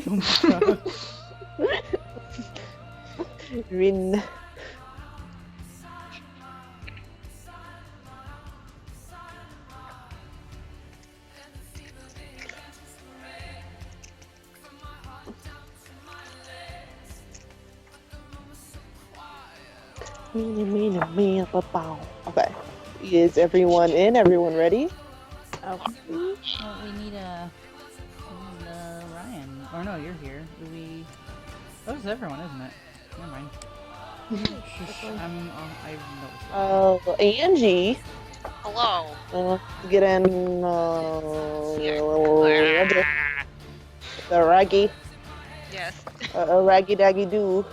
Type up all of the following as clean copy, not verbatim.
Oh my god. Rin. Okay. Is everyone in? Everyone ready? Oh. Well, we need Ryan. Oh no, you're here. Do we? Oh, it's everyone, isn't it? Never mind. Shush. I've noticed. Angie. Hello. Get in. The raggy. Yes. Raggy daggy doo.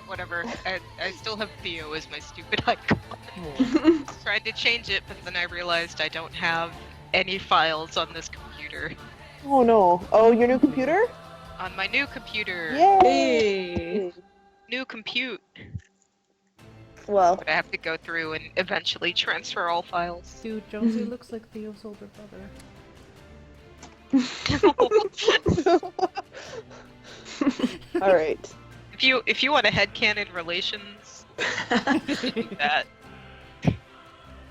Whatever. I still have Theo as my stupid icon. Tried to change it, but then I realized I don't have any files on this computer. Oh no. Oh, your new computer? On my new computer. Yay! New compute. Well, But I have to go through and eventually transfer all files. Dude, Jonesy looks like Theo's older brother. alright. If you want a headcanon relations, do that.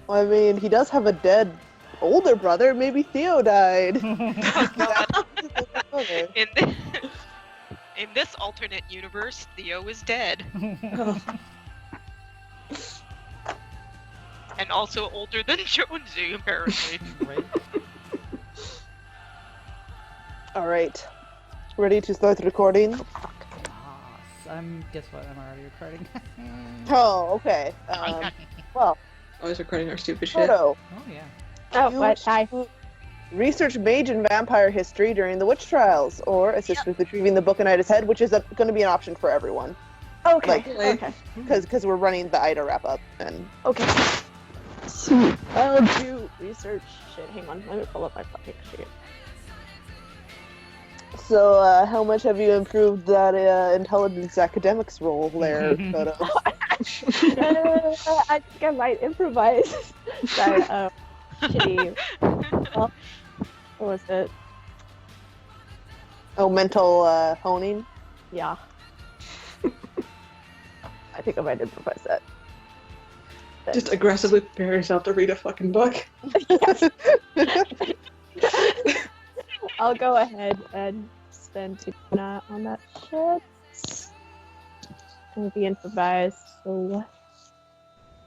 Well, I mean, he does have a dead older brother. Maybe Theo died. In this alternate universe, Theo is dead. And also older than Jonesy, apparently. Right? Alright. Ready to start recording? Guess what? I'm already recording. Oh, okay. Well, Always recording our stupid shit. Photo. Oh yeah. Oh, You what? Hi. Research mage and vampire history during the witch trials, or assist with retrieving the book in Ida's head, which is going to be an option for everyone. Okay. Like, Okay. Because we're running the Ida wrap up, and Okay. Sweet. I'll do research. Shit, hang on. Let me pull up my fucking sheet. so how much have you improved that intelligence academics role there, Photo? I think I might improvise that shitty. Well, what was it? Oh, mental honing. Yeah. I think I might improvise that. Just aggressively prepare yourself to read a fucking book. I'll go ahead and spend 2 on that shit. It'll be improvised. So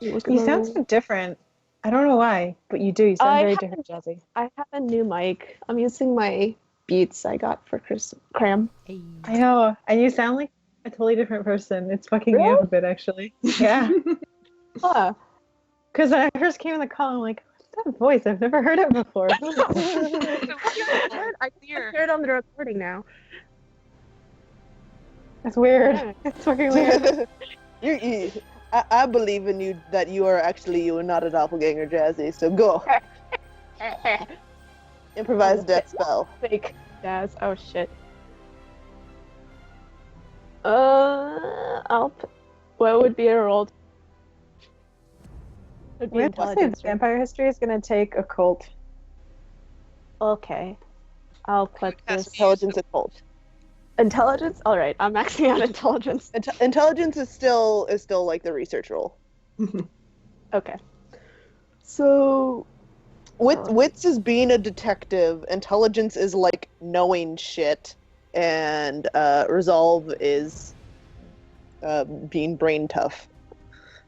You sound so different. I don't know why, but you do. You sound very different, Jazzy. I have a new mic. I'm using my Beats I got for cram. Hey. I know, and you sound like a totally different person. It's fucking me up a bit, actually. Yeah. Huh. Because when I first came in the call, I'm like, what's that voice? I've never heard it before. I hear it on the recording now. That's weird. Yeah. It's fucking weird. I believe in you that you are actually you and not a doppelganger, Jazzy. So go. Improvise death spell. Fake Jazz. Oh shit. What would be a roll? Would be We have to say intelligence, right? vampire history is going to take occult. Okay. I'll put Has this to use Intelligence occult. intelligence. All right, I'm maxing out intelligence. Intelligence is still like the research role. Okay. So Wits is being a detective. Intelligence is like knowing shit, and resolve is being brain tough.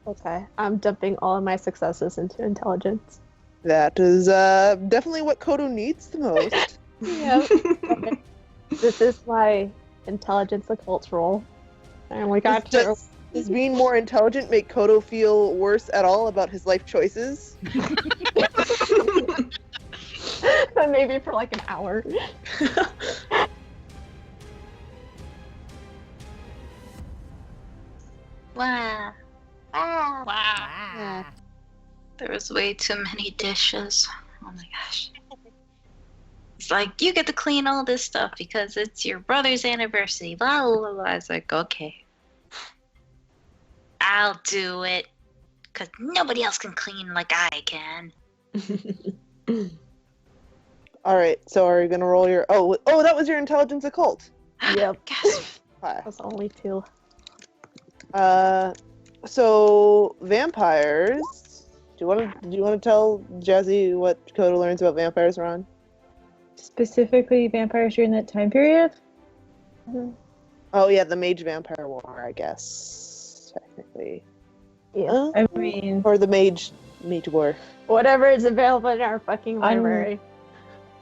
okay, I'm dumping all of my successes into intelligence. That is definitely what Kodo needs the most. Yeah. Okay. This is my intelligence occult roll. And we got through. Does being more intelligent make Kodo feel worse at all about his life choices? Maybe for like an hour. Wow. Wow. Wow. There was way too many dishes. Oh my gosh. It's like, you get to clean all this stuff because it's your brother's anniversary. Blah, blah, blah, blah. I was like, okay. I'll do it. Because nobody else can clean like I can. All right. So are you gonna roll your? Oh, that was your intelligence occult. Yep. Gasp. Hi. That's only 2. So vampires. Do you want to tell Jazzy what Coda learns about vampires, Ron? Specifically, vampires during that time period. Oh yeah, the Mage Vampire War, I guess technically. Yeah. I mean, Or the Mage War. Whatever is available in our fucking library.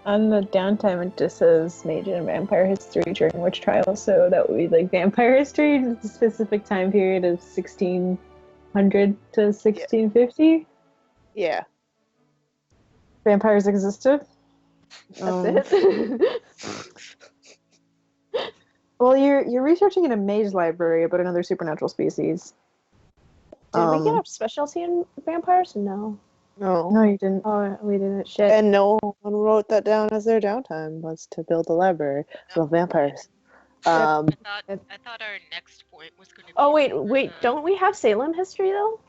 on the downtime, it just says Mage and Vampire History during Witch Trials, so that would be like Vampire History. The specific time period of 1600 to 1650. Yeah. Vampires existed. That's it. Well, you're researching in a mage library about another supernatural species. Did we get a specialty in vampires? No. No, you didn't. Oh, we didn't. Shit. And no one wrote that down as their downtime was to build a library of vampires. I thought our next point was going to be. Oh wait! Don't we have Salem history though?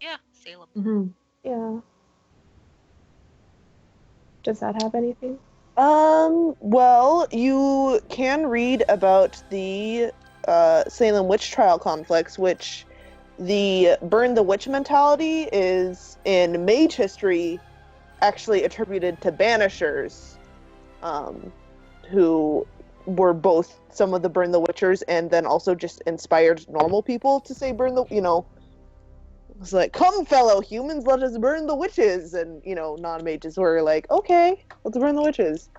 Yeah, Salem. Mm-hmm. Yeah. Does that have anything? Well, you can read about the Salem witch trial conflicts, which the burn the witch mentality is in mage history actually attributed to banishers, who were both some of the burn the witchers and then also just inspired normal people to say burn the, it's like, come fellow humans, let us burn the witches, and non-mages were like, okay, let's burn the witches.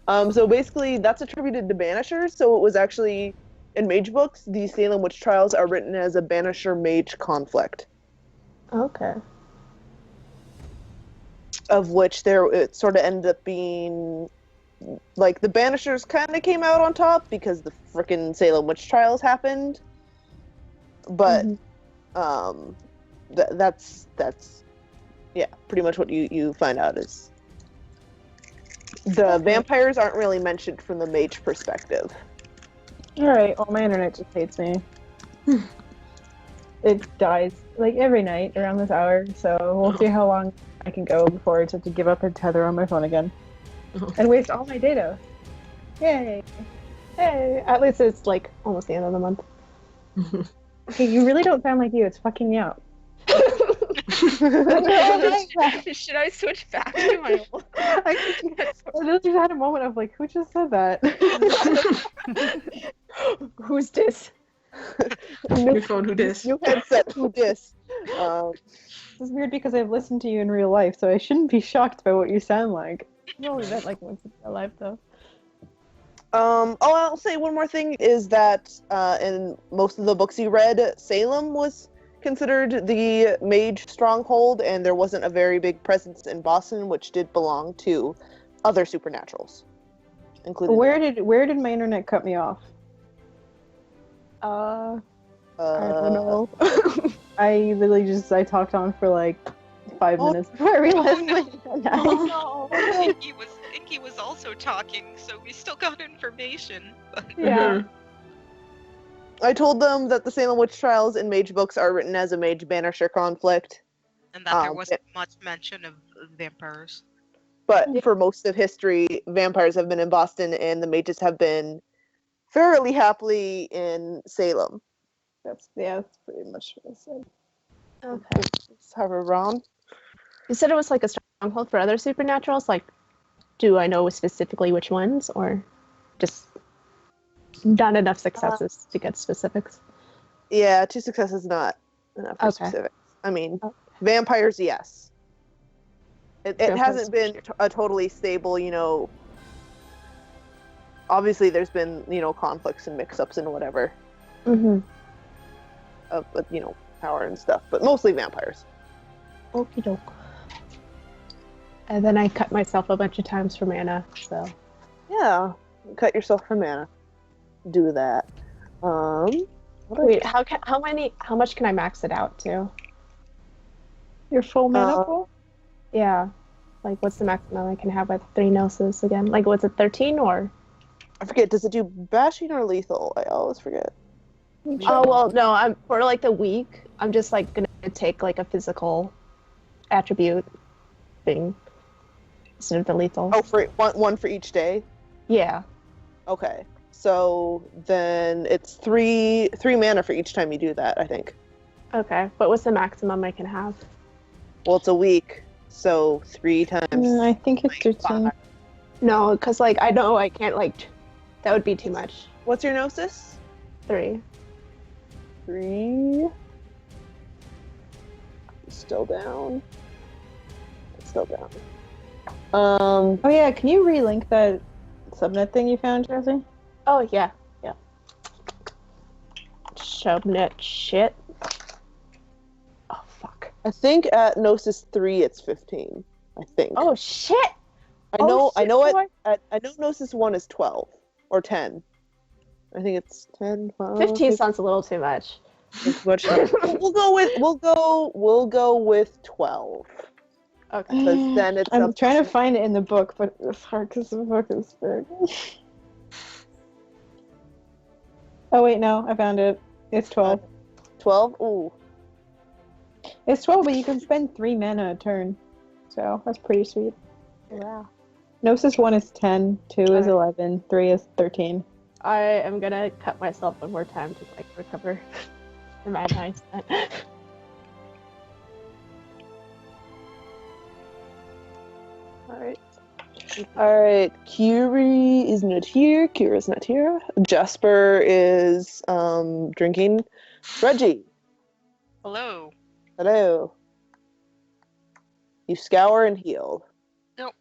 So basically that's attributed to banishers, so it was actually in mage books, the Salem witch trials are written as a banisher mage conflict. Okay. Of which it sort of ended up being like the banishers kind of came out on top because the frickin' Salem witch trials happened, but that's pretty much what you find out is the vampires aren't really mentioned from the mage perspective. Alright, well, my internet just hates me. It dies like every night around this hour, so we'll see how long I can go before I have to give up and tether on my phone again. And waste all my data. Yay! Hey, at least it's like almost the end of the month. Okay, you really don't sound like you. It's fucking you out. Should I switch back to my old? I just had a moment of like, who just said that? Who's this? New phone, who dis? New headset, who dis? This is weird because I've listened to you in real life, so I shouldn't be shocked by what you sound like. You only met like once in real life, though. I'll say one more thing is that in most of the books you read, Salem was considered the mage stronghold, and there wasn't a very big presence in Boston, which did belong to other supernaturals, including. Where did my internet cut me off? I don't know. I literally I talked on for like 5 minutes before I realized my internet. Oh no. Inky was also talking, so we still got information. But... Yeah. I told them that the Salem witch trials in mage books are written as a mage banisher conflict, and that there wasn't much mention of vampires. But for most of history, vampires have been in Boston, and the mages have been fairly happily in Salem. That's pretty much what I said. Okay. However, Ron? You said it was like a stronghold for other supernaturals. Like, do I know specifically which ones, or just not enough successes to get specifics? Yeah, 2 successes not enough for specifics. I mean, vampires, yes. It hasn't been a totally stable, obviously there's been, conflicts and mix-ups and whatever. Mm-hmm. Of, power and stuff, but mostly vampires. Okie doke. And then I cut myself a bunch of times for mana, so. Yeah, cut yourself for mana. Do that. Wait, how much can I max it out to? Your full mana pool? Yeah. Like, what's the maximum I can have with 3 Gnosis again? Like, what's it, 13 or? I forget, does it do bashing or lethal? I always forget. Oh, well, no, I'm for like the week, I'm just like gonna take like a physical attribute thing. instead of the lethal. Oh, for one for each day? Yeah. Okay. So then it's three mana for each time you do that, I think. Okay, but what's the maximum I can have? Well, it's a week, so 3 times. I think it's 13. 5. No, because like I know I can't like. That would be too much. What's your gnosis? 3. 3. Still down. It's still down. Oh yeah, can you relink that subnet thing you found, Jesse? Oh yeah. Subnet shit. Oh fuck. I think at Gnosis 3 it's 15. I think. Oh shit. I know boy. I know Gnosis 1 is 12 or 10. I think it's 10, 12, 15 sounds a little too much. we'll go with 12. Okay. Because then it's I'm trying to find it in the book, but it's hard because the book is big. Oh wait, no, I found it. It's 12. 12? Ooh. It's 12, but you can spend 3 mana a turn. So that's pretty sweet. Wow. Gnosis 1 is 10, 2 is 11, 3 is 13. I am gonna cut myself one more time to like recover from my mindset. Alright, Kiri is not here. Kira's not here. Jasper is drinking. Reggie. Hello. Hello. You scour and heal. Nope.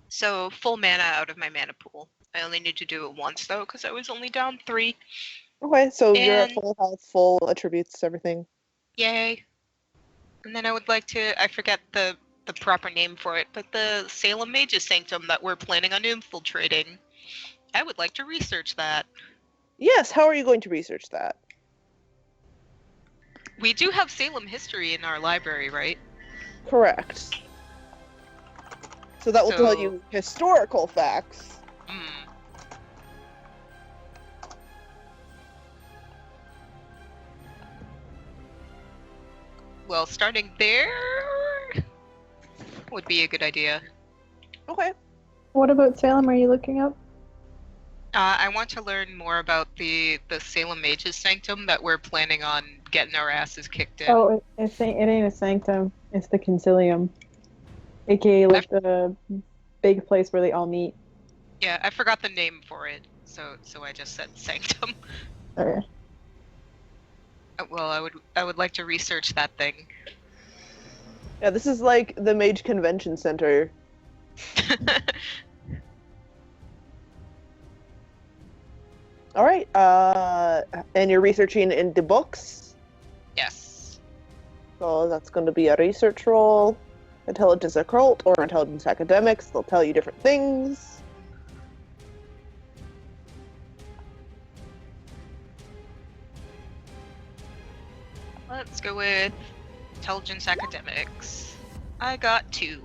So full mana out of my mana pool. I only need to do it once though, because I was only down 3. Okay, so you're at And- full health, full attributes, everything. Yay. And then I would like to, I forget the proper name for it, but the Salem Mage's Sanctum that we're planning on infiltrating. I would like to research that. Yes, how are you going to research that? We do have Salem history in our library, right? Correct. So that will tell you historical facts. Hmm. Well, starting there would be a good idea. Okay. What about Salem are you looking up? I want to learn more about the Salem Mage's Sanctum that we're planning on getting our asses kicked in. Oh, it ain't a sanctum. It's the concilium. AKA like the big place where they all meet. Yeah, I forgot the name for it, so I just said Sanctum. Okay. Well, I would like to research that thing. Yeah, this is like the Mage Convention Center. All right. And you're researching into books. Yes. So that's going to be a research roll, intelligence occult, or intelligence academics. They'll tell you different things. Let's go with intelligence academics. I got 2.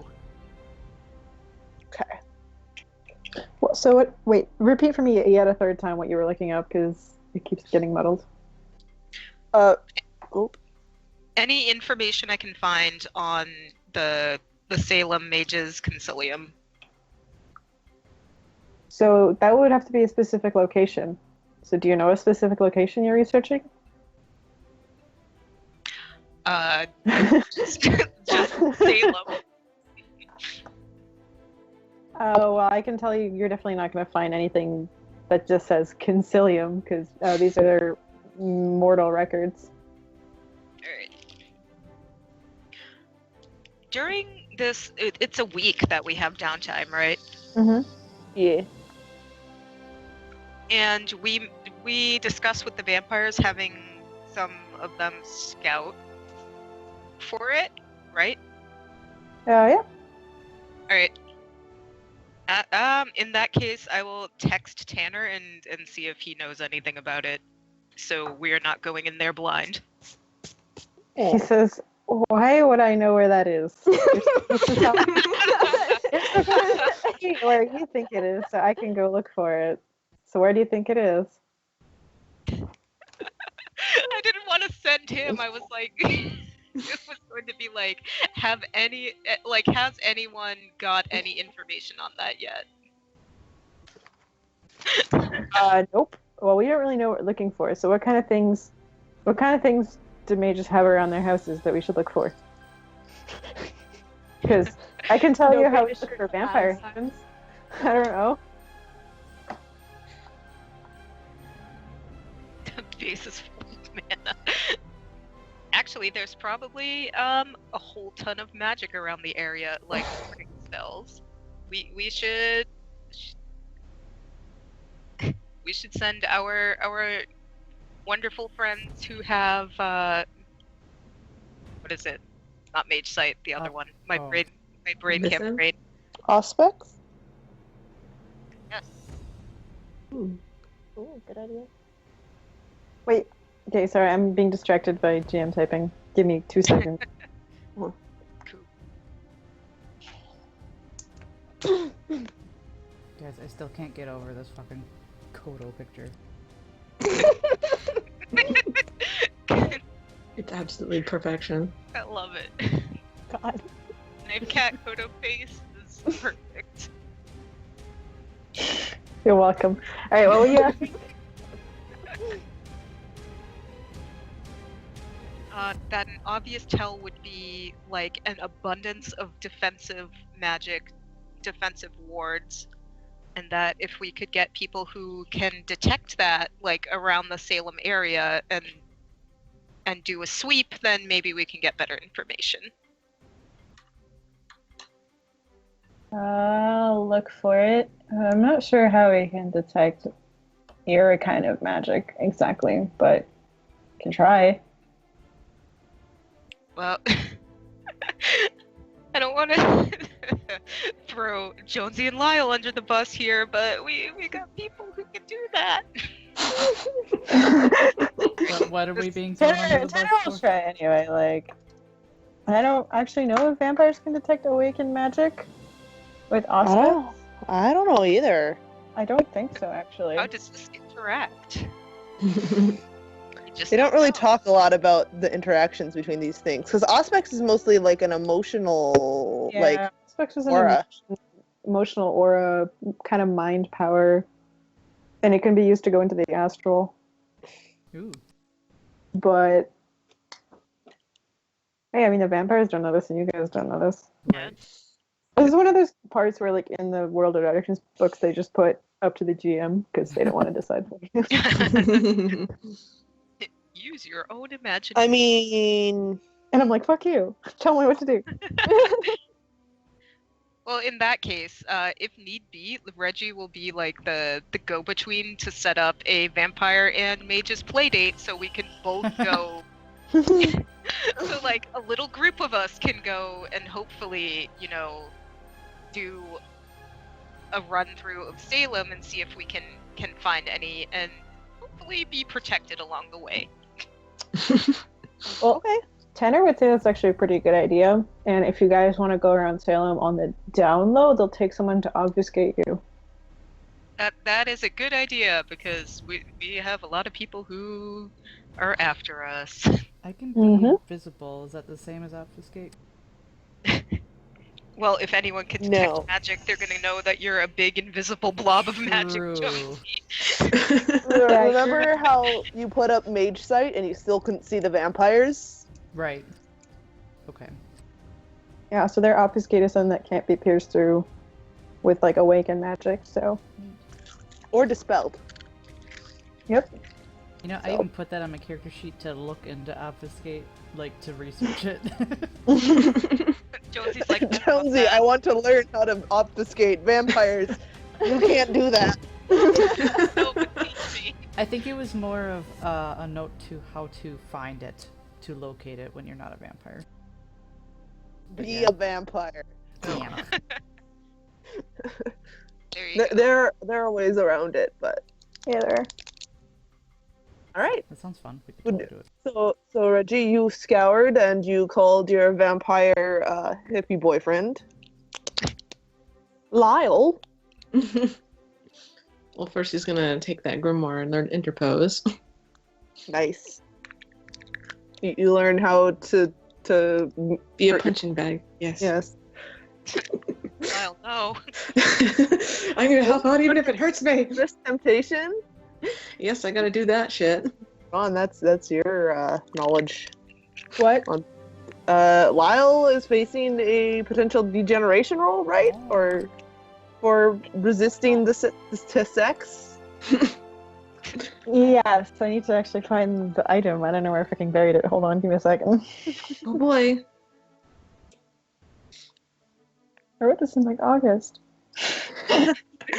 Okay. Well, so what? Wait, repeat for me yet a third time what you were looking up because it keeps getting muddled. Any information I can find on the Salem Mage's Concilium. So that would have to be a specific location. So do you know a specific location you're researching? Just Salem. Oh, well, I can tell you, you're definitely not going to find anything that just says concilium, because these are their mortal records. Alright. During this, it's a week that we have downtime, right? Mm-hmm. Yeah. And we discussed with the vampires having some of them scout for it, right? Yeah. Alright. In that case, I will text Tanner and see if he knows anything about it, so we're not going in there blind. He says, "Why would I know where that is? It's where you think it is, so I can go look for it. So where do you think it is?" I didn't want to send him. I was like, It was going to be like, has anyone got any information on that yet? Nope. Well, we don't really know what we're looking for. So what kind of things do mages have around their houses that we should look for? Because I can tell you how we look for vampire humans. I don't know. The base is full of mana. Actually, there's probably a whole ton of magic around the area, like warding spells. We should send our wonderful friends who have what is it? Not Mage Sight, the other one. My brain can't Listen? brain. Aspects? Yes. Ooh, good idea. Wait. Okay, sorry, I'm being distracted by GM typing. Give me 2 seconds. Cool. Guys, I still can't get over this fucking Kodo picture. It's absolutely perfection. I love it. God. Knife cat Kodo face is perfect. You're welcome. All right, what were you asking? That an obvious tell would be like an abundance of defensive magic, defensive wards, and that if we could get people who can detect that, like around the Salem area, and do a sweep, then maybe we can get better information. I'll look for it. I'm not sure how we can detect your kind of magic exactly, but can try. Well, I don't want to throw Jonesy and Lyle under the bus here, but we got people who can do that. What are we being thrown under the Tanner will bus for? try anyway. Like, I don't actually know if vampires can detect awakened magic with aspects. I don't know either. I don't think so, actually. How does this interact? They don't really talk a lot about the interactions between these things because Auspex is mostly like an emotional, like aspects is aura. an emotional aura, kind of mind power, and it can be used to go into the astral. Ooh. But hey, I mean, the vampires don't know this, and you guys don't know this. Right. This is one of those parts where, like, in the World of Darkness books, they just put up to the GM because they don't want to decide for you. Use your own imagination. I mean, And I'm like, fuck you. Tell me what to do. Well, in that case, if need be, Reggie will be like the go-between to set up a vampire and mage's playdate, so we can both go. So, like, a little group of us can go and hopefully, do a run through of Salem and see if we can find any, and hopefully be protected along the way. Well, okay. Tanner would say that's actually a pretty good idea. And if you guys want to go around Salem on the down low, they'll take someone to obfuscate you. That is a good idea, because we have a lot of people who are after us. I can be invisible. Is that the same as obfuscate? Well, if anyone can detect magic, they're gonna know that you're a big invisible blob of magic. Remember how you put up Mage Sight and you still couldn't see the vampires? Right. Okay. Yeah, so they're obfuscated some that can't be pierced through with, like, awakened magic, so. Or dispelled. Yep. You know, I even put that on my character sheet to look into obfuscate, like, to research it. Jonesy's like, Jonesy, I want to learn how to obfuscate vampires. You can't do that. no, but teach me. I think it was more of a note to how to find it, to locate it when you're not a vampire. Be a vampire. Damn. There you go. There are ways around it, but Yeah, there are. all right. That sounds fun. We could totally do it. So Reggie, you scoured and you called your vampire hippie boyfriend, Lyle. Well, first he's gonna take that grimoire and learn interpose. Nice. You learn how to to Be a hurt punching bag. Yes. Yes. Lyle, no. I'm gonna help out even if it hurts me. This temptation. Yes, I gotta do that shit. Ron, that's your knowledge. What? Lyle is facing a potential degeneration roll, right? Oh. Or for resisting to sex. Yes, I need to actually find the item. I don't know where I freaking buried it. Hold on, give me a second. Oh boy. I wrote this in like August.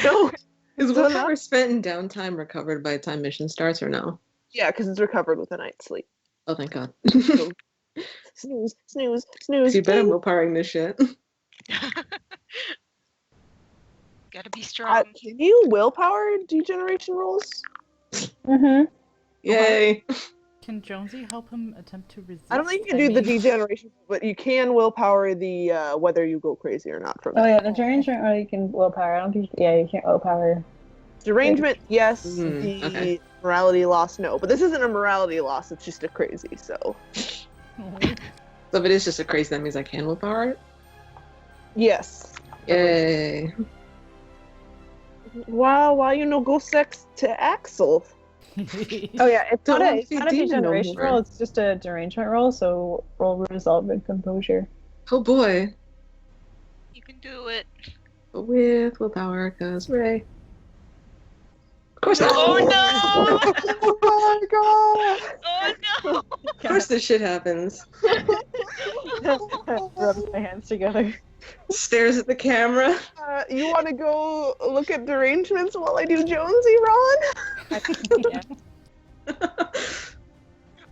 No. Is So willpower spent in downtime recovered by the time mission starts or no? Yeah, because it's recovered with a night's sleep. Oh, thank God. Snooze, snooze, snooze. You better ding. willpowering this shit. Gotta be strong. Can you willpower degeneration rolls? Mm-hmm. Yay. Can Jonesy help him attempt to resist? I don't think you can do the degeneration, but you can willpower the whether you go crazy or not from Oh that. yeah, the derangement. Oh, you can willpower. I don't think. Yeah, you can't willpower. Derangement, yes. Mhm, The okay. morality loss, no. But this isn't a morality loss, it's just a crazy, so. Oh. So if it is just a crazy, that means I can willpower it? Yes. Yay. Wow, why you no go sex to Axel? Oh yeah, it's Don't not a, want it's to be not a demon no degeneration more. roll. It's just a derangement roll. So roll resolve and composure. Oh boy. You can do it. With willpower, because Ray. Of course not. Oh Oh my god! Oh no! Of course this shit happens. Rubs my hands together. Stares at the camera. You want to go look at derangements while I do Jonesy, Ron?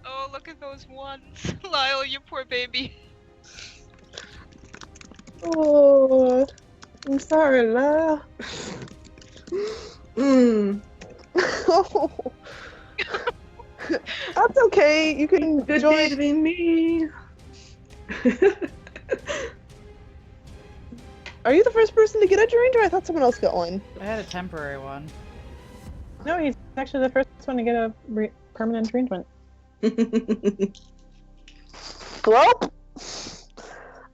Oh, look at those ones. Lyle, you poor baby. Oh, I'm sorry, Lyle. That's okay. You can Good join. day to be me. Are you the first person to get a deranger? I thought someone else got one. I had a temporary one. No, he's actually the first one to get a permanent derangement. Well,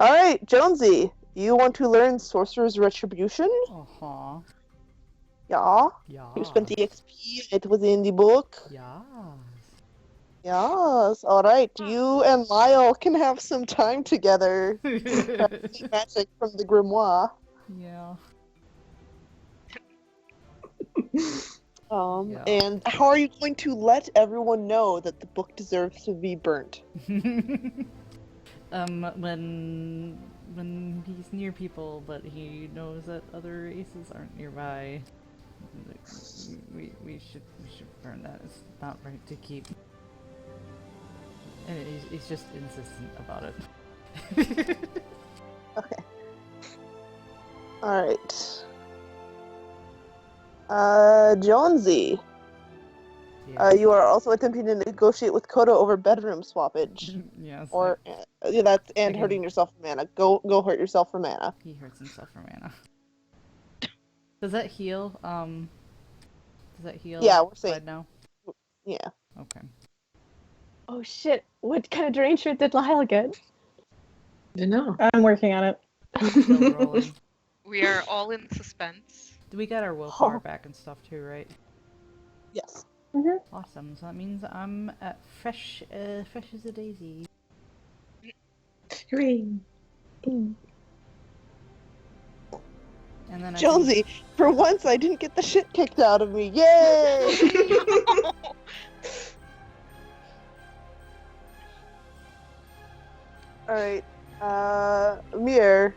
all right, Jonesy. You want to learn Sorcerer's Retribution? Uh-huh. Yeah. Yeah. You spent the XP. It was in the book. Yeah. Yes. All right. You and Lyle can have some time together. Magic from the grimoire. Yeah. Yeah. And how are you going to let everyone know that the book deserves to be burnt? When he's near people, but he knows that other aces aren't nearby. We should burn that. It's not right to keep. And he's just insistent about it. Okay. All right. Jonesy. Yeah. You are also attempting to negotiate with Koda over bedroom swappage, Yes. or that's and Again. hurting yourself for mana. Go hurt yourself for mana. He hurts himself for mana. Does that heal? Does that heal? Yeah, we're saying- right now. Yeah. Okay. Oh shit! What kind of derangement did Lyle get? I know. I'm working on it. Still rolling. We are all in suspense. We got our willpower back and stuff too, right? Yes. Awesome. So that means I'm at fresh as a daisy. Hooray. And then I Jonesy, for once I didn't get the shit kicked out of me. Yay! All right. Mir,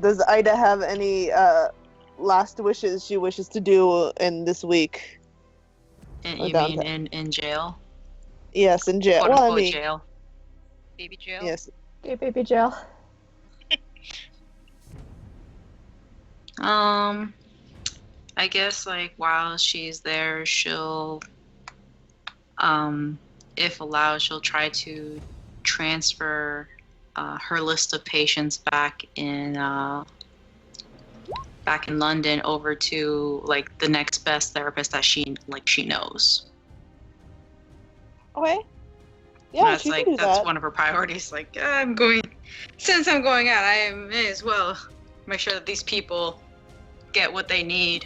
does Ida have any last wishes she wishes to do in this week? And Or you downtown. mean in jail? Yes, in jail. Quote Well, I unquote mean, jail. Baby jail. yes. Hey, baby Jill. I guess like while she's there, she'll, if allowed, she'll try to transfer her list of patients back in London over to like the next best therapist that she knows. Okay. Yeah, That's she like can do that's that. one of her priorities. Like, since I'm going out, I may as well make sure that these people get what they need.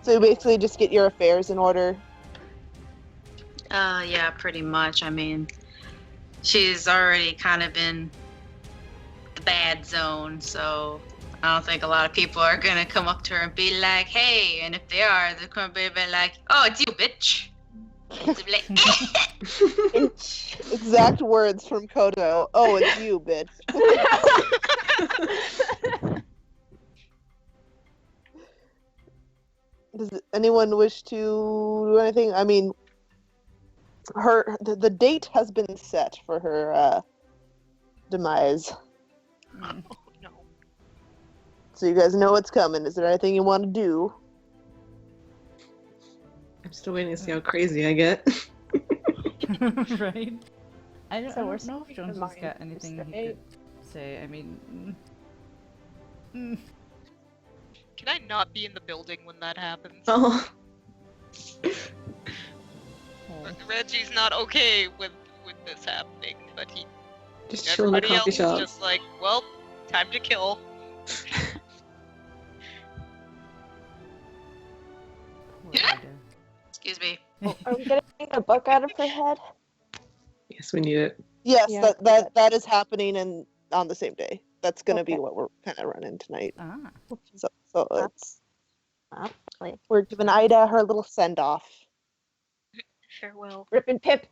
So you basically just get your affairs in order. Yeah, pretty much. I mean, she's already kind of in the bad zone, so I don't think a lot of people are gonna come up to her and be like, "Hey," and if they are, they're gonna be like, "Oh, it's you, bitch." It's like, Exact words from Kodo. Oh, it's you, bitch. Does anyone wish to do anything? I mean, the date has been set for her demise. Mm. Oh no. So you guys know what's coming. Is there anything you want to do? I'm still waiting to see how crazy I get. Right? I don't, So I we're don't know if speaking Jones of has got minds, anything he right? could say. I mean, Can I not be in the building when that happens? Oh, oh. Reggie's not okay with this happening, but just chill in the everybody coffee else shop. is just like, well, time to kill. Poor Yeah. Ida. excuse me. Are we getting a book out of her head? Yes, we need it. Yes, Yeah. that is happening on the same day. That's gonna be Okay. what we're kind of running tonight. Ah. So it's Lovely. we're giving Ida her little send off. Farewell. Rip and Pip.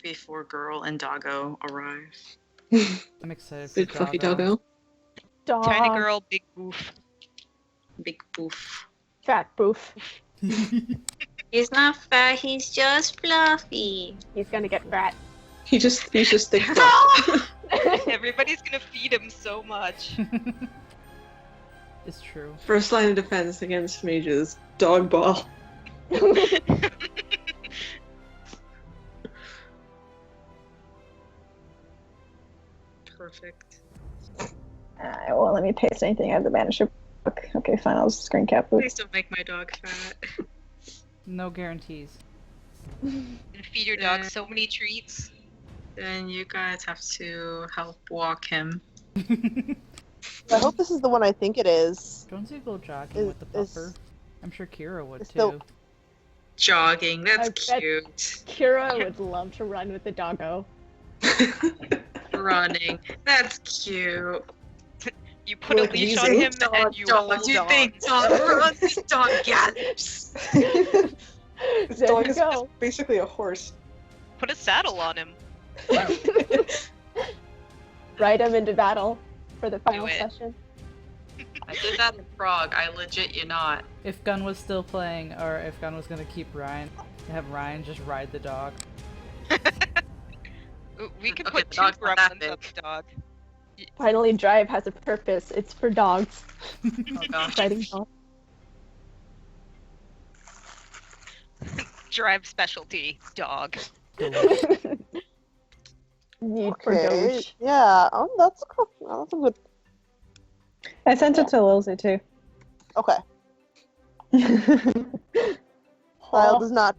Before girl and doggo arrive. I'm excited for Big fluffy Doggo. doggo. Tiny Dog. girl, big boof. Big boof. Fat boof. He's not fat, he's just fluffy. He's gonna get fat. He's just thick fluff. Everybody's gonna feed him so much. It's true. First line of defense against mages, dog ball. Perfect. It won't let me paste anything out of the manager book. Okay, fine. I'll just screen cap it. Please don't make my dog fat. No guarantees. And feed your dog so many treats. Then you guys have to help walk him. I hope this is the one I think it is. Jonesy go jogging Is- with the is- pupper. I'm sure Kira would is too. the- Jogging, that's I bet- cute. Kira would love to run with the doggo. Running, that's cute. You put a Look, leash these on him Dog, and you dog, hold you on. think dog runs, dog gallops. This There dog you is go. basically a horse. Put a saddle on him. Ride him into battle for the final it. session. I did that in Prague, I legit you not. If Gunn was still playing, or if Gunn was gonna keep Ryan, have Ryan just ride the dog. We could Okay, put the two dog's not that gremlins on big. the dog. Finally, Drive has a purpose. It's for dogs. Oh gosh. Riding dogs. Drive specialty, dog. Need for Okay. Doge. Yeah. That's cool. That's a good. I sent it to Lilsey too. Okay. Lyle does not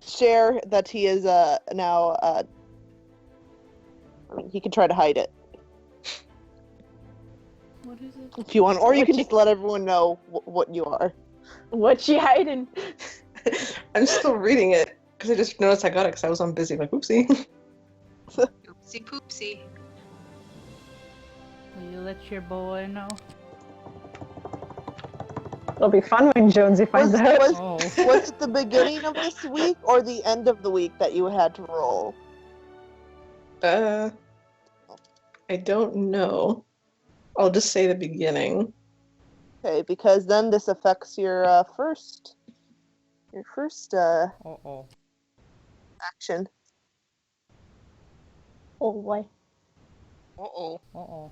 share that he is now. I mean, he can try to hide it What is it? if you want, or you What can you- just let everyone know what you are. What she hiding? I'm still reading it because I just noticed I got it because I was on busy. Like, oopsie. Oopsie poopsie. Will you let your boy know? It'll be fun when Jonesy finds Was, out. was, Oh. was it the beginning of this week or the end of the week that you had to roll? I don't know. I'll just say the beginning. Okay, because then this affects your first Uh-oh. action. Oh boy. Uh-oh. Uh-oh.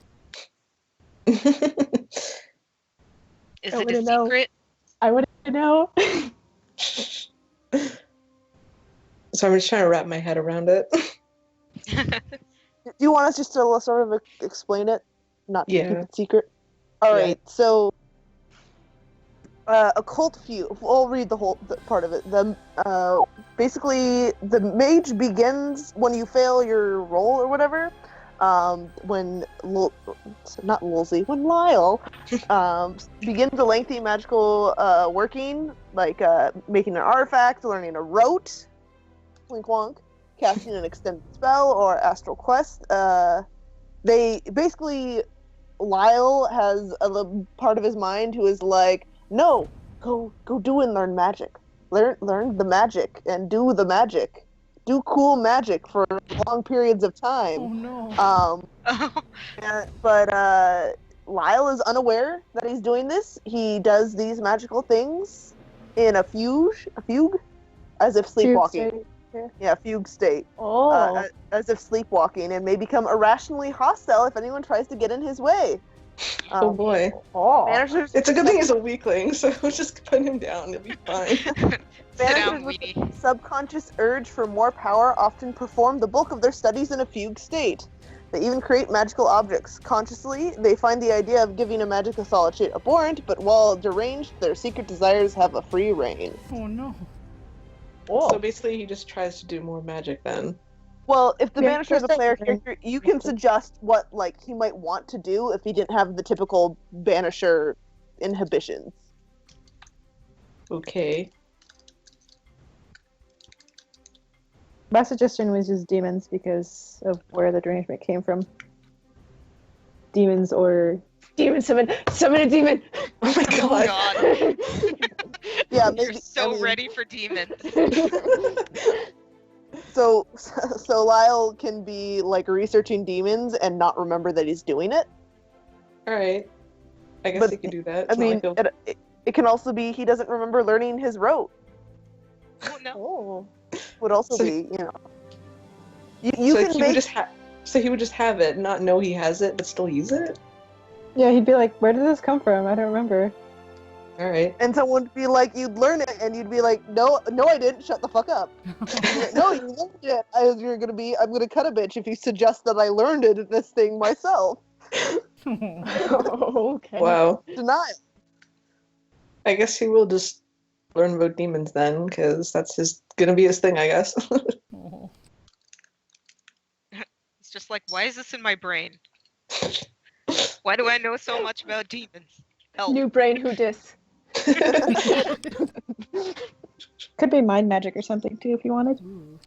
Is I it a wouldn't know. secret? I wouldn't know. So I'm just trying to wrap my head around it. Do you want us just to sort of explain it? Not to keep Yeah. it secret? Alright, so occult feud. We'll read the whole part of it. Basically, the mage begins when you fail your roll or whatever. When Lyle begins a lengthy magical working, like making an artifact, learning a rote, wink wonk, casting an extended spell or astral quest. They basically, Lyle has a part of his mind who is like, no, go do and learn magic. Learn the magic and do the magic. Do cool magic for long periods of time. Oh no. But Lyle is unaware that he's doing this. He does these magical things in a fugue, as if sleepwalking. Yeah, fugue state. Oh. As if sleepwalking, and may become irrationally hostile if anyone tries to get in his way. Oh boy. Managers. It's a good thing he's a weakling, so just put him down. It'll be fine. Sit down, Managers with Weenie. a subconscious urge for more power often perform the bulk of their studies in a fugue state. They even create magical objects. Consciously, they find the idea of giving a magic a solid state abhorrent, but while deranged, their secret desires have a free reign. Oh no. So basically, he just tries to do more magic then. Well, if the Yeah, manager is a player character, you can suggest what he might want to do if he didn't have the typical banisher inhibitions. Okay. My suggestion was just demons because of where the derangement came from. Demons or Demon summon a demon. Oh my Oh god. god. Yeah, You're maybe, so ready for demons. So Lyle can be researching demons and not remember that he's doing it. Alright. I guess But, he can do that. I It's not mean, like he'll- it can also be he doesn't remember learning his rote. Oh no. Oh. Would also So- be, You so can he make. would just so he would just have it, not know he has it, but still use it? yeah, he'd be like, "Where did this come from? I don't remember." Alright. And someone would be like, you'd learn it, and you'd be like, no, I didn't. Shut the fuck up. No, you learned it. I'm gonna cut a bitch if you suggest that I learned this thing myself. Okay. Wow. Denial. I guess he will just learn about demons then, because that's gonna be his thing, I guess. Oh. It's just like, why is this in my brain? Why do I know so much about demons? Help. New brain who dis. Could be mind magic or something too, if you wanted. Ooh.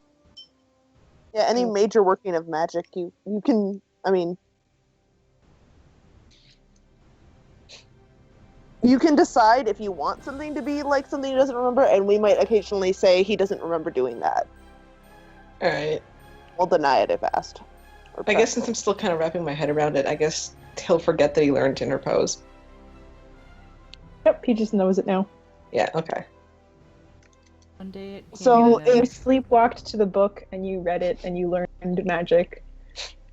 Yeah, any major working of magic, you can. I mean, you can decide if you want something to be like something he doesn't remember, and we might occasionally say he doesn't remember doing that. Alright. We'll deny it if asked. Or I guess pressed. since I'm still kind of wrapping my head around it, I guess he'll forget that he learned to interpose. Yep, he just knows it now. Yeah, okay. One day it came So to them. You sleepwalked to the book and you read it and you learned magic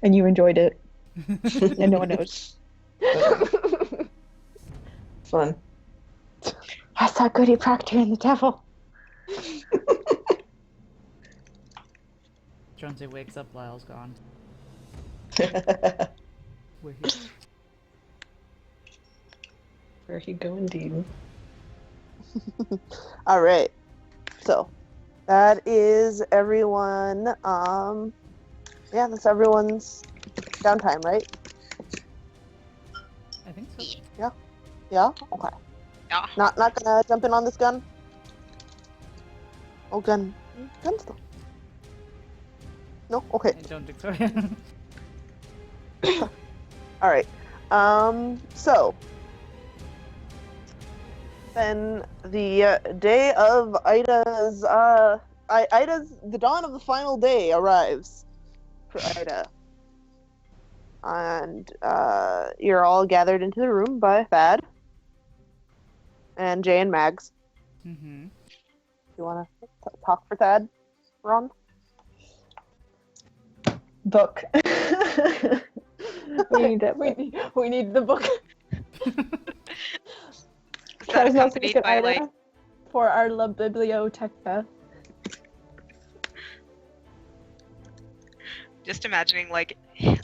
and you enjoyed it and no one knows. Fun. I saw Goody Proctor and the devil. Jonesy wakes up, Lyle's gone. We're here. Where he go indeed. All right. So that is everyone. Yeah, that's everyone's downtime, right? I think so. Yeah. Okay. Yeah. Not gonna jump in on this gun. Oh, gun still. No. Okay. I don't think so. All right. So then the day of Ida's the dawn of the final day arrives for Ida, and you're all gathered into the room by Thad and Jay and Mags. Mm-hmm. You want to talk for Thad, Ron? Book. we need that. We need the book. Is that That is also accompanied good by idea like for our La Biblioteca. just imagining like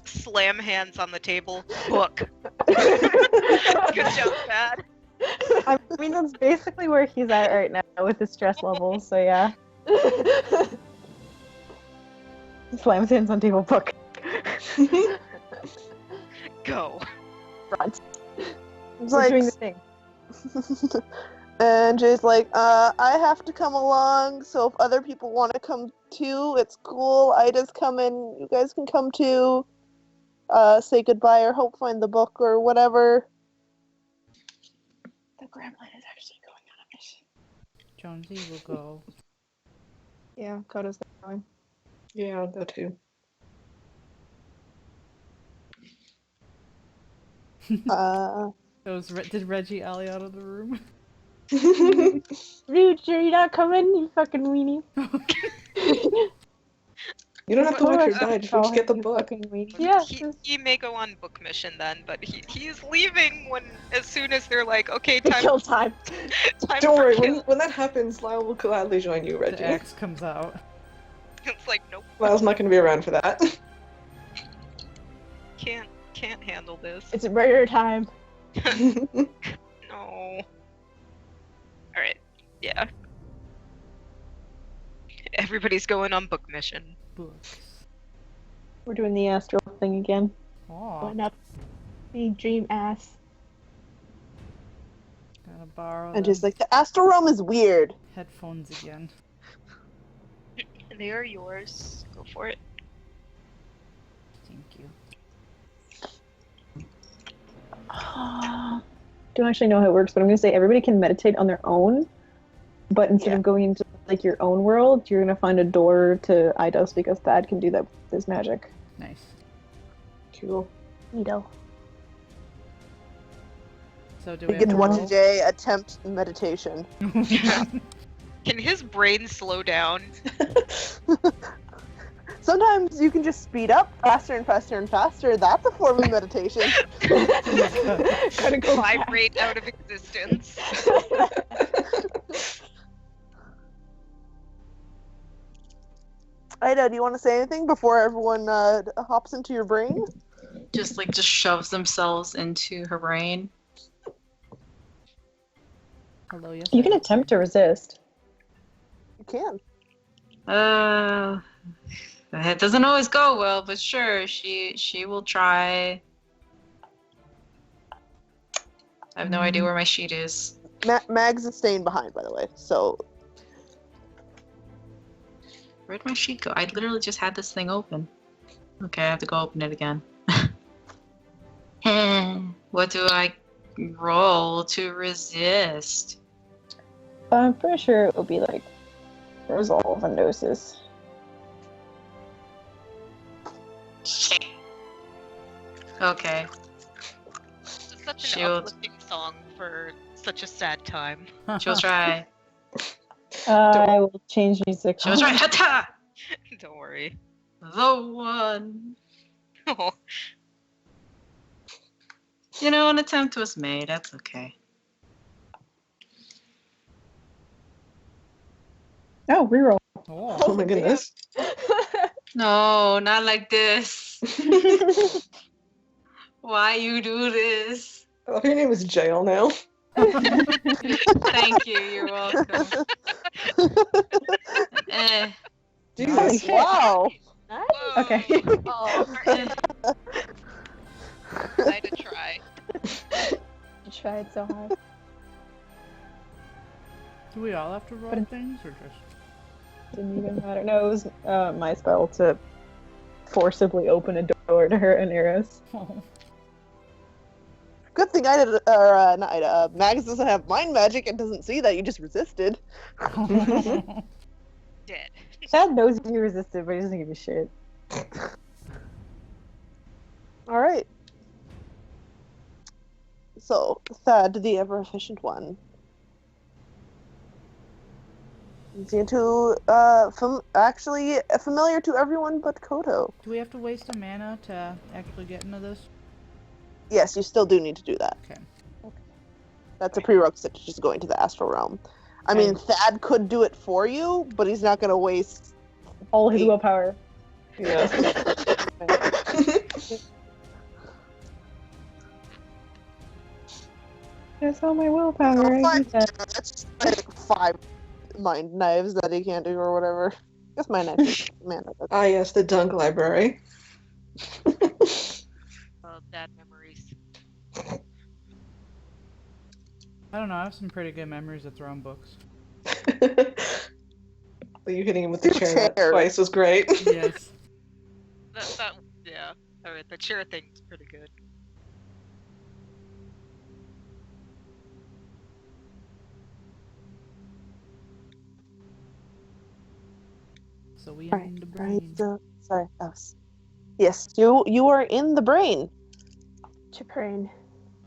slam hands on the table, book. Good job, Dad. I mean, that's basically where he's at right now with his stress levels. So yeah, slams hands on table book. Go. Front. It's We're like, doing the thing. and Jay's like, I have to come along, so if other people want to come too, it's cool. Ida's coming. You guys can come too. Say goodbye or help find the book or whatever. The gremlin is actually going on a mission. Jonesy will go. Yeah, Koda's going. Yeah, I'll go too. Did Reggie ollie out of the room? Rude, you're not coming, you fucking weenie. You don't have to What- watch your guide, just Oh, get the you book. fucking weenie. Yeah. He may go on book mission then, but he's leaving as soon as they're like, okay, The time kill time. time Don't for worry, kill. when that happens, Lyle will gladly join you, The Reggie. axe comes out. It's like, nope, Lyle's not going to be around for that. can't handle this. It's murder time. No. Alright, yeah. Everybody's going on book mission. Books. We're doing the astral thing again. Aw, Going up. The dream ass. gotta borrow And the Jay's like, the astral realm is weird. headphones again. They are yours. Go for it. Thank you. Don't actually know how it works, but I'm gonna say everybody can meditate on their own. But instead Yeah. of going into like your own world, you're gonna find a door to Eidos because Thad can do that with his magic. Nice. Cool. Neato. So do We we get have to watch roll? Jay attempt meditation. Can his brain slow down? Sometimes you can just speed up faster and faster and faster. That's a form of meditation. Gotta go Vibrate out of existence. Ida, do you want to say anything before everyone hops into your brain? Just shoves themselves into her brain. Hello, yes. You can attempt to resist. You can. It doesn't always go well, but sure, she will try. I have no idea where my sheet is. Mags is staying behind, by the way. So Where'd my sheet go? I literally just had this thing open. Okay, I have to go open it again. What do I roll to resist? I'm pretty sure it will be like resolve and gnosis. Shit. Okay. It's such an Shield. uplifting song for such a sad time. She'll try. I will change music. She'll try. Hata! Don't worry. The one. Oh, You know, an attempt was made. That's okay. Oh, reroll. Oh, Oh my goodness. No, not like this. Why you do this? I love your name is Jail now. Thank you. You're welcome. Eh. Jesus, shit. wow. whoa. Okay. Eh. I had to try. You tried so hard. do we all have to roll But- things or just? Didn't even matter. No, it was my spell to forcibly open a door to her and Eros. Oh. Good thing Ida, or not Ida, Mags doesn't have mind magic and doesn't see that you just resisted. Dead. Chad knows you resisted, but he doesn't give a shit. All right. So, Thad, the ever efficient one. Seem to actually familiar to everyone but Koto. Do we have to waste a mana to actually get into this? Yes, you still do need to do that. Okay. That's a prerequisite to just going to the astral realm. I mean, Thad could do it for you, but he's not going to waste. All his willpower. Yeah. That's all my willpower. I Five, need that. that's like 5 mind knives that he can't do or whatever. Guess my knife. Man, Ah, yes, the Dunk Library. Bad memories. I don't know. I have some pretty good memories of throwing books. You hitting him with the chair Chair. twice was great. Yes. Yeah. I mean, the chair thing's pretty good. So we Alright, in the alright, brain. so, sorry, us. Yes, you are in the brain. Chiprain.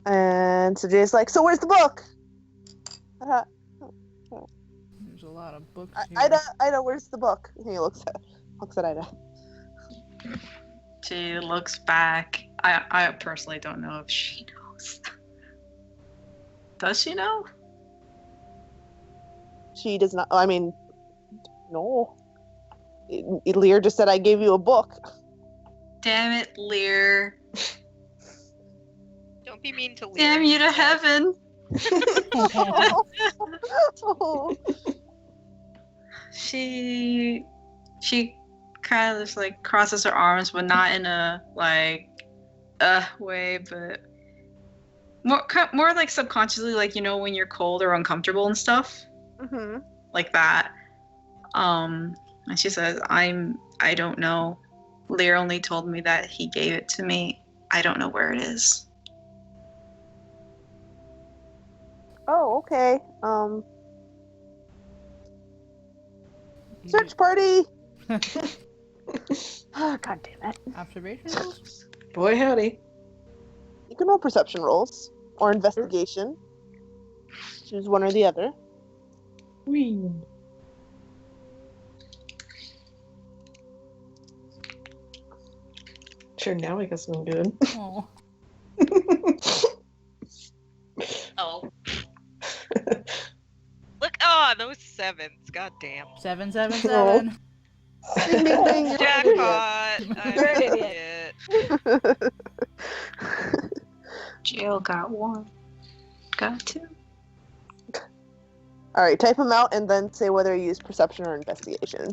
And so Jay's like, so where's the book? There's a lot of books here. Ida, where's the book? And he looks at Ida. She looks back. I personally don't know if she knows. Does she know? She does not. I mean, no. Lear just said I gave you a book. Damn it, Lear. Don't be mean to Lear. Damn you to heaven. She kind of just like crosses her arms, but not in a like way, but more like subconsciously, like, you know, when you're cold or uncomfortable and stuff, Mm-hmm. like that. And she says, I don't know. Lear only told me that he gave it to me. I don't know where it is. Oh, okay. Search party. Oh, God damn it. Observation rules? Boy, howdy. You can roll perception rolls or investigation. Choose one or the other. Whee. Sure, now we got something good. Oh. Oh. Look, oh, those 7s. God damn. 777. Ding, ding, ding. You're Jackpot! You're an I'm idiot. an idiot. Jill got 1. Got 2. All right, type them out and then say whether you use perception or investigation.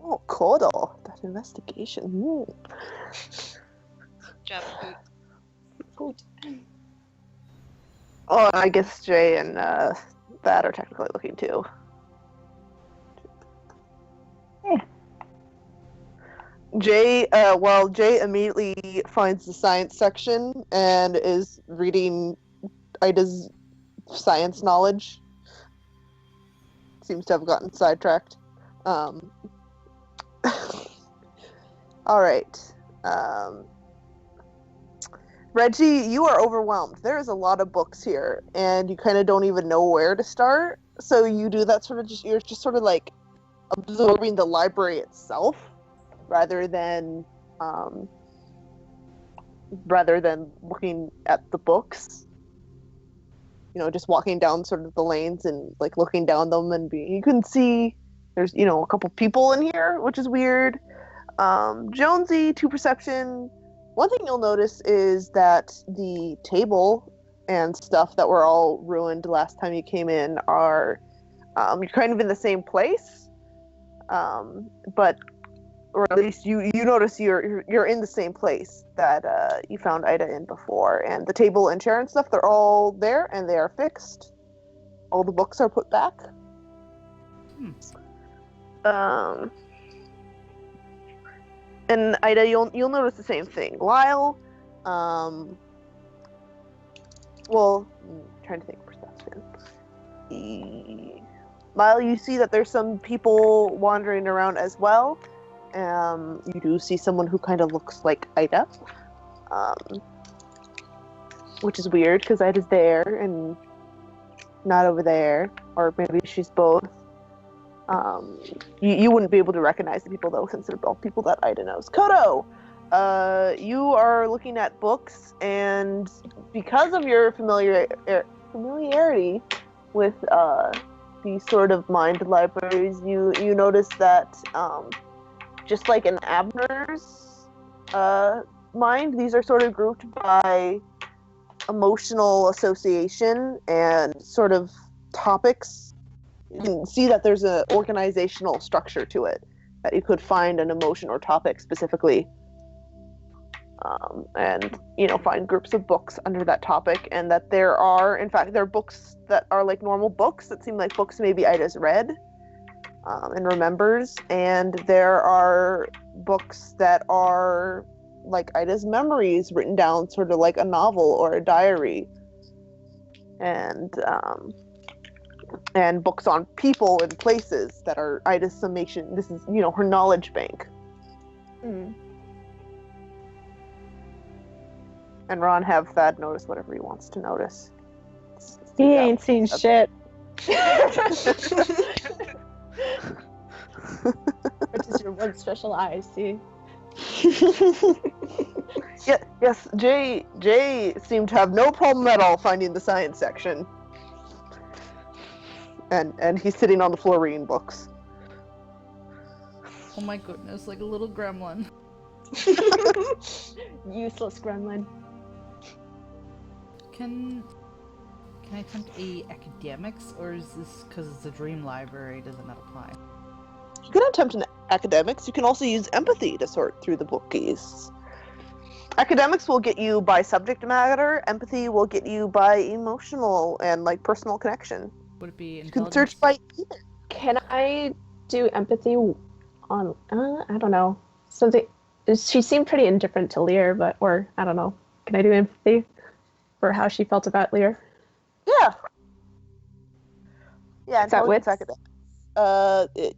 Oh, Kodal. That investigation. Jeff, Oh, I guess Jay and that are technically looking too. Jay immediately finds the science section and is reading Ida's science knowledge. Seems to have gotten sidetracked. All right. Reggie, you are overwhelmed. There's a lot of books here, and you kind of don't even know where to start. So you do that sort of you're just sort of like absorbing the library itself, rather than looking at the books. You know, just walking down sort of the lanes and like looking down them, and you can see there's, you know, a couple people in here, which is weird. Jonesy, 2 perception. One thing you'll notice is that the table and stuff that were all ruined last time you came in are you're kind of in the same place, but or at least you notice you're in the same place that you found Ida in before, and the table and chair and stuff, they're all there and they are fixed. All the books are put back. And Ida, you'll notice the same thing. Lyle, I'm trying to think of perception. Lyle, you see that there's some people wandering around as well. You do see someone who kind of looks like Ida, which is weird because Ida's there and not over there, or maybe she's both. You wouldn't be able to recognize the people though, since they're all people that Ida knows. Kodo, you are looking at books, and because of your familiarity with these sort of mind libraries, you notice that just like in Abner's mind, these are sort of grouped by emotional association and sort of topics. You can see that there's an organizational structure to it, that you could find an emotion or topic specifically, and find groups of books under that topic, and that there are books that are like normal books that seem like books maybe Ida's read and remembers, and there are books that are like Ida's memories written down, sort of like a novel or a diary, and books on people and places that are Ida's summation. This is, her knowledge bank. Mm. And Ron have Thad notice whatever he wants to notice. He ain't seen shit. Which is your one special eye, see? Yes, Jay seemed to have no problem at all finding the science section. And he's sitting on the floor reading books. Oh my goodness, like a little gremlin. Useless gremlin. Can I attempt a academics, or is this because it's a dream library, doesn't that apply? You can attempt an academics. You can also use empathy to sort through the bookies. Academics will get you by subject matter. Empathy will get you by emotional and like personal connection. Would it be You can intelligence? search by either. Can I do empathy on, I don't know, something, she seemed pretty indifferent to Lear, or I don't know. Can I do empathy for how she felt about Lear? Yeah. Yeah, Is that intelligence wits? academics.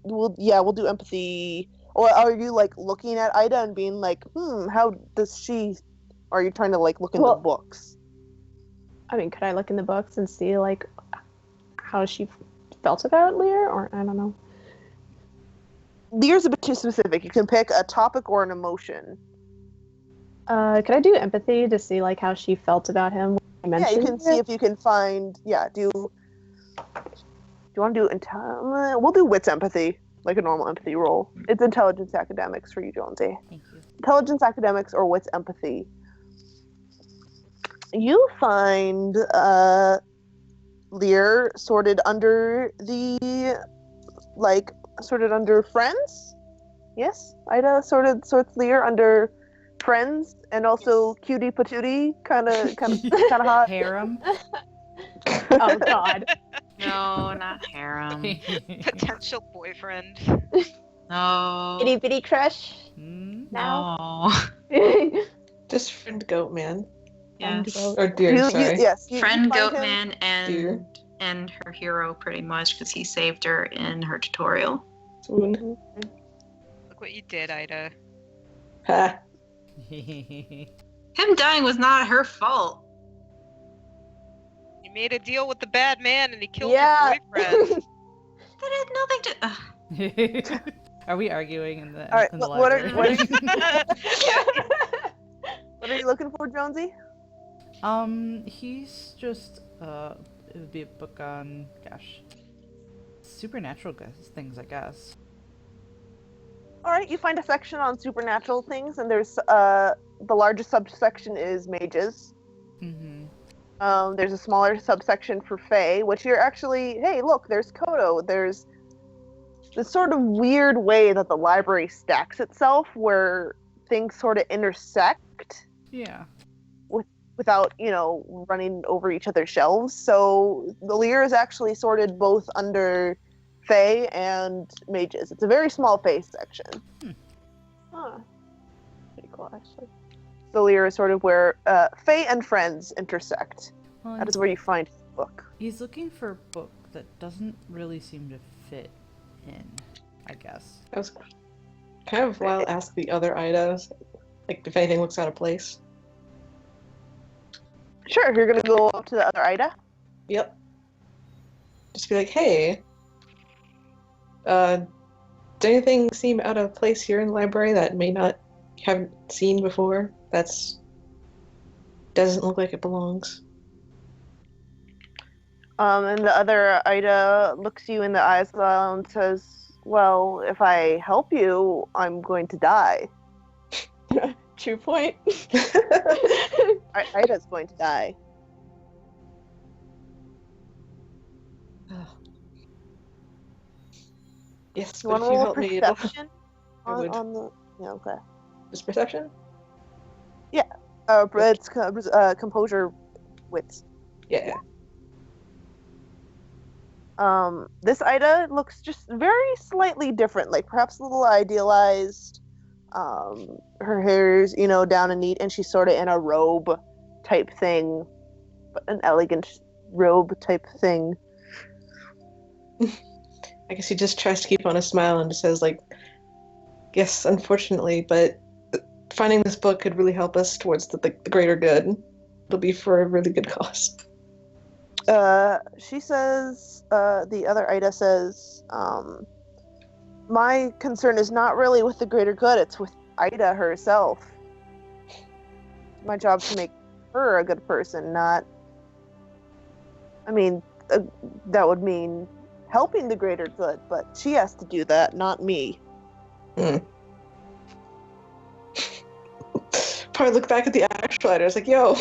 We'll do empathy. Or are you like looking at Ida and being like, how does she? Or are you trying to like look in the books? I mean, could I look in the books and see like how she felt about Lear, or I don't know. Lear's a bit too specific. You can pick a topic or an emotion. Could I do empathy to see like how she felt about him? Yeah, you can see if you can find. Yeah, do you want to do we'll do wits empathy, like a normal empathy roll. It's intelligence academics for you, Jonesy. Thank you. Intelligence academics or wits empathy. You find Lear sorted under friends. Yes, Ida sorts Lear under friends, and also cutie patootie, kind of hot. Harem. Oh God. No, not harem. Potential boyfriend. No. Itty bitty crush. No. Just friend goat man. Yes. Or deer, sorry. Friend find goat him. man and her hero pretty much, because he saved her in her tutorial. Swoon. Look what you did, Ida. Ha. Him dying was not her fault. You made a deal with the bad man and he killed Yeah. your boyfriend. That had nothing to. Are we arguing in the, All right, in the what are library? what are you looking for, Jonesy? He's just, it would be a book on, supernatural things, I guess. All right, you find a section on supernatural things, and there's the largest subsection is mages. Mm-hmm. There's a smaller subsection for Fae, which you're actually, hey, look, there's Kodo. There's this sort of weird way that the library stacks itself, where things sort of intersect. Yeah. Without, running over each other's shelves. So the Lear is actually sorted both under Fae and mages. It's a very small Fae section. Huh. Pretty cool, actually. The Lear is sort of where Fae and friends intersect. Well, That is where you find his book. he's looking for a book that doesn't really seem to fit in, I guess. I was kind of wild to ask the other Idas, like if anything looks out of place. Sure, if you're going to go up to the other Ida. Yep. Just be like, hey, does anything seem out of place here in the library that haven't seen before? Doesn't look like it belongs. And the other Ida looks you in the eyes and says, Well, if I help you, I'm going to die. True point. Ida's going to die. Yes, You but want if to you roll help me, perception I would. on the... Yeah, okay. Just perception? It's composure wits. Yeah. This Ida looks just very slightly different, like perhaps a little idealized. Her hair's, down and neat, and she's sort of in a robe type thing, but an elegant robe type thing. I guess he just tries to keep on a smile and just says, like, yes, unfortunately, but finding this book could really help us towards the greater good. It'll be for a really good cause. She says, the other Ida says, my concern is not really with the greater good, it's with Ida herself. My job to make her a good person, not... I mean, that would mean helping the greater good, but she has to do that, not me. Probably look back at the actual Ida. I was like, yo.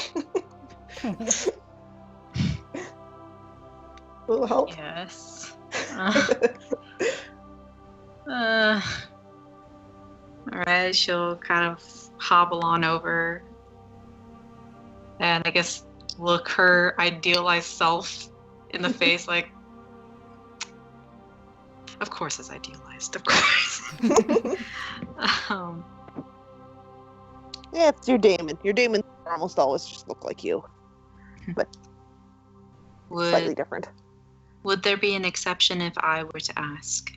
A little help? Yes. Alright, she'll kind of hobble on over and I guess look her idealized self in the face like, of course it's idealized, of course. Yeah, it's your Damon. Your Damon almost always just look like you, but slightly different. Would there be an exception if I were to ask?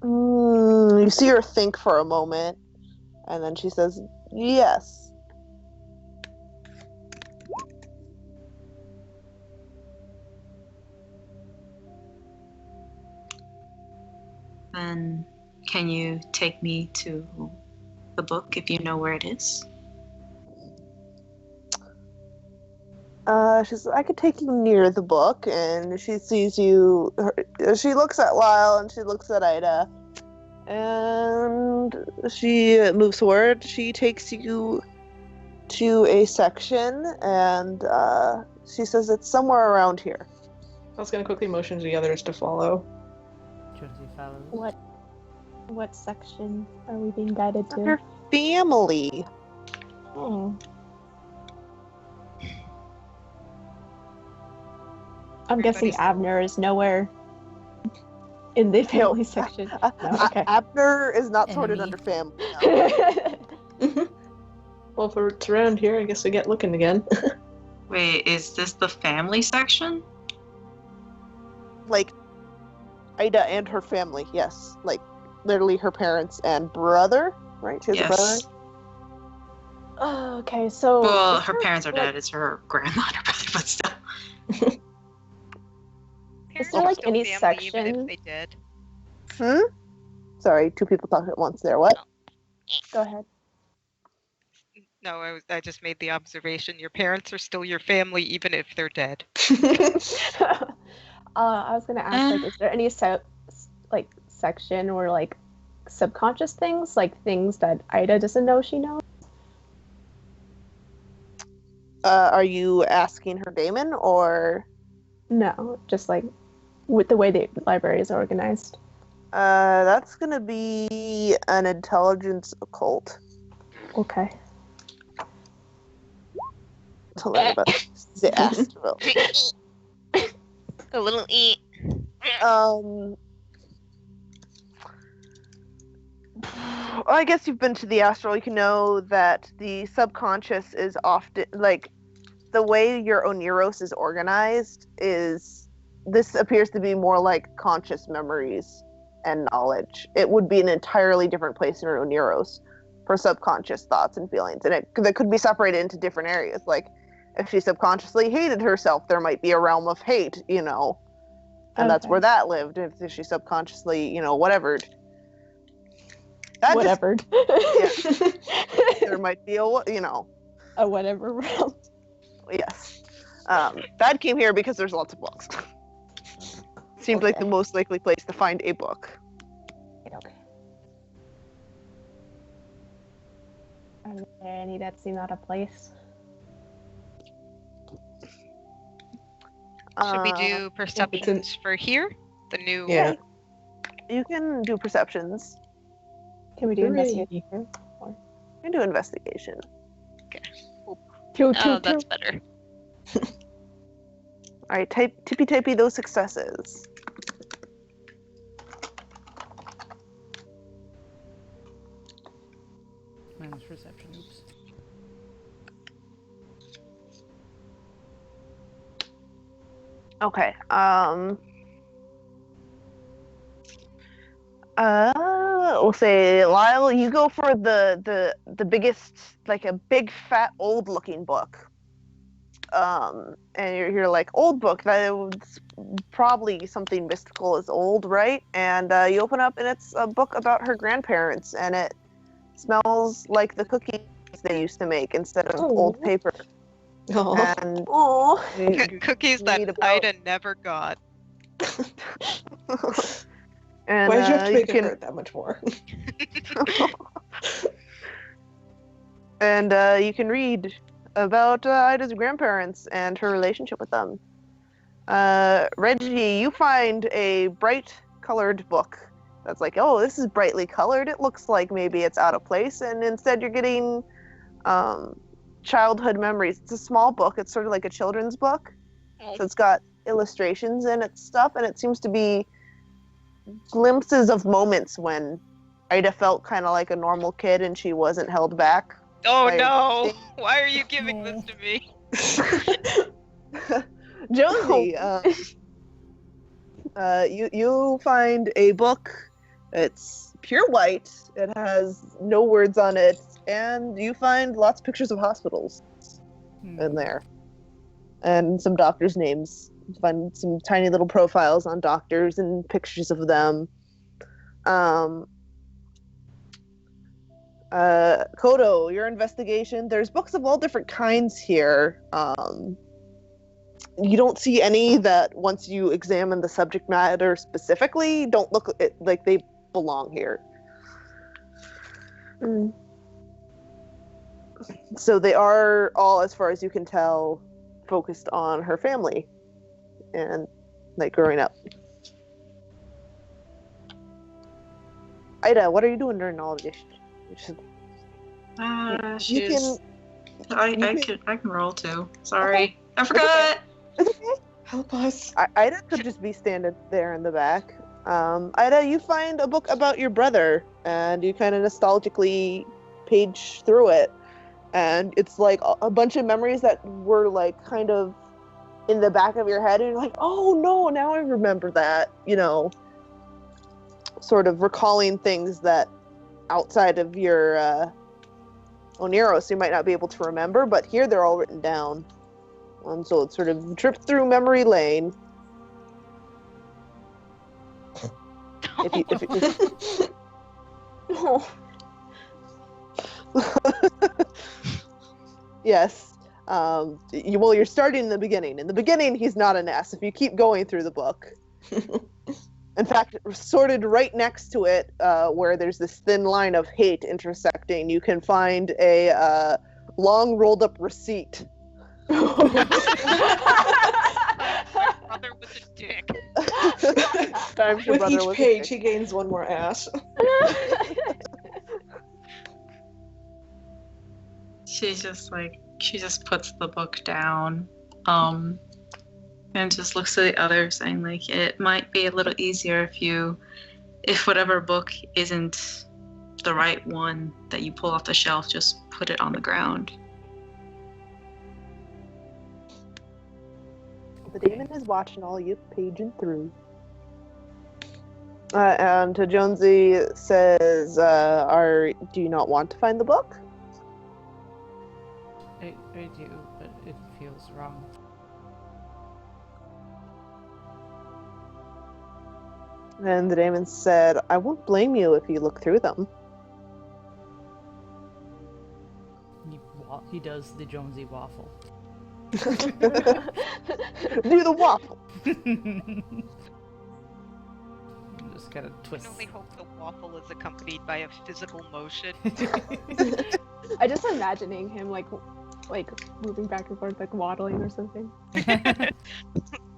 You see her think for a moment, and then she says, yes. Then can you take me to the book if you know where it is? She says, I could take you near the book, and she sees you. She looks at Lyle, and she looks at Ida, and she moves forward. She takes you to a section, and she says it's somewhere around here. I was going to quickly motion to the others to follow. Jonesy follows. What section are we being guided to? Her family. Oh. I'm guessing Abner is nowhere in the family section. No, okay. Abner is not sorted under family. No. Well, if it's around here, I guess we get looking again. Wait, is this the family section? Like, Ida and her family, yes. Like, literally her parents and brother, right? She has a brother? Oh, okay, so... Well, her parents are dead. It's her grandma and her brother, but still. Is there, like, any Even section? if they did. Sorry, two people talked at once there. What? Go ahead. No, I just made the observation. Your parents are still your family, even if they're dead. I was gonna ask, like, is there any section or like subconscious things, like things that Ida doesn't know she knows? Are you asking her Damon, or? No, just like with the way the library is organized. That's gonna be an intelligence occult. Okay. To learn about the astral. A little eat. I guess you've been to the astral. You can know that the subconscious is often, like, the way your Oneros is organized is, this appears to be more like conscious memories and knowledge. It would be an entirely different place in your Oneros for subconscious thoughts and feelings. And that could be separated into different areas. Like, if she subconsciously hated herself, there might be a realm of hate, and that's where that lived. If she subconsciously, whatever. Whatever. There might be a whatever realm. Yes. That came here because there's lots of books. seemed like the most likely place to find a book. Okay. Are there any that seem out of place? Should we do perceptions for here? The new. Yeah. You can do perceptions. Can we do Hooray. investigation? You can do investigation. Oh, that's better. All right, tippy those successes. Mine was perception. Oops. Okay. We'll say, Lyle, you go for the biggest, like a big fat old looking book. And you're like, old book, that's probably something mystical is old, right? And you open up and it's a book about her grandparents, and it smells like the cookies they used to make instead of old paper. Oh. And Cookies that read about- Ida never got. and Why'd you have to you make it can hurt that much more? and you can read about Ida's grandparents and her relationship with them. Reggie, you find a bright colored book that's like, oh, this is brightly colored. It looks like maybe it's out of place, and instead you're getting childhood memories. It's a small book. It's sort of like a children's book. So it's got illustrations in its stuff, and it seems to be glimpses of moments when Ida felt kind of like a normal kid and she wasn't held back. Oh no! Why are you giving this to me? Jonesy, you find a book. It's pure white. It has no words on it, and you find lots of pictures of hospitals in there, and some doctors' names. You find some tiny little profiles on doctors and pictures of them. Kodo, your investigation. There's books of all different kinds here. You don't see any that, once you examine the subject matter specifically, don't look like they belong here. So they are all, as far as you can tell, focused on her family and like growing up. Ida, what are you doing during all of this? I can roll too. Sorry, I forgot. It's okay. Help us. Ida could just be standing there in the back. Ida, you find a book about your brother, and you kind of nostalgically page through it, and it's like a bunch of memories that were like kind of in the back of your head, and you're like, oh no, now I remember that, you know, sort of recalling things that outside of your Oneros you might not be able to remember, but here they're all written down. So it's sort of trip through memory lane. Yes. You're starting in the beginning. In the beginning, he's not an ass. If you keep going through the book. In fact, sorted right next to it, where there's this thin line of hate intersecting, you can find a long rolled up receipt. My brother was a dick. With each page, he gains one more ass. She just puts the book down, and just looks at the other, saying like, it might be a little easier if whatever book isn't the right one that you pull off the shelf, just put it on the ground. The demon is watching all you paging through. And Jonesy says, do you not want to find the book? I do, but it feels wrong. And the demon said, I won't blame you if you look through them. He does the Jonesy waffle. Do the waffle. just kind of I twists. can only hope the waffle is accompanied by a physical motion. I just imagining him like moving back and forth, like waddling or something.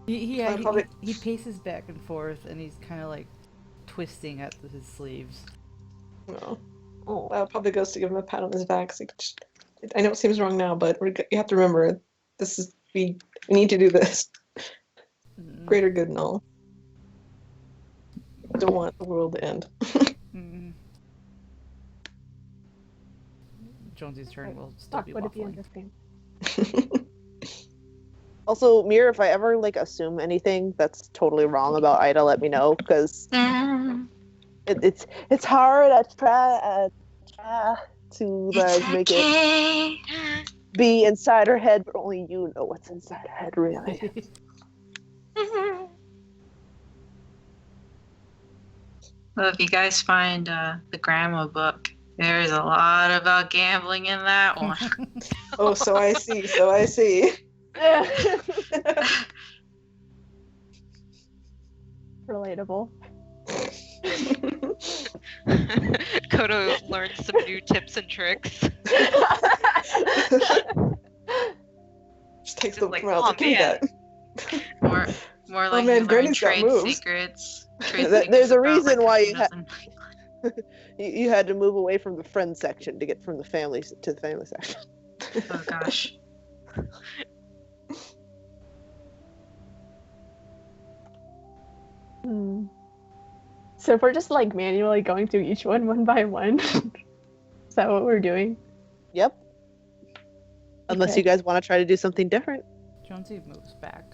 he paces back and forth, and he's kind of like twisting at his sleeves. No. Oh, Probably goes to give him a pat on his back. Like, I know it seems wrong now, but you have to remember, we need to do this. Greater good and all. Don't want the world to end. Jonesy's turn will still be would it be waffling. interesting? Also, Mir, if I ever like assume anything that's totally wrong about Ida, let me know, because it's hard. I try to like make it be inside her head, but only you know what's inside her head, really. Well, if you guys find the grandma book, there's a lot about gambling in that one. Oh, so I see. Relatable. Kodo learned some new tips and tricks. Just takes Just the like, mouth. oh, Give me man. that. More like man, you learn Granny's got trade moves. secrets. There's a reason why you had. you had to move away from the friend section to get from the family to the family section. Oh gosh. So if we're just like manually going through each one by one, is that what we're doing? Yep. Unless you guys want to try to do something different. Jonesy moves back.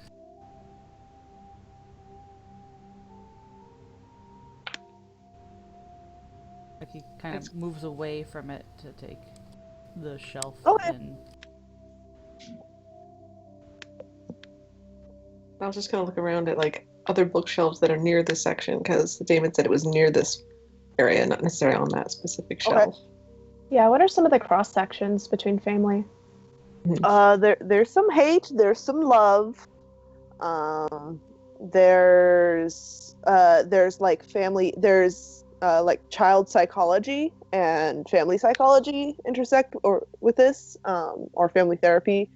Like he kind of moves away from it to take the shelf and... I was just gonna look around at like other bookshelves that are near this section, because Damon said it was near this area, not necessarily on that specific shelf. Yeah, what are some of the cross sections between family? There's some hate, there's some love. There's like family, there's like child psychology and family psychology intersect with this, or family therapy.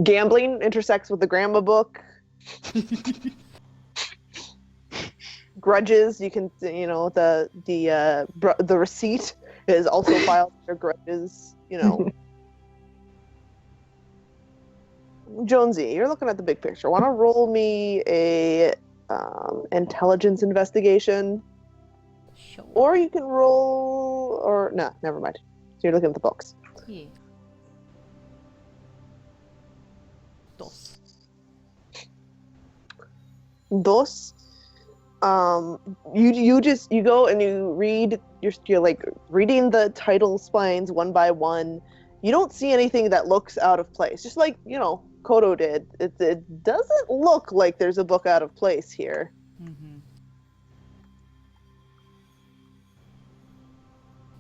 Gambling intersects with the grandma book. Grudges, you can, the receipt is also filed under grudges, Jonesy, you're looking at the big picture. Want to roll me a intelligence investigation? Sure. Or you can roll, or no, never mind. So you're looking at the books. Yeah. Dos. You go and you read. You're like reading the title spines one by one. You don't see anything that looks out of place. Just like Kodo did. It doesn't look like there's a book out of place here. Mm-hmm.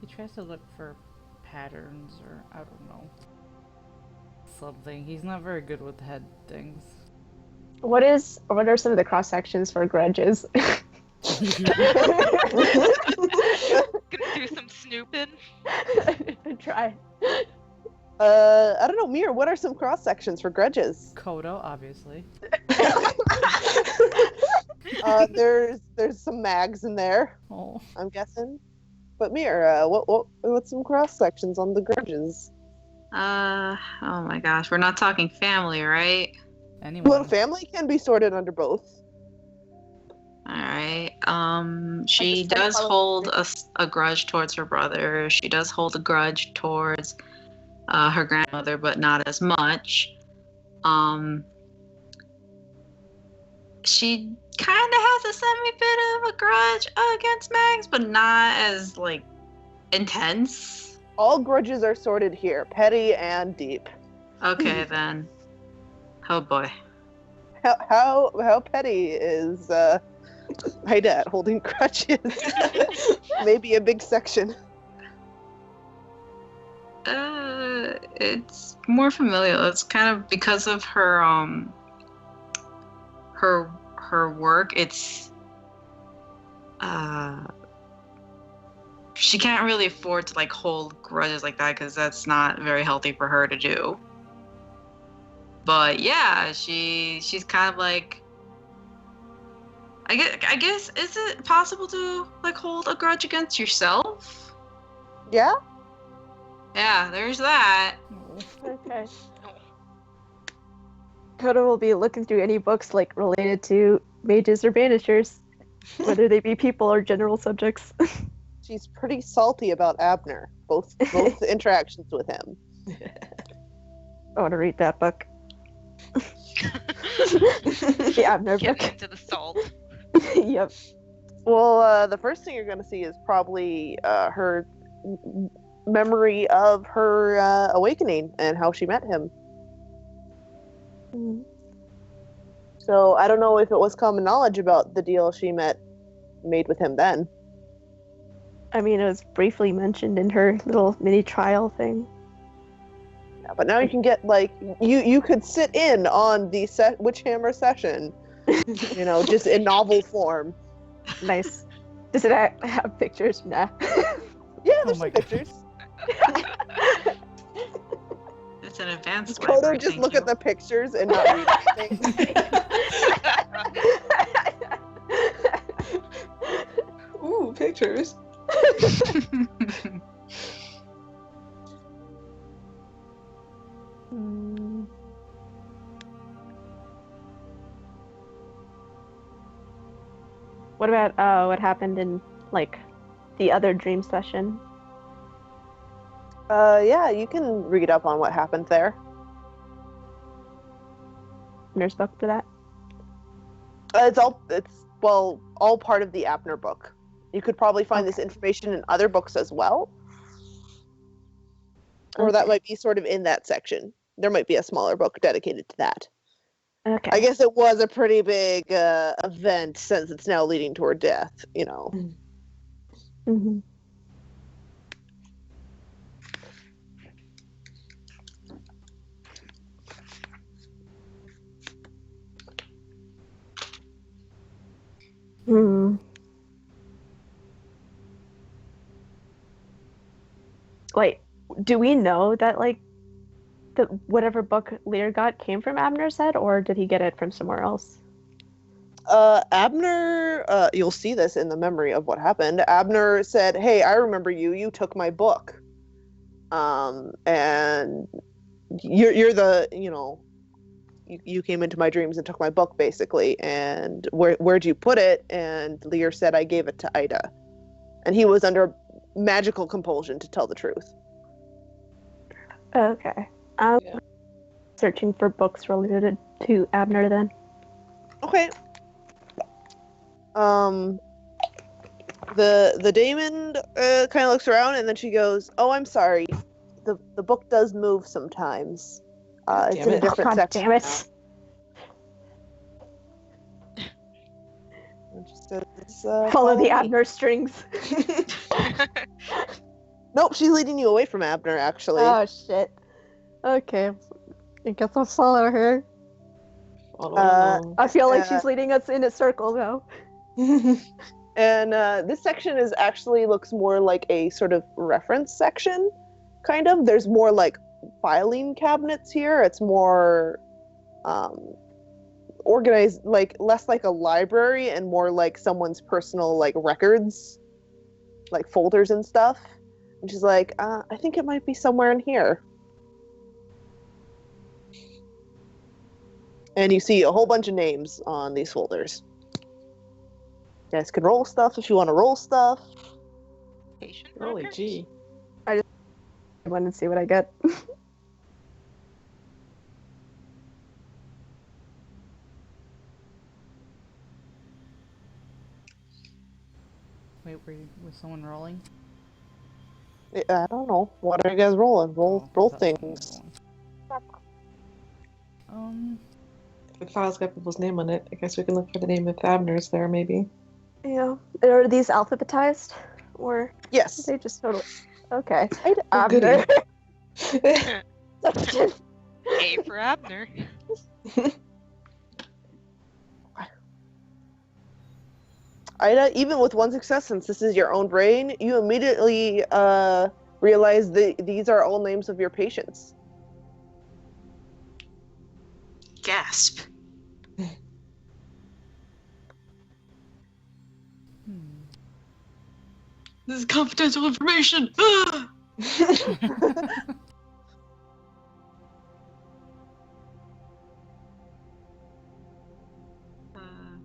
He tries to look for patterns or I don't know, something. He's not very good with head things. What are some of the cross sections for grudges? Gonna do some snooping. Try. I don't know, Mir, what are some cross sections for grudges? Kodo, obviously. There's some mags in there. Oh. I'm guessing. But Mir, what's some cross sections on the grudges? Oh my gosh, we're not talking family, right? Anyone. Well, family can be sorted under both. All right. She does hold a grudge towards her brother. She does hold a grudge towards her grandmother, but not as much. She kind of has a semi-bit of a grudge against Mags, but not as like intense. All grudges are sorted here, petty and deep. Okay then. Oh boy. How petty is my dad holding grudges? Maybe a big section. It's more familial. It's kind of because of her her work. It's she can't really afford to like hold grudges like that because that's not very healthy for her to do. But yeah, she's kind of like, I guess is it possible to like hold a grudge against yourself? Yeah? Yeah, there's that. Okay. Kodo will be looking through any books like related to mages or banishers, whether they be people or general subjects. She's pretty salty about Abner, both interactions with him. I want to read that book. The Abner Get book. into the salt. Yep. Well, the first thing you're going to see is probably her memory of her awakening and how she met him. So I don't know if it was common knowledge about the deal she made with him then. I mean, it was briefly mentioned in her little mini trial thing. Yeah, but now you can get like you could sit in on the witchhammer session, you know, just in novel form. Nice. Does it have pictures? Nah. Yeah, there's my some God. pictures. It's an advanced Does Kodo library, just thank look you. at the pictures and not read anything? Ooh, pictures. What about what happened in like the other dream session? Yeah, you can read up on what happened there. Nurse book for that? It's all part of the Abner book. You could probably find this information in other books as well. Or that Okay. might be sort of in that section. There might be a smaller book dedicated to that. Okay. I guess it was a pretty big event since it's now leading toward death, you know. Mm-hmm. Hmm. Wait, do we know that like the whatever book Lear got came from Abner's head, or did he get it from somewhere else? Abner, you'll see this in the memory of what happened. Abner said, "Hey, I remember you. You took my book. And you're the, you know, you came into my dreams and took my book, basically. And where'd you put it?" And Lear said, "I gave it to Ida." And he was under magical compulsion to tell the truth. Okay. Yeah. Searching for books related to Abner then. Okay. The daemon kind of looks around and then she goes, "Oh, I'm sorry. The book does move sometimes. It's Damn in a it. different God section damn it. now." And she says, Follow the me." Abner strings. Nope, she's leading you away from Abner, actually. Oh shit. Okay. I guess I'll follow her. Follow along. I feel like she's leading us in a circle though. And this section is actually looks more like a sort of reference section, kind of. There's more like filing cabinets here. It's more organized, like less like a library and more like someone's personal like records, like folders and stuff. And she's like, I think it might be somewhere in here. And you see a whole bunch of names on these folders. You guys can roll stuff if you want to roll stuff. Patient Holy records? gee. I want to see what I get. Wait, was someone rolling? I don't know. What are you guys rolling? Roll I thought someone things. was rolling. If the file's got people's name on it, I guess we can look for the name of Abner's there, maybe. Yeah. Are these alphabetized? Or Yes. are they just totally okay. Oh, goody. Abner. A for Abner. Ida, even with one success, since this is your own brain, you immediately realize that these are all names of your patients. Gasp. This is confidential information. Ah!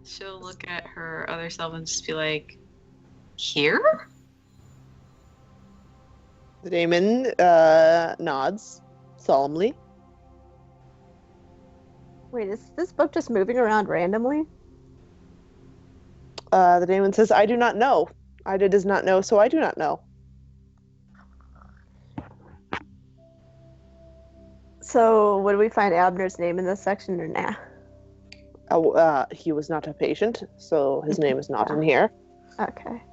She'll look at her other self and just be like, here? The daemon nods solemnly. Wait, is this book just moving around randomly? The daemon says, I do not know. Ida does not know, so I do not know. So, would we find Abner's name in this section or nah? He was not a patient, so his name is not in here. Okay.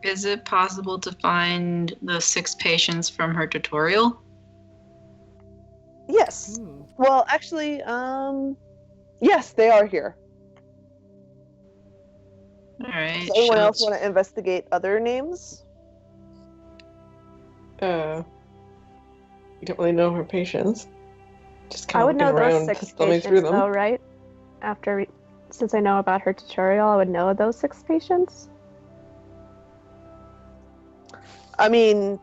Is it possible to find the 6 patients from her tutorial? Yes. Ooh. Well, actually, yes, they are here. Alright. Does anyone else want to investigate other names? You don't really know her patients. Just kind I of would know looking those around, 6 thumbing through patients, them. though, right? Since I know about her tutorial, I would know those 6 patients. I mean,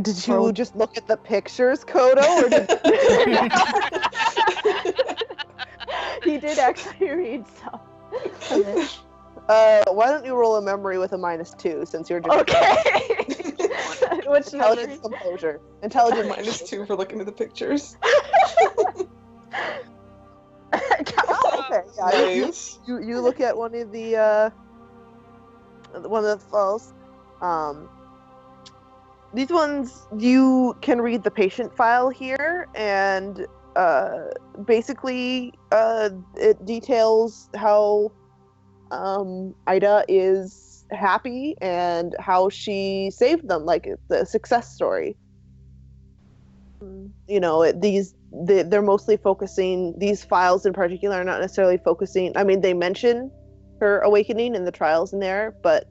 did you Oh. just look at the pictures, Kodo? Or did... He did actually read some of it. Why don't you roll a memory with a -2 since you're just Okay. What's intelligence memory? composure? Intelligence -2 for looking at the pictures. Oh, okay. Yeah, Nice. you look at one of the files. These ones you can read the patient file here, and basically it details how Ida is happy and how she saved them, like the success story. You know, they're mostly focusing, these files in particular are not necessarily focusing, I mean, they mention her awakening and the trials in there, but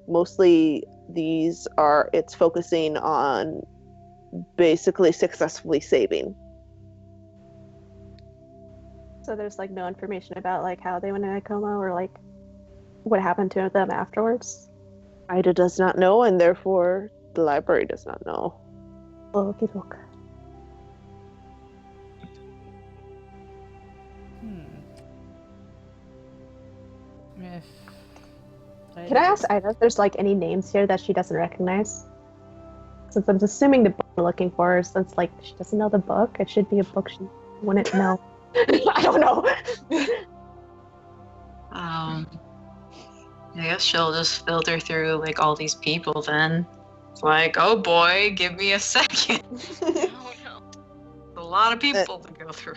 mostly it's focusing on basically successfully saving. So there's like no information about like how they went in a coma or like what happened to them afterwards. Ida does not know, and therefore the library does not know. Okay, look. If Can I ask Ida if there's like any names here that she doesn't recognize? Since I'm assuming the book we're looking for, since like she doesn't know the book, it should be a book she wouldn't know. I don't know. I guess she'll just filter through like all these people then. It's like, oh boy, give me a second. Oh no. A lot of people to go through.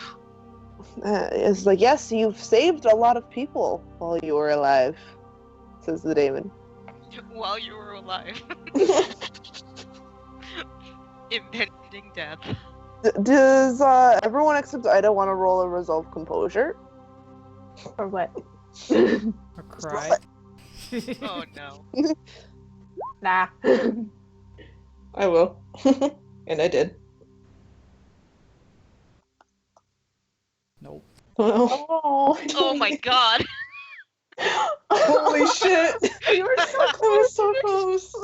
It's like, yes, you've saved a lot of people while you were alive, says the daemon. While you were alive. Impending death. Does everyone except Ida want to roll a resolve composure? Or what? or cry. Oh no. Nah. I will. And I did. Nope. Well, Oh. Oh my god. holy shit! You were so That was so close.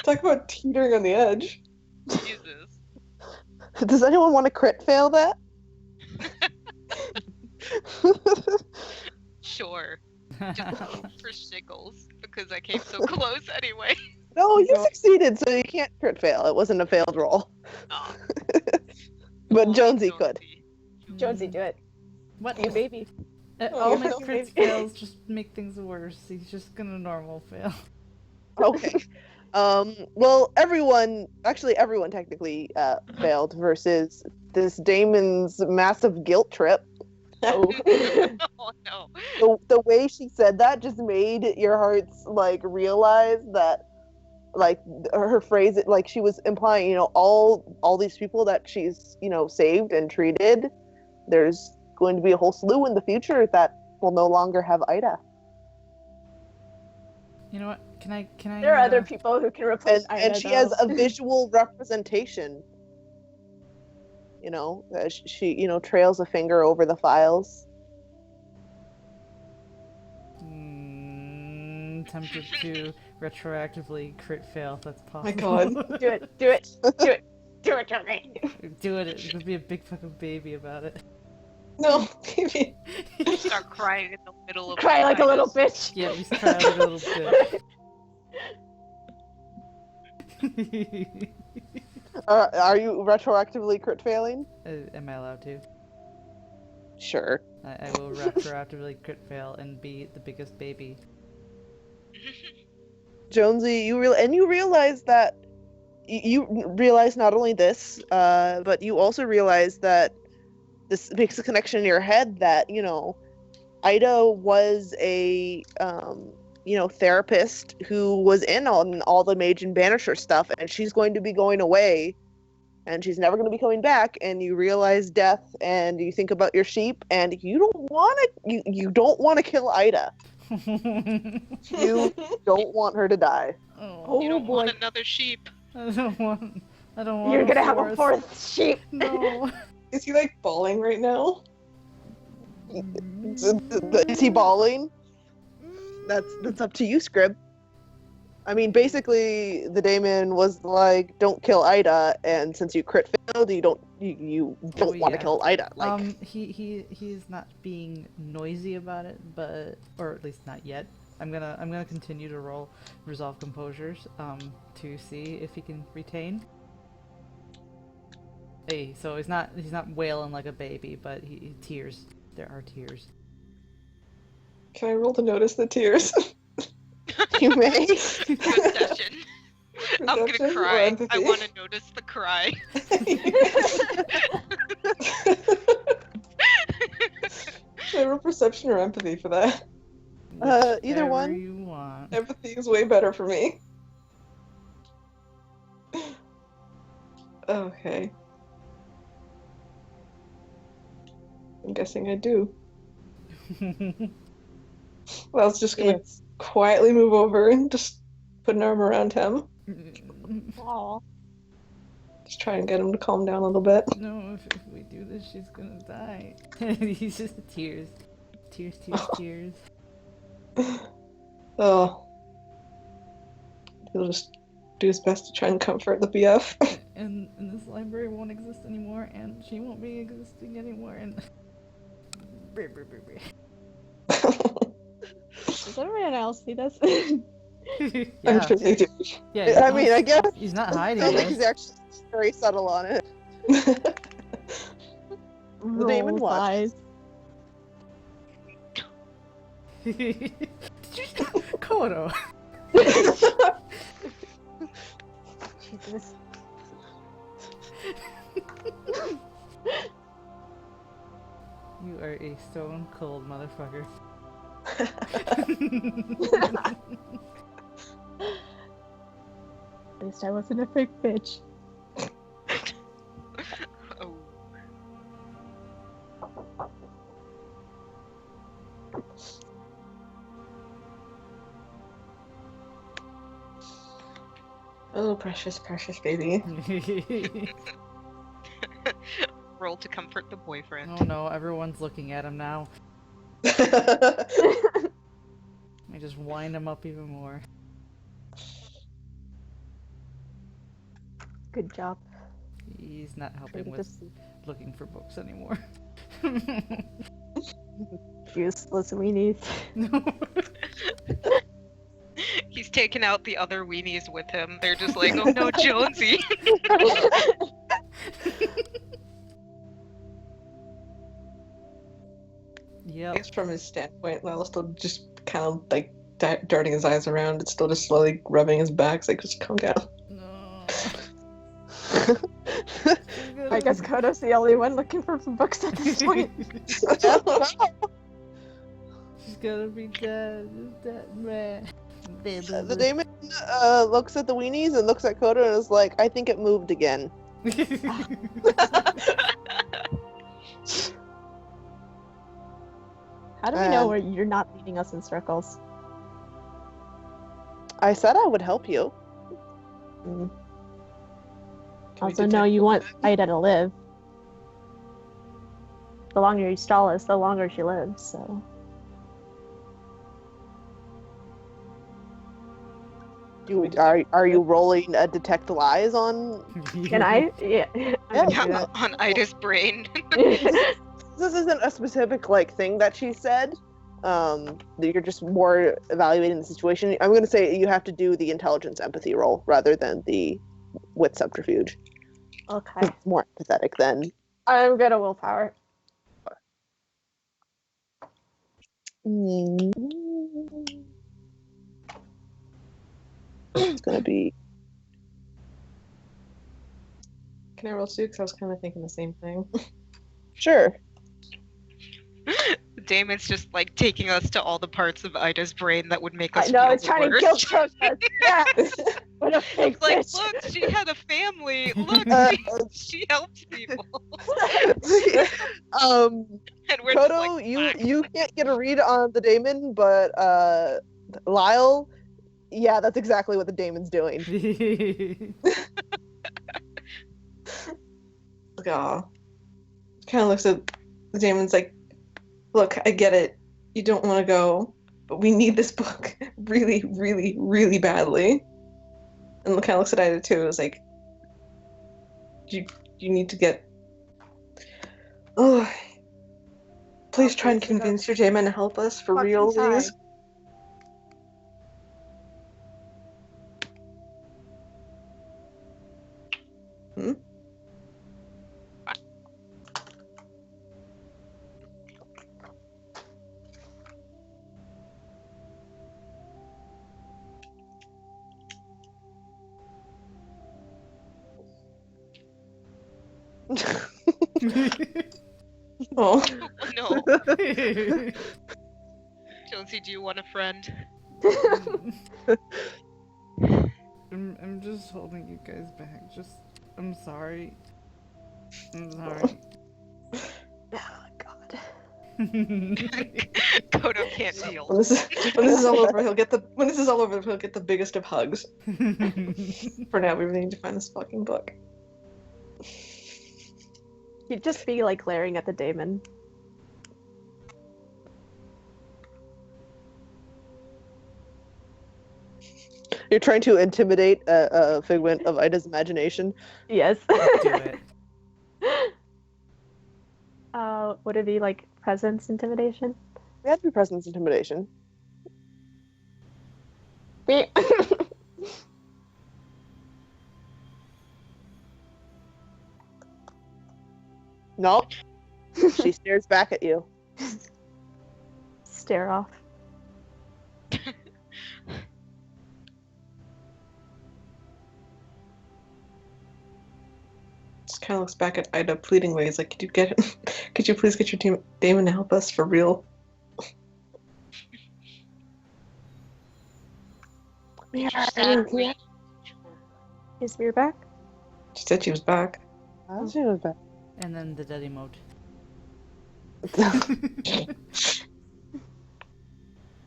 Talk about teetering on the edge. Jesus. Does anyone want to crit fail that? Sure. Just for shiggles, because I came so close anyway. No, you succeeded, so you can't crit fail. It wasn't a failed roll. Oh. But Boy, Jonesy could. Jonesy, do it. What? You baby. All my Oh, crit baby. fails just make things worse. He's just gonna normal fail. Okay. Well, everyone technically failed versus this Damon's massive guilt trip. Oh. Oh no. The way she said that just made your hearts like realize that, like, her phrase, like, she was implying, you know, all these people that she's, you know, saved and treated, there's going to be a whole slew in the future that will no longer have Ida. You know what? Can I? There are other people who can replace Ida, And she has though. a visual representation. She trails a finger over the files. Tempted to retroactively crit fail if that's possible. My god. Do it, do it, do it, do it, Johnny. Do it. It would be a big fucking baby about it. No, baby. Start crying in the middle of Cry like a little bitch. bitch. Yeah, just try like a little bit. Are you retroactively crit failing? Am I allowed to? Sure. I will retroactively crit fail and be the biggest baby. Jonesy, you realize that you realize not only this, but you also realize that this makes a connection in your head that Ida was a therapist who was in on all the Mage and Banisher stuff, and she's going to be going away, and she's never going to be coming back. And you realize death, and you think about your sheep, and you don't want to kill Ida. You don't want her to die. Oh, You don't boy. want another sheep. I don't want. You're gonna have a fourth sheep. No. Is he like bawling right now? Is he bawling? That's up to you, Scrib. I mean, basically, the daemon was like, "Don't kill Ida," and since you crit failed, you don't want to kill Ida. Like, He's not being noisy about it, or at least not yet. I'm gonna continue to resolve composures to see if he can retain. Hey, so he's not wailing like a baby, but he tears. There are tears. Can I roll to notice the tears? you may. Good session. I'm gonna Perception or cry. I empathy? want to notice the cry. Should I roll perception or empathy for that? Either Whichever one. you want. Empathy is way better for me. Okay. I'm guessing I do. Well, I was just gonna quietly move over and just put an arm around him. Aww. Just try and get him to calm down a little bit. No, if we do this, she's gonna die. He's just tears. Tears. Oh. He'll just do his best to try and comfort the BF. And this library won't exist anymore, and she won't be existing anymore, and... Does everyone else see this? I'm Yeah. sure they do. Yeah, I mean, I guess he's not I hiding don't think this. he's actually very subtle on it. The daemon Roll watches. Did you Kodo? Jesus. You are a stone cold motherfucker. At least I wasn't a fake bitch. Oh. Oh, precious baby. Roll to comfort the boyfriend. Oh no, everyone's looking at him now. Oh, I just wind him up even more. Good job. He's not helping Treated with this looking for books anymore. useless weenies. No. He's taken out the other weenies with him. They're just like, oh no, Jonesy. I Yep. guess from his standpoint, Lala's still just kind of like darting his eyes around. It's still just slowly rubbing his back. It's like, just calm down. No. I guess Kodo's the only one looking for books at this point. She's gonna be dead. Dead man. The daemon looks at the weenies and looks at Kodo and is like, I think it moved again. How do we know And- where you're not leading us in circles? I said I would help you. Can we Also, no, detect you the want bug? Ida to live. The longer you stall us, the longer she lives, so. Are you rolling a detect lies on? Can I? Yeah. I'm Yeah. gonna On Ida's brain. do that. This isn't a specific like thing that she said. You're just more evaluating the situation. I'm going to say you have to do the intelligence empathy roll rather than the wit subterfuge. Okay. It's more empathetic than. I'm gonna willpower. It's going to be. Can I roll too? Because I was kind of thinking the same thing. Sure. Damon's just like taking us to all the parts of Ida's brain that would make I us know, feel it's the trying worst. to guilt trip us. Yes! What a big It's like, bitch. look, she had a family. Look, she helped people. And we're just Kodo, like, you can't get a read on the daemon, but Lyle, yeah, that's exactly what the daemon's doing. Like, aw. Kind of looks at the Damon's like, look, I get it. You don't want to go, but we need this book really, really, really badly. And kind of looks at Ida too. Is like, you need to get. Oh, please try and convince your Damon to help us for real, please. Hmm? Oh, no. Jonesy, do you want a friend? I'm just holding you guys back. I'm sorry. I'm sorry. Oh, God. Kodo can't deal. when this is all over, he'll get the biggest of hugs. For now, we really need to find this fucking book. He'd just be like glaring at the daemon. You're trying to intimidate a figment of Ida's imagination. Yes. Do it. Would it be like presence intimidation? We have to be presence intimidation. Nope. She stares back at you. Stare off. Just kind of looks back at Ida pleadingly. He's like, could you please get your Damon to help us for real? Is Mir back? She said she was back. She was back. And then the dead emote.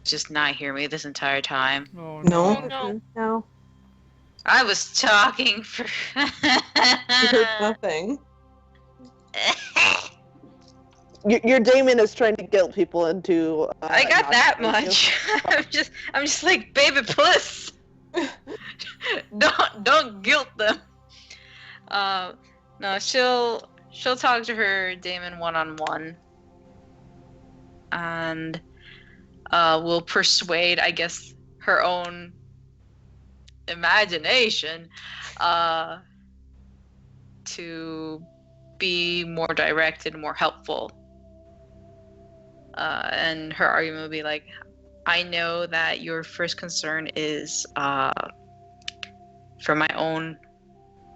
Just not hear me this entire time. Oh No. Oh no. No. I was talking for. She heard nothing. Your daemon is trying to guilt people into. I got not that helping you. much. I'm just like, baby, puss. don't guilt them. No, she'll talk to her Damon one-on-one, and will persuade, I guess, her own imagination to be more direct and more helpful. And her argument will be like, I know that your first concern is for my own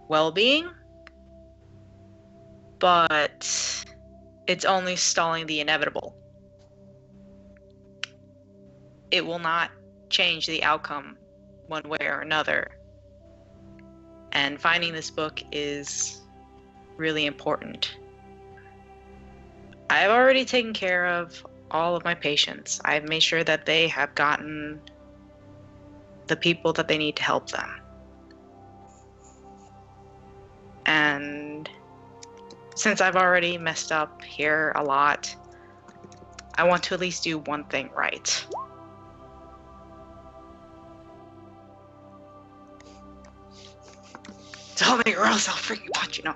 well-being, but it's only stalling the inevitable. It will not change the outcome one way or another. And finding this book is really important. I've already taken care of all of my patients. I've made sure that they have gotten the people that they need to help them. And since I've already messed up here a lot, I want to at least do one thing right. Tell me or else I'll freaking punch you, no.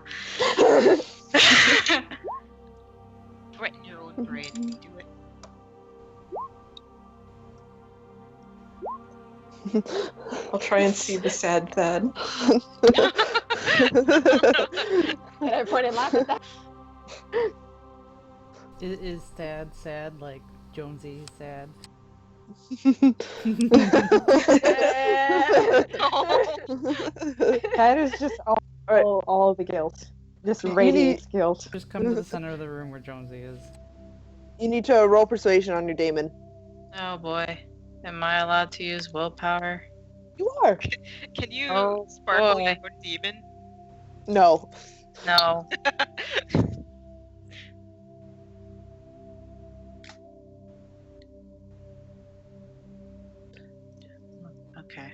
Threaten your own brain. Do it. I'll try and see the sad Thad. Can I point and laugh at that? Is Thad sad like Jonesy sad? That is just Alright. all the guilt. Just You radiates guilt. Just come to the center of the room where Jonesy is. You need to roll persuasion on your daemon. Oh boy. Am I allowed to use willpower? You are. Can you Oh, sparkle boy. your demon? No. No. Okay.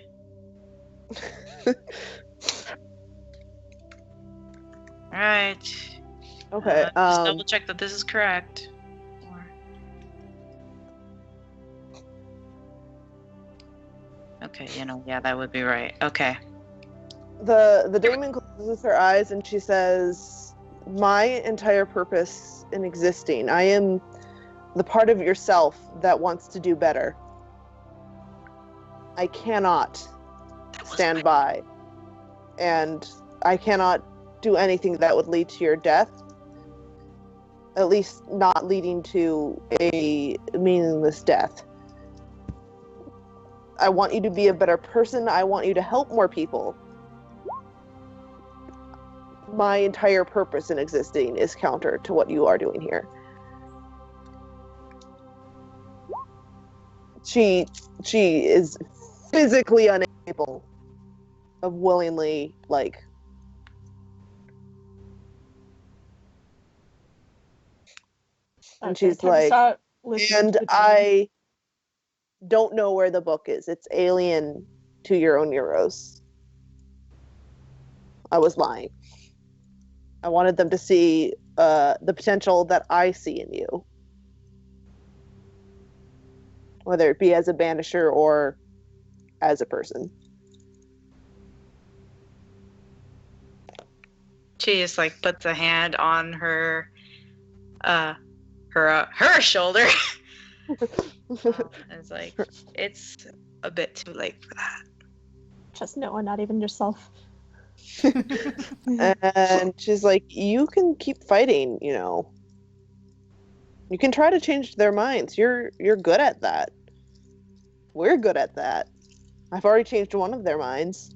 Alright. Okay. Just double check that this is correct. Okay, yeah, that would be right. Okay. The daemon closes her eyes and she says, "My entire purpose in existing, I am the part of yourself that wants to do better. I cannot stand by, and I cannot do anything that would lead to your death, at least not leading to a meaningless death. I want you to be a better person. I want you to help more people. My entire purpose in existing is counter to what you are doing here." She is physically unable of willingly, like, and she's like, "And I don't know where the book is. It's alien to your own Euros. I was lying. I wanted them to see the potential that I see in you. Whether it be as a banisher or as a person." She just puts a hand on her her shoulder. It's like, it's a bit too late for that. Just no one, not even yourself. And she's like, "You can keep fighting, You can try to change their minds. You're good at that. We're good at that. I've already changed one of their minds."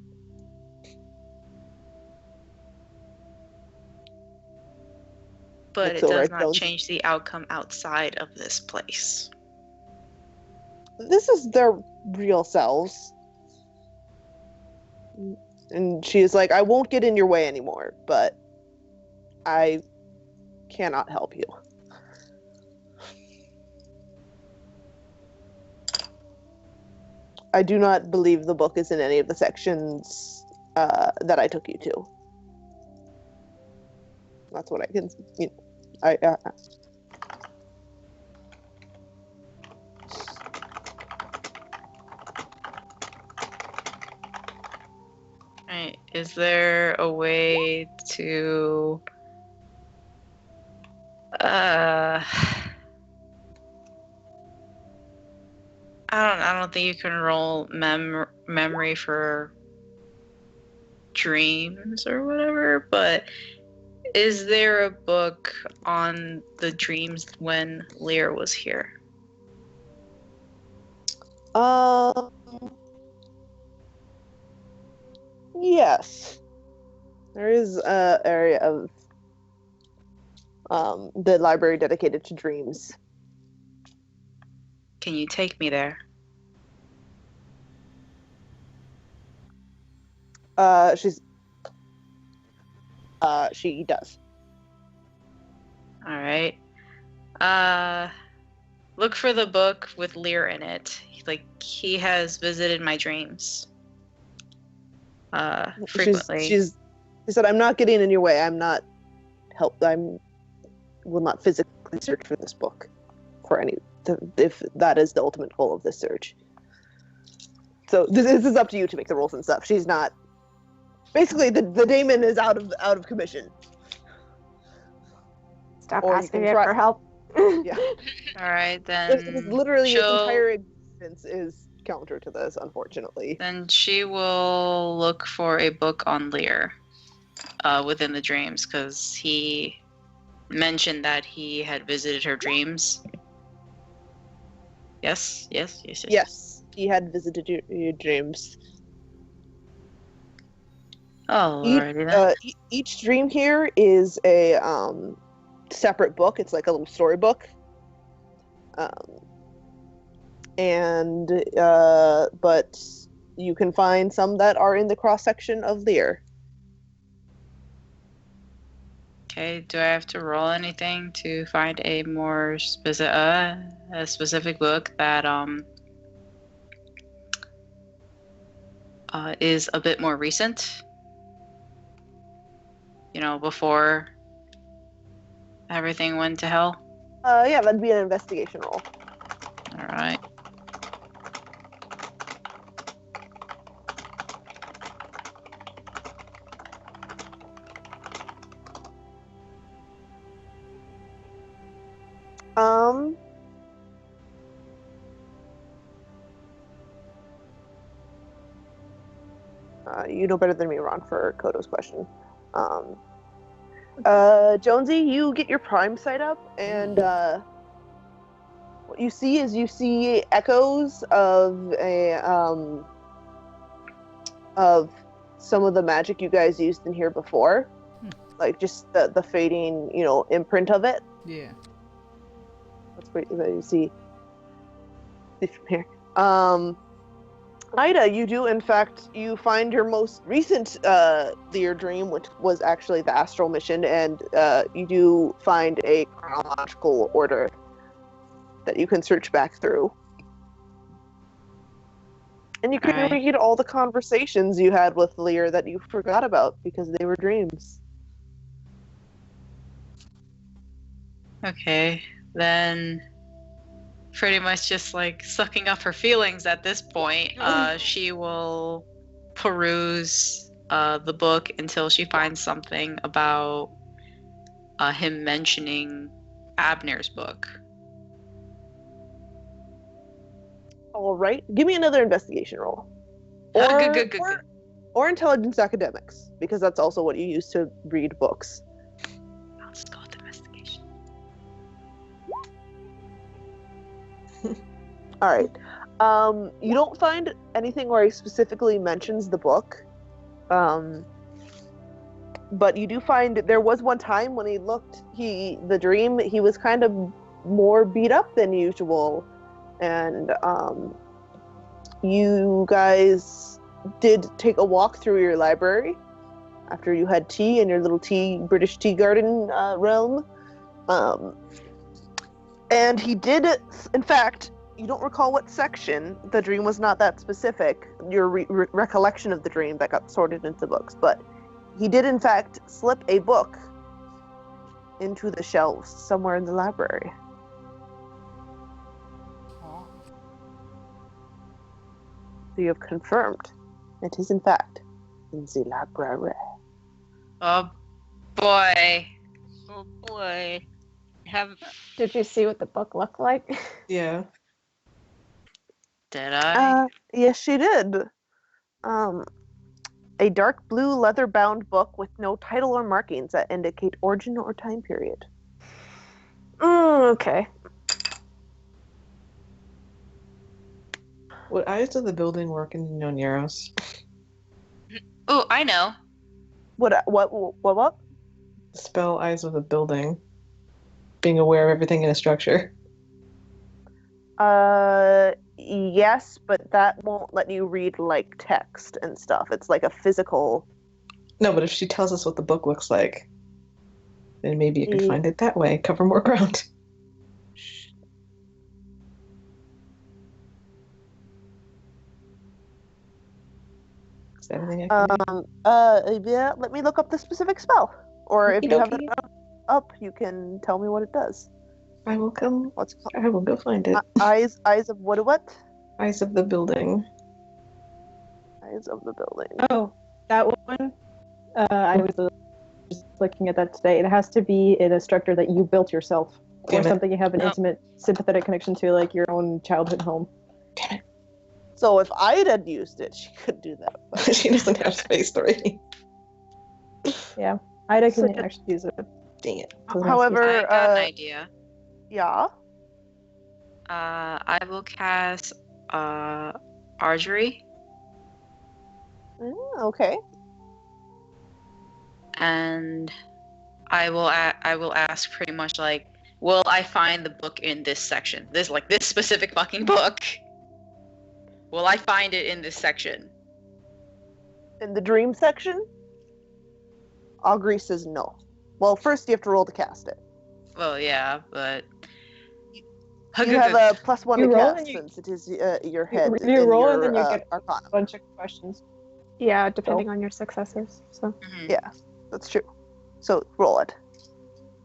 But Looks it over does at not Jones. change the outcome outside of this place. This is their real selves. And she is like, "I won't get in your way anymore, but I cannot help you." I do not believe the book is in any of the sections that I took you to. That's what I can, Right. Is there a way to I don't think you can roll memory for dreams or whatever, but is there a book on the dreams when Lear was here? Yes. There is a area of the library dedicated to dreams. Can you take me there? She does. All right. Look for the book with Lear in it. Like, he has visited my dreams. Frequently. She said, I'm not getting in your way. I'm not will not physically search for this book if that is the ultimate goal of this search. So this is up to you to make the rules and stuff. She's not. Basically, the daemon is out of commission. Stop Or you asking can it try- for help. Yeah. All right, It's then. literally its she'll- entire existence is counter to this, unfortunately. Then she will look for a book on Lear within the dreams, because he mentioned that he had visited her dreams. Yes. Yes, he had visited your dreams. Alrighty then. Each dream here is a separate book. It's like a little storybook. But you can find some that are in the cross section of Lear. Okay, do I have to roll anything to find a more specific book that is a bit more recent? Before everything went to hell? Yeah, that'd be an investigation roll. All right. You know better than me, Ron, for Kodo's question. Jonesy, you get your prime sight up, and what you see echoes of some of the magic you guys used in here before, like just the fading, imprint of it. Yeah. That's what you see from here. Ida, you do in fact, you find your most recent Lear dream, which was actually the astral mission, and you do find a chronological order that you can search back through. And you can Alright. read all the conversations you had with Lear that you forgot about because they were dreams. Okay, then pretty much just like sucking up her feelings at this point, she will peruse the book until she finds something about him mentioning Abner's book. All right, give me another investigation roll. Good. Or intelligence academics, because that's also what you use to read books. I'll just go with investigation. All right. You don't find anything where he specifically mentions the book. But you do find there was one time when he was kind of more beat up than usual. And you guys did take a walk through your library after you had tea in your little British tea garden realm. And he did, in fact, you don't recall what section. The dream was not that specific, your recollection of the dream that got sorted into books, but he did, in fact, slip a book into the shelves somewhere in the library. So you have confirmed it is, in fact, in the library. Oh boy. Oh boy. Did you see what the book looked like? Yeah. Did I? Yes, she did. A dark blue leather-bound book with no title or markings that indicate origin or time period. Okay. Would Eyes of the Building work in Nonieros? Oh, I know. What? Spell Eyes of the Building. Being aware of everything in a structure. Yes, but that won't let you read, like, text and stuff. It's like a physical... No, but if she tells us what the book looks like, then maybe you can find it that way. Cover more ground. anything I can do? Yeah, let me look up the specific spell. Or if you have it Okey-dokey. up, you can tell me what it does. I will come. What's it called? I will go find it. Eyes of what? Eyes of the building. Eyes of the building. Oh, that one. I was just looking at that today. It has to be in a structure that you built yourself, Damn or it. something you have an intimate, sympathetic connection to, like your own childhood home. Damn So if Ida had used it, she could do that. But it. She doesn't have space 3. Yeah, Ida So can just- actually use it. Dang it. Doesn't have however, I got an idea. yeah. I will cast archery, Okay. and I will ask pretty much like, will I find the book in this section? This specific fucking book. Will I find it in this section? In the dream section, Augury says no. Well, first you have to roll to cast it. Well, yeah, but You have a +1 You to roll cast and you- since it is your head. you in roll your, and then you get Arcana. a bunch of questions. Yeah, depending on your successes. So Mhm. Yeah, that's true. So roll it.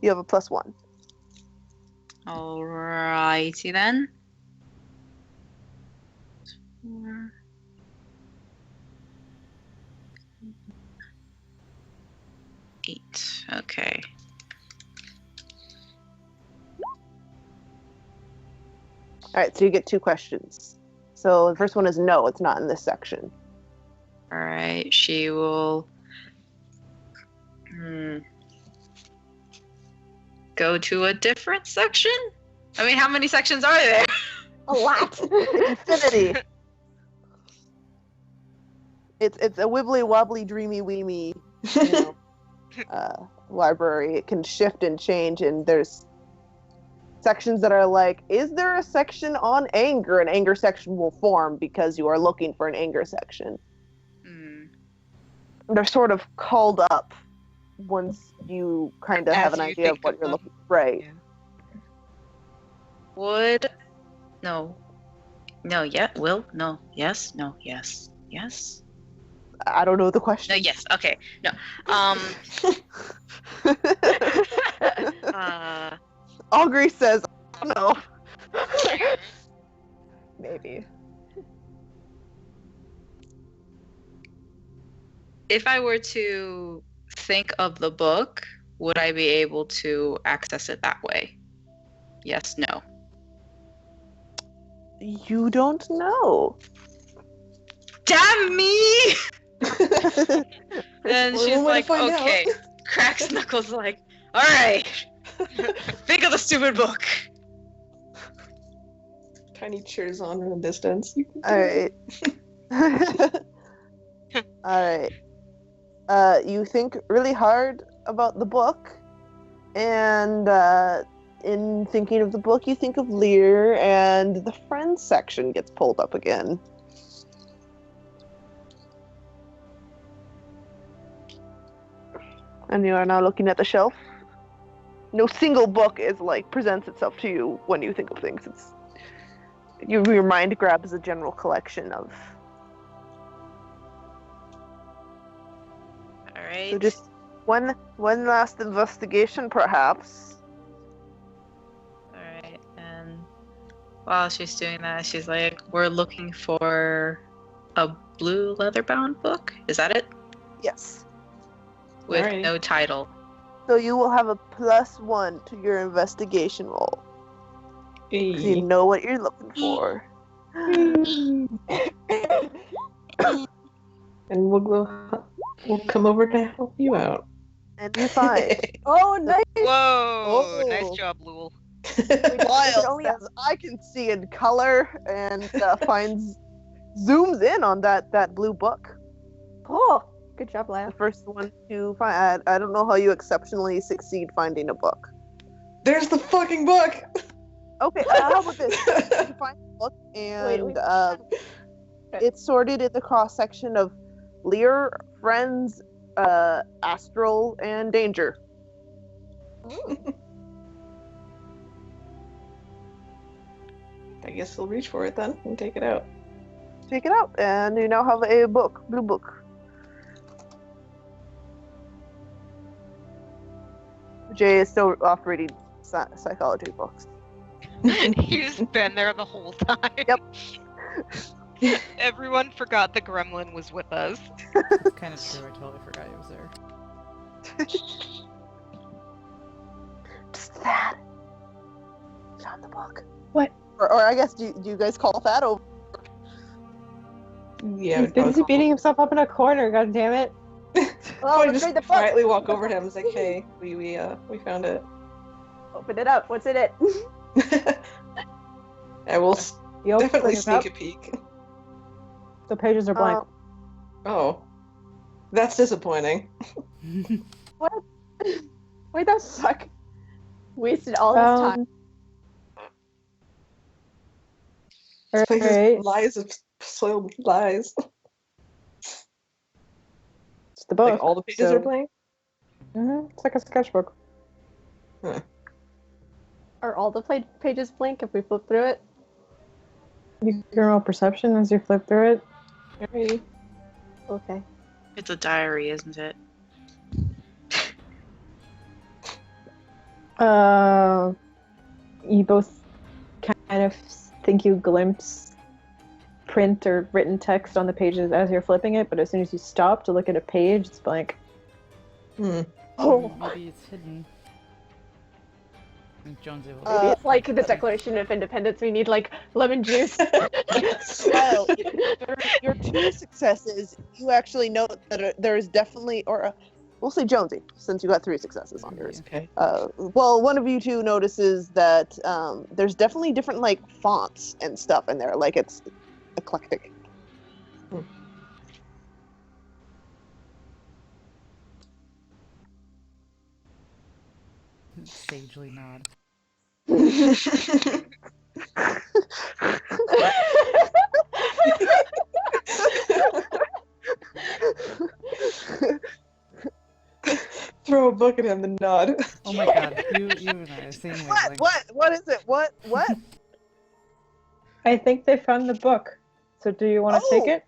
You have a +1. Alrighty then. 4. Eight. Okay. All right, so you get 2 questions. So the first one is no, it's not in this section. Alright, she will go to a different section? I mean, how many sections are there? a lot. Infinity. It's a wibbly wobbly dreamy weemy, you know, library. It can shift and change, and there's sections that are like, is there a section on anger? An anger section will form because you are looking for an anger section. They're sort of called up once you kind of As have an you idea of think what of you're them. looking for. Right. Yeah. Yes. I don't know the No, question. yes. Okay. No. Augury says, I don't know. Maybe. If I were to think of the book, would I be able to access it that way? Yes, no. You don't know. Damn me! And Well, she's we'll like, find out. okay. Cracks knuckles like, alright. Think of the stupid book. Tiny cheers on in the distance. You can do Alright. Alright. You think really hard about the book, and in thinking of the book, you think of Lear, and the friends section gets pulled up again. And you are now looking at the shelf. No single book is like presents itself to you when you think of things. It's your mind grabs a general collection of. Alright. So just one last investigation, perhaps. Alright, and while she's doing that, she's like, we're looking for a blue leather-bound book? Is that it? Yes. With Alrighty. no title. So you will have a +1 to your investigation roll. 'Cause you Hey. know what you're looking for. And we'll come over to help you out. And you find. Oh, nice. Whoa! Nice Oh. job, Lul. Wild only- says, I can see in color, and zooms in on that blue book. Oh, good job, The Lyle. first one to find. I don't know how you exceptionally succeed finding a book. There's the fucking book! Okay, how about this? You find the book, and it's sorted in the cross section of Lear, Friends, Astral, and Danger. I guess we'll reach for it then and take it out. Take it out, and you now have a book, blue book. Jay is still off reading psychology books. He's been there the whole time. Yep. Everyone forgot the gremlin was with us. It's kind of true. I totally forgot he was there. Just Thad. Found the book. What? Or I guess, do you guys call Thad over? Yeah. He's busy beating himself up in a corner. God damn it! Oh, I let's just read the book. quietly walk over to him. It's like, hey, we found it. Open it up. What's in it? I will You open definitely it up. sneak a peek. The pages are blank. Oh, that's disappointing. Wait, that suck. Wasted all this time. This place Alright. is lies of soiled lies. It's the book. Like all the pages are blank. It's like a sketchbook. Are all the pages blank if we flip through it? You can roll perception as you flip through it. Okay. It's a diary, isn't it? You both kind of think you glimpse print or written text on the pages as you're flipping it, but as soon as you stop to look at a page, it's blank. Oh, maybe it's hidden. I think Jonesy will. Maybe it's like the Declaration of Independence. We need like lemon juice. Well, your two successes, you actually note that there is definitely, or we'll say Jonesy, since you got 3 successes on yours. Okay. Well, one of you two notices that there's definitely different like fonts and stuff in there. Like it's eclectic. Sagely nod. Throw a book at him and nod. Oh my god, you and I are the same wavelength. What is it? What? I think they found the book. So do you want to take it?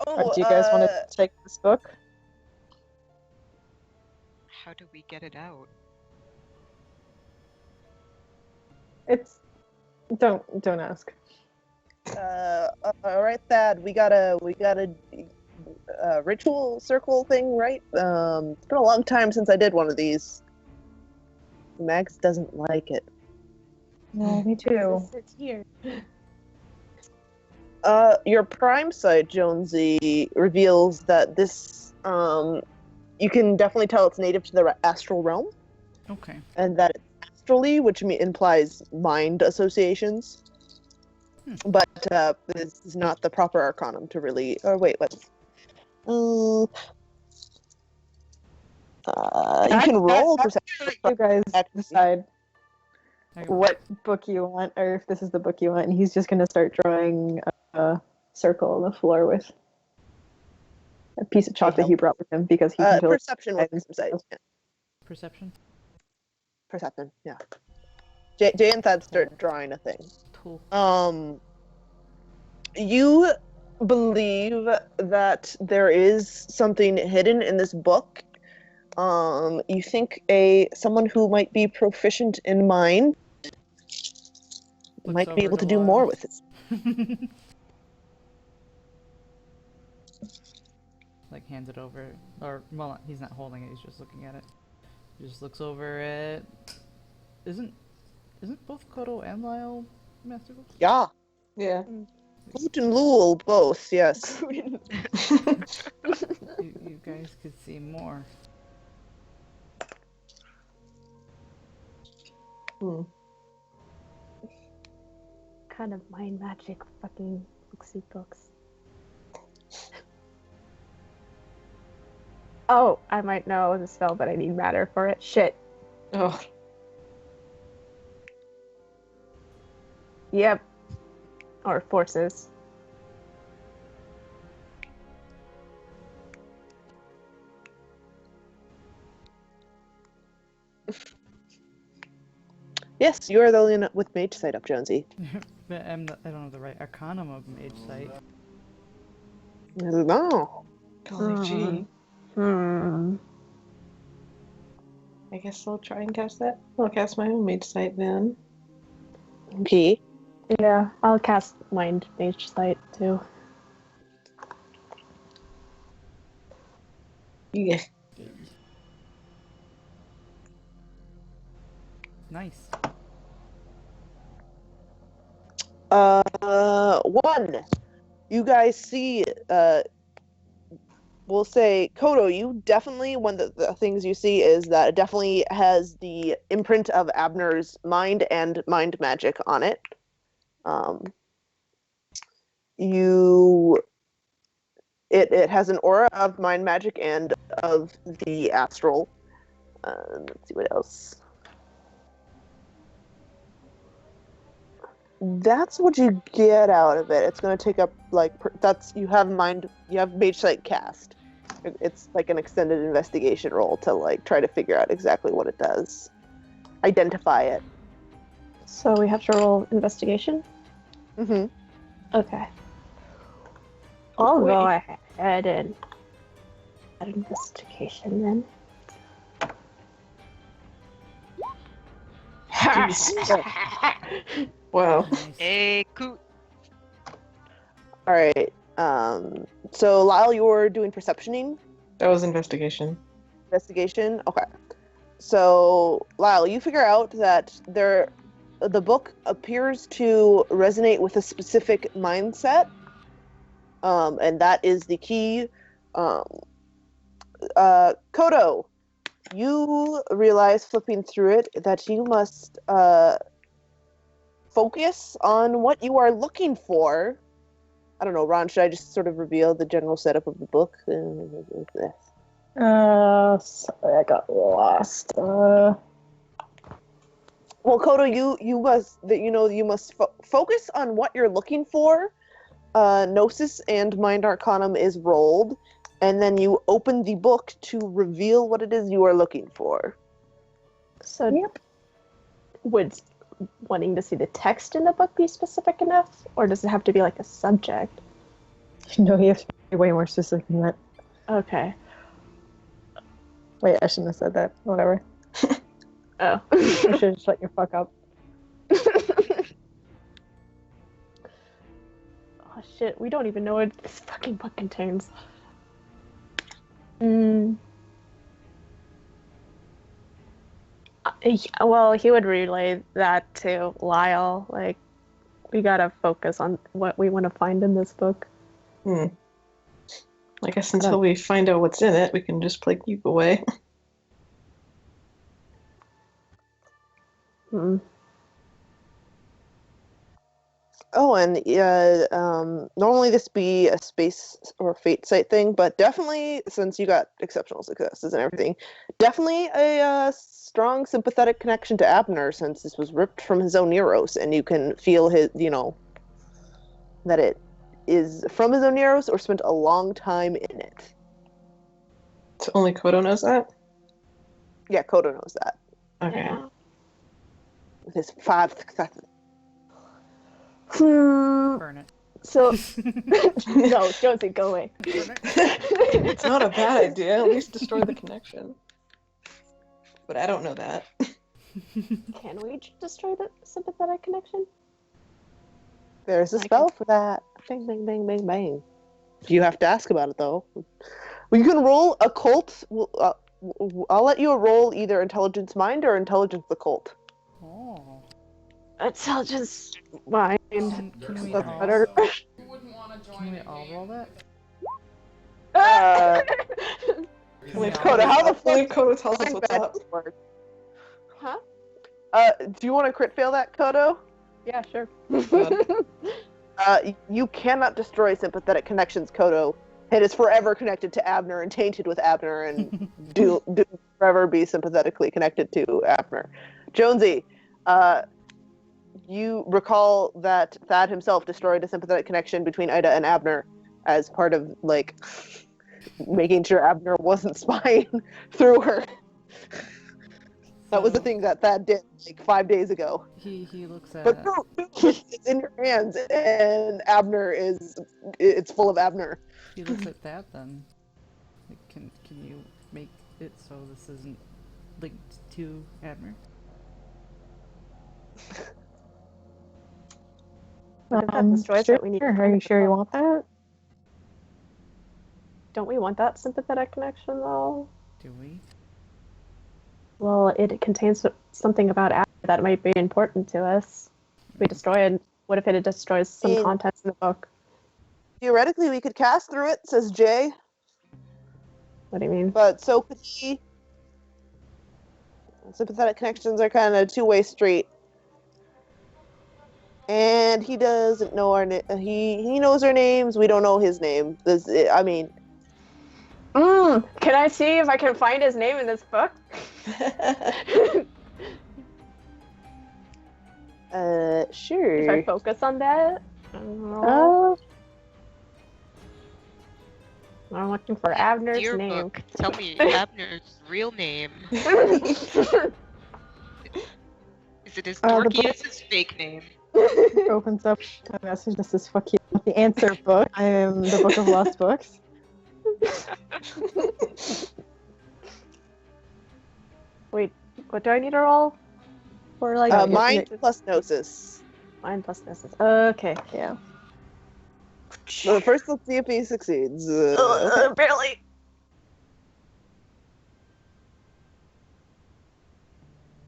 Oh, Or do you guys want to take this book? How do we get it out? It's don't ask. All right, Thad. We got a ritual circle thing, right? It's been a long time since I did one of these. Max doesn't like it. No, me too. It's here. Your prime site, Jonesy, reveals that this, you can definitely tell it's native to the astral realm, Okay. and that it's astrally, which implies mind associations. But this is not the proper arcanum to really. Or wait, what? You can roll perception. You guys decide I got- what book you want, or if this is the book you want. And he's just gonna start drawing a circle on the floor with a piece of chalk that he brought with him because he can feel Perception with insight. Yeah. Perception? Perception, yeah. Jay and Thad start drawing a thing. Cool. You believe that there is something hidden in this book. You think someone who might be proficient in mind might be able to do more with it. Like hands it over, or well, he's not holding it. He's just looking at it. He just looks over it. Isn't both Kodo and Lyle masterful? Yeah. Yeah. Hoot and Lul both, yes. You guys could see more. Kind of mind magic fucking books. Oh, I might know the spell, but I need matter for it. Shit. Oh. Yep. Or forces. Yes, you are the only one with mage sight up, Jonesy. But I don't have the right arcanum of mage sight. No. Golly gee. I guess I'll try and cast that. I'll cast my own mage sight then. Okay. Yeah, I'll cast Mind Mage Sight too. Yeah. Nice. One. You guys see, we'll say, Kodo, you definitely, one of the things you see is that it definitely has the imprint of Abner's mind and mind magic on it. It has an aura of mind magic and of the astral. Let's see what else. That's what you get out of it. It's going to take up you have mage sight cast. It's like an extended investigation roll to like try to figure out exactly what it does. Identify it. So we have to roll investigation? Mm-hmm. Okay. I'll go ahead and add investigation then. Wow. Nice. Hey, cool. All right. So Lyle, you're doing perceptioning That was investigation. investigation. Okay. So Lyle, you figure out that the book appears to resonate with a specific mindset, and that is the key. Kodo, you realize flipping through it that you must focus on what you are looking for. I don't know, Ron, should I just sort of reveal the general setup of the book? Sorry, I got lost. Well, Kodo, you must focus on what you're looking for. Gnosis and Mind Arcanum is rolled, and then you open the book to reveal what it is you are looking for. So, would wanting to see the text in the book be specific enough, or does it have to be like a subject? No, you have to be way more specific than that. Okay. Wait, I shouldn't have said that. Whatever. Oh. You should shut your fuck up. Oh shit, we don't even know what this fucking book contains. Well, he would relay that to Lyle. Like, we gotta focus on what we want to find in this book. I guess until we find out what's in it, we can just play keep away. Oh, and normally this be a space or fate site thing, but definitely, since you got exceptional successes and everything, definitely a strong sympathetic connection to Abner, since this was ripped from his own Neuros, and you can feel his, that it is from his own Neuros or spent a long time in it. So only Kodo knows that? Yeah, Kodo knows that. Okay. Yeah. With his 5 successes. Burn it. So, no, Jonesy, go away. Burn it. It's not a bad idea. At least destroy the connection. But I don't know that. Can we destroy the sympathetic connection? There's a spell for that. Bang, bang, bang, bang, bang. You have to ask about it, though. Well, you can roll occult. I'll let you roll either intelligence mind or intelligence occult. Oh. Intelligence mind. Can we That's all, better. can we all roll that? Can we Kodo, all- how the Only fuck Kodo tells us mind what's magic up. work? Huh? Do you want to crit fail that, Kodo? Yeah, sure. You cannot destroy sympathetic connections, Kodo. It is forever connected to Abner and tainted with Abner and do forever be sympathetically connected to Abner. Jonesy, you recall that Thad himself destroyed a sympathetic connection between Ida and Abner as part of, like, making sure Abner wasn't spying through her. That was the thing that Thad did, like, 5 days ago. He looks at. But no, it's in your hands, and it's full of Abner. He looks at that then. Like, can you make it so this isn't linked to Abner? What if that destroys sure. what we need? Are you sure you want that? Don't we want that sympathetic connection though? Do we? Well, it contains something about Abner that might be important to us. If we destroy it, what if it destroys some And- contents in the book? Theoretically, we could cast through it, says Jay, What do you mean? but so could he. Sympathetic connections are kind of a two-way street. And he doesn't know our he knows our names. We don't know his name. I mean, Can I see if I can find his name in this book? sure. If I focus on that? I'm looking for Abner's Dear name. book, tell me Abner's real name. Is it as The dorky book- as his fake name? Opens up a message that says "fuck you." The answer book. I am the Book of Lost Books. Wait, what do I need to roll? Or like Mind plus gnosis. Mind plus this is okay. Yeah. So first, let's see if he succeeds. Barely.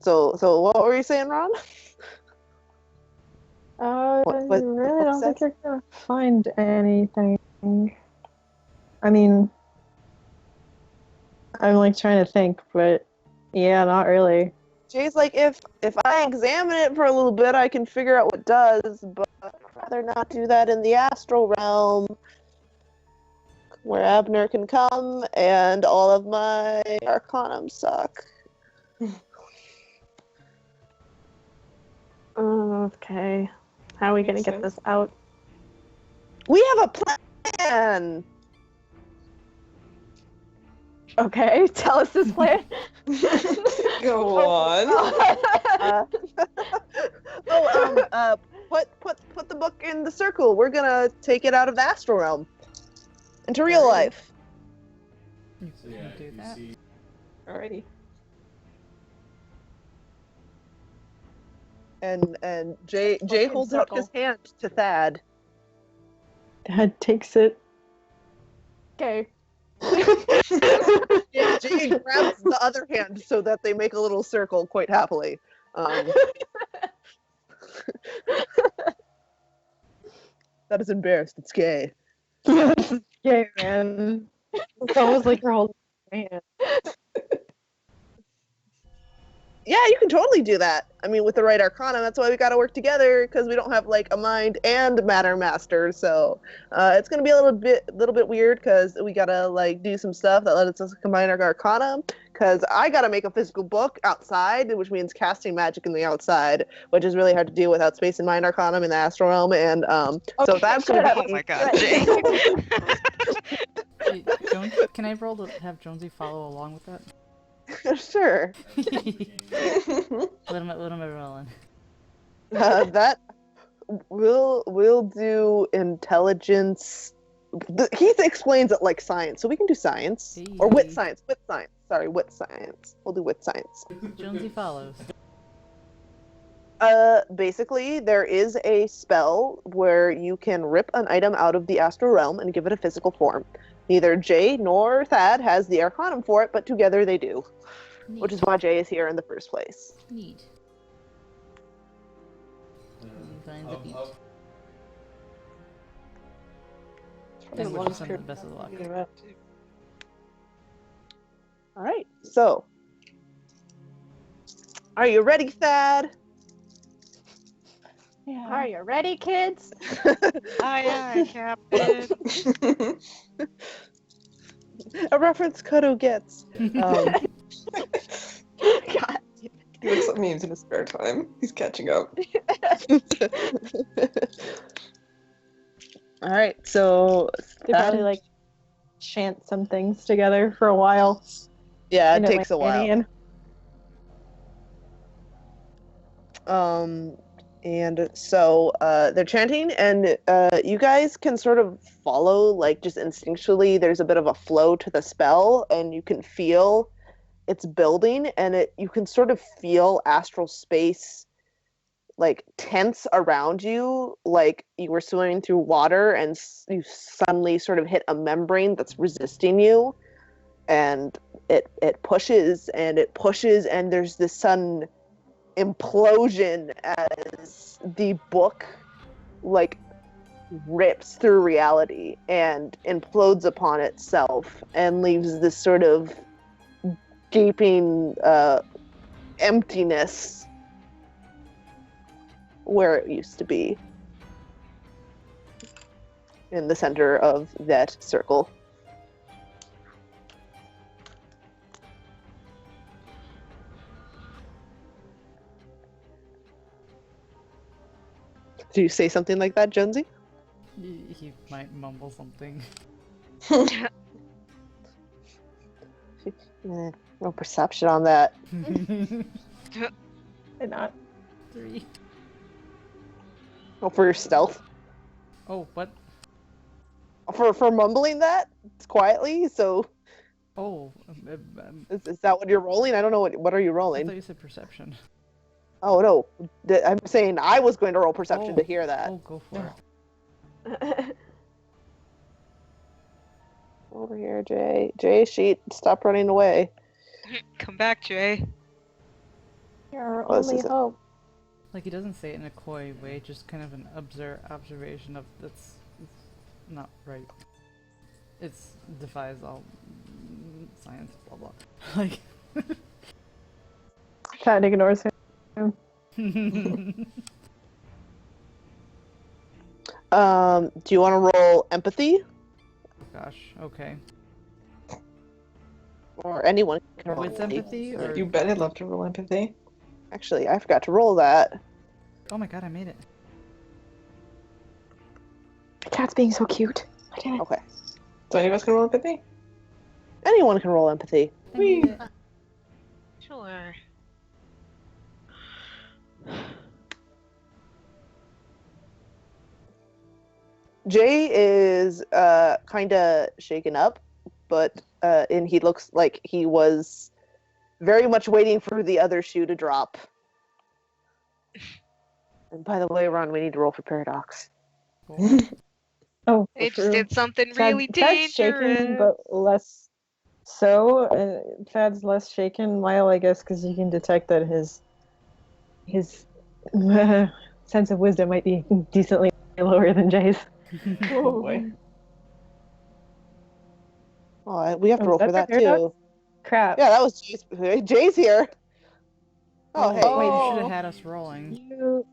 So what were you saying, Ron? I what the really book don't think says? you're gonna find anything. I mean, I'm like trying to think, but yeah, not really. Jay's like, if I examine it for a little bit, I can figure out what it does, but I'd rather not do that in the astral realm, where Abner can come and all of my arcanum suck. Okay. How are we gonna Makes get sense. this out? We have a plan. Okay, tell us this plan. Go on. Put the book in the circle. We're gonna take it out of the astral realm into real life. You can do that. Alrighty. And Jay Fucking holds out circle. his hand to Thad. Dad takes it. Okay. Jay grabs the other hand so that they make a little circle quite happily. That is embarrassed. It's gay. Yeah, man. It's almost like you're holding my hand. Yeah, you can totally do that. I mean, with the right arcana, that's why we got to work together, because we don't have like a mind and matter master. So it's gonna be a little bit weird, because we gotta like do some stuff that lets us combine our arcana. Because I gotta make a physical book outside, which means casting magic in the outside, which is really hard to do without space and mind arcana in the astral realm. And so that's gonna Oh my god, Jay. Hey, Jones, can I roll to have Jonesy follow along with that? sure. What am I rolling? That we'll do intelligence. He explains it like science, so we can do science or wit Hey. science. Wit science. Sorry, wit science. We'll do wit science. Jonesy follows. Basically, there is a spell where you can rip an item out of the astral realm and give it a physical form. Neither Jay nor Thad has the arcanum for it, but together they do, Neat. which is why Jay is here in the first place. Neat. Find the beat. And wish us the best of luck. All right, so are you ready, Thad? Yeah. Are you ready, kids? Aye, Captain. A reference Kodo gets. God. He looks at memes in his spare time. He's catching up. All right, so They probably like chant some things together for a while. yeah, it in takes a while. Atlantean. And so they're chanting, and you guys can sort of follow, like just instinctually. There's a bit of a flow to the spell, and you can feel it's building, and you can sort of feel astral space like tense around you, like you were swimming through water and you suddenly sort of hit a membrane that's resisting you, and it pushes and it pushes, and there's this sudden implosion as the book like rips through reality and implodes upon itself and leaves this sort of gaping emptiness where it used to be, in the center of that circle. Do you say something like that, Jonesy? He might mumble something. No perception on that. Why not? 3. Oh, for your stealth. Oh, what? For mumbling that quietly. So Oh, is that what you're rolling? I don't know what are you I rolling. thought you said perception. Oh no, I'm saying I was going to roll perception to hear that. Oh, go for it. Over here, Jay. Jay, sheet, stop running away. Come back, Jay. Your Oh, this only is it. hope. Like, he doesn't say it in a coy way, just kind of an observation of that's not right. It defies all science, blah blah. Like. Chad ignores him. Do you want to roll empathy? Gosh, okay. Or anyone can roll With empathy, or You bet I'd love to roll empathy. Actually, I forgot to roll that. oh my god, I made it. The cat's being so cute. Damn it. Okay. So any of us can roll empathy? Anyone can roll empathy. I made it. Sure. Jay is kind of shaken up, but and he looks like he was very much waiting for the other shoe to drop. And by the way, Ron, we need to roll for paradox. Cool. Oh, They just true. did something Chad- really Chad's dangerous. shaken, but less so. Chad's less shaken, Lyle, I guess, because you can detect that his sense of wisdom might be decently lower than Jay's. Oh boy. Oh, we have to Oh, roll is for that that for paradox? too. Crap. Yeah, that was Jay's. Jay's here. Oh, hey. Wait, you should Oh. have had us rolling.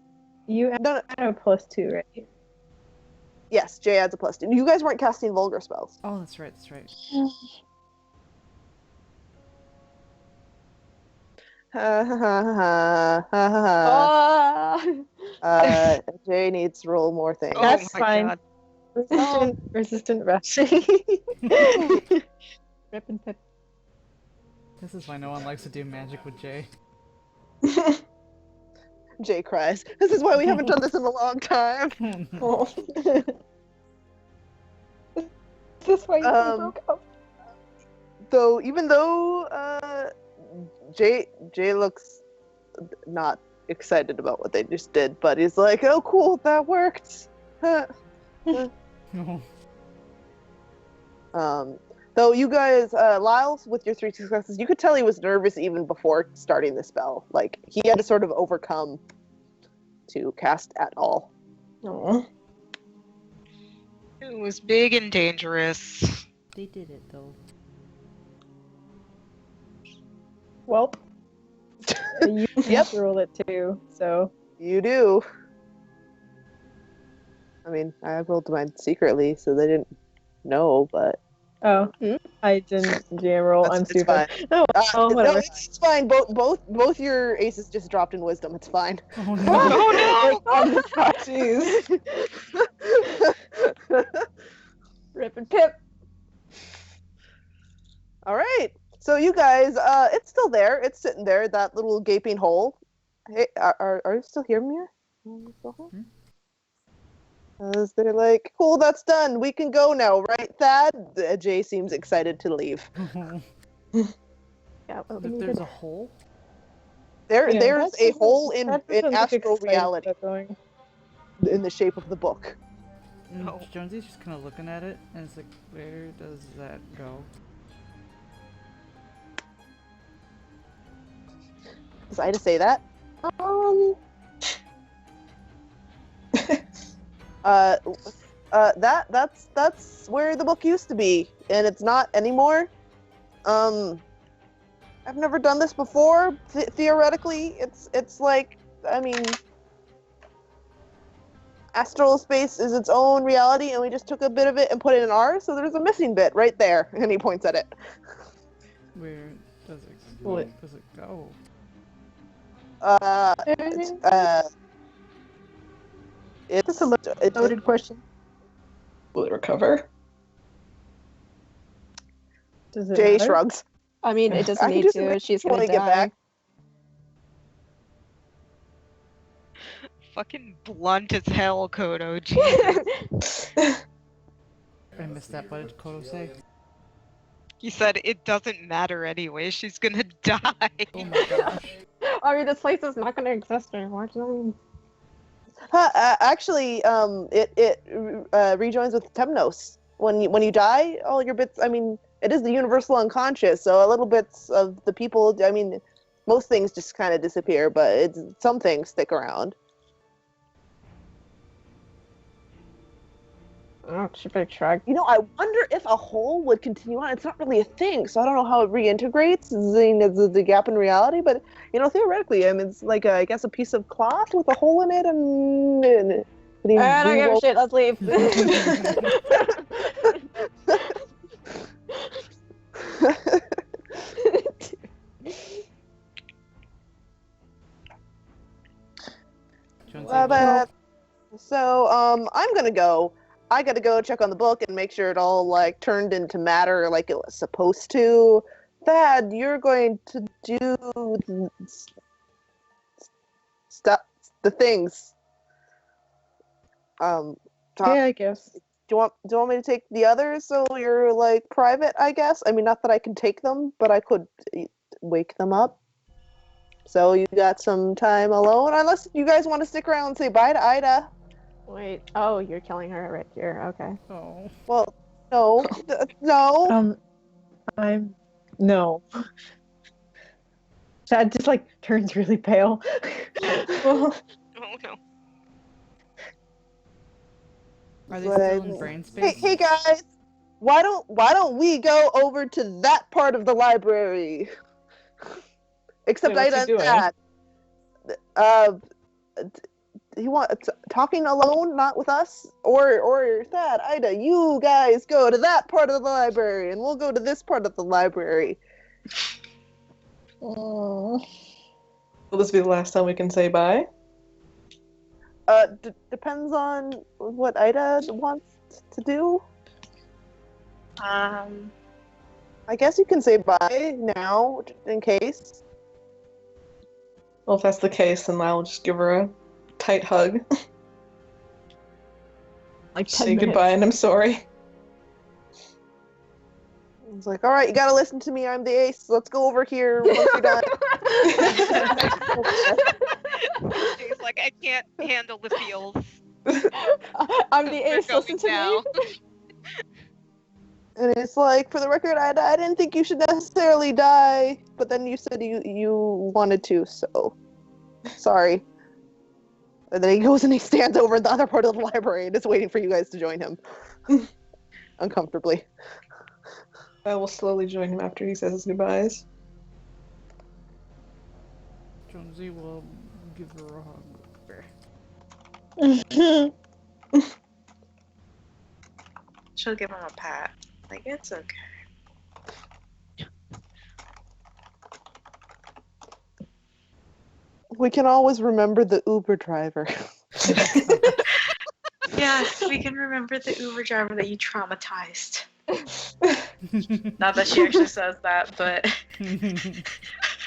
You No, no. had a +2, right? Yes, Jay adds a +2. You guys weren't casting vulgar spells. Oh, that's right, that's right. Ha ha ha ha ha ha ha. Ah. Jay needs to roll more things. Oh That's my fine. god. Resistant rushing. Rip and pip. This is why no one likes to do magic with Jay. Jay cries. This is why we haven't done this in a long time. Oh. Is this why you Um, broke up? Though, even though Jay looks not excited about what they just did, but he's like, "Oh, cool, that worked." No. Though you guys, Lyles, with your 3 successes, you could tell he was nervous even before starting the spell. Like, he had to sort of overcome to cast at all. Oh. It was big and dangerous. They did it though. Well, you Yep. have to roll it too, so. You do. I mean, I rolled mine secretly, so they didn't know, but... Oh, Hmm? I didn't jam roll. I'm It's stupid. fine. Oh, No, whatever. it's fine. Both your aces just dropped in wisdom. It's fine. Oh no. Oh no! On the spot. Jeez. Rip and pip. All right. So you guys, it's still there. It's sitting there, that little gaping hole. Hey, are you still here, Mia? They're like, cool, that's done. We can go now, right, Thad? Jay seems excited to leave. got what we Look, needed. there's a hole. There's that a doesn't- hole in that doesn't look astral excited reality about going. in the shape of the book. And Oh. Jonesy's just kind of looking at it, and it's like, where does that go? Was I to say that? That's where the book used to be, and it's not anymore. I've never done this before. Theoretically, it's like, I mean, astral space is its own reality, and we just took a bit of it and put it in ours. So there's a missing bit right there, and he points at it. Where does it What? does it go? It's That's a loaded question. Will it recover? Does it Jay matter? shrugs. I mean, it doesn't I can need do some to. She's when gonna I get die. back. Fucking blunt as hell, Kodo. Jesus. I missed that. What did Kodo say? He said it doesn't matter anyway. She's gonna die. Oh my gosh. I mean, this place is not gonna exist anymore. Do you know what I mean? Actually, it rejoins with Temnos. When you die, all your bits. I mean, it is the universal unconscious, so a little bits of the people. I mean, most things just kind of disappear, but some things stick around. Oh, she better shrug. You know, I wonder if a hole would continue on. It's not really a thing, so I don't know how it reintegrates the gap in reality. But you know, theoretically, I mean, it's like I guess a piece of cloth with a hole in it, and I don't give a shit. Let's leave. Jonesy, So, I'm gonna go. I gotta go check on the book and make sure it all like turned into matter like it was supposed to. Thad, you're going to do stuff, the things. Tom, Yeah, I guess. do you want me to take the others so you're like private? I guess. I mean, not that I can take them, but I could wake them up. So you got some time alone, unless you guys want to stick around and say bye to Ida. Wait. Oh, you're killing her right here. Okay. oh. Well, no, no. I'm no. Chad just like turns really pale. Well, Oh no. Are they But still in brain space? Hey guys, why don't we go over to that part of the library? Except Wait, what's Ida he and doing? Thad. He want talking alone, not with us, or Thad, Ida. You guys go to that part of the library, and we'll go to this part of the library. will this be the last time we can say bye? Depends on what Ida wants to do. I guess you can say bye now, just in case. Well, if that's the case, then I'll just give her a tight hug. Like 10 Say minutes. goodbye, and I'm sorry. It's like, all right, you gotta listen to me. I'm the ace. Let's go over here once you're done. She's like, I can't handle the feels. I'm the We're ace. going Listen to now. me. And it's like, for the record, I didn't think you should necessarily die, but then you said you wanted to, so sorry. And then he goes and he stands over in the other part of the library and is waiting for you guys to join him. Uncomfortably. I will slowly join him after he says his goodbyes. Jonesy will give her a hug. She'll give him a pat. Like, it's okay. We can always remember the Uber driver. Yes, we can remember the Uber driver that you traumatized. Not that she actually says that, but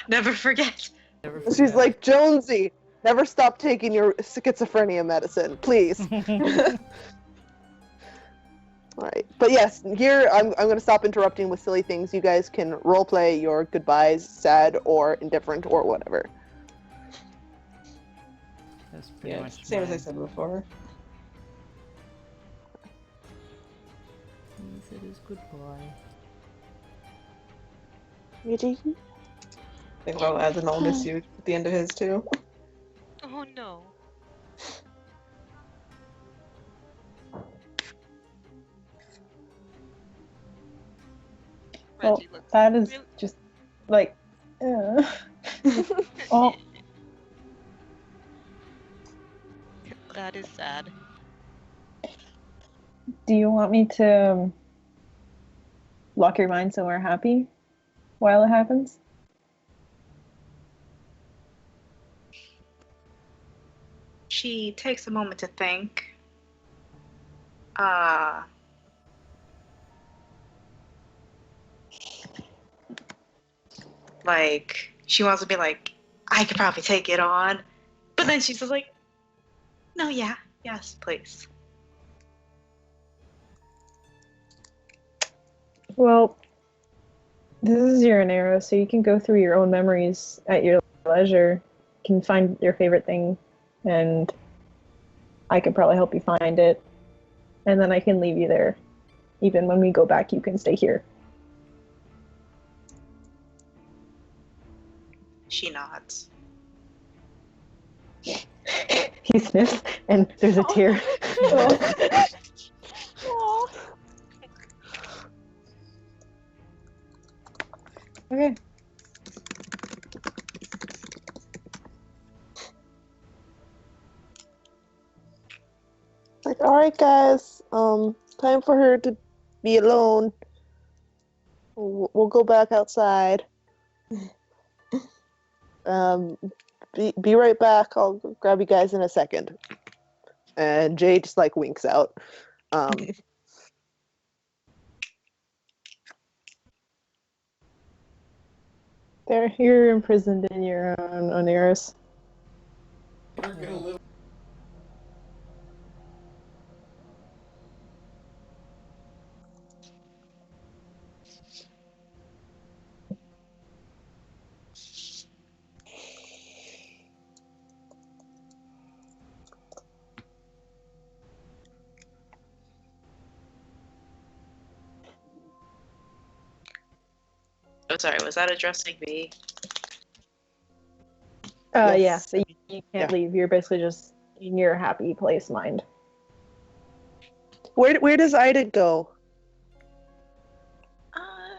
never forget. Never She's forget. like, Jonesy, never stop taking your schizophrenia medicine, please. All right, but yes, here I'm going to stop interrupting with silly things. You guys can role play your goodbyes, sad or indifferent or whatever. That's pretty Yeah, much same as I mine. said before. He said his goodbye. Really? I think I'll add an I'll miss you at the end of his too. Oh no. Well, Reggie looks that is really- just like. Oh, That is sad. do you want me to lock your mind somewhere happy while it happens? She takes a moment to think. Like, she wants to be like, I could probably take it on. But then she's just like, no, yeah, yes, please. Well, this is your arrow, so you can go through your own memories at your leisure. You can find your favorite thing, and I could probably help you find it. And then I can leave you there. Even when we go back, you can stay here. She nods. He sniffs, and there's a tear. Okay. Like, all right, guys. Time for her to be alone. We'll go back outside. Be right back. I'll grab you guys in a second. And Jay just like winks out. There, you're imprisoned in your own arrows. Oh, sorry, was that addressing me? Yes. Yeah, so you can't Yeah. leave. You're basically just in your happy place mind. Where does Ida go?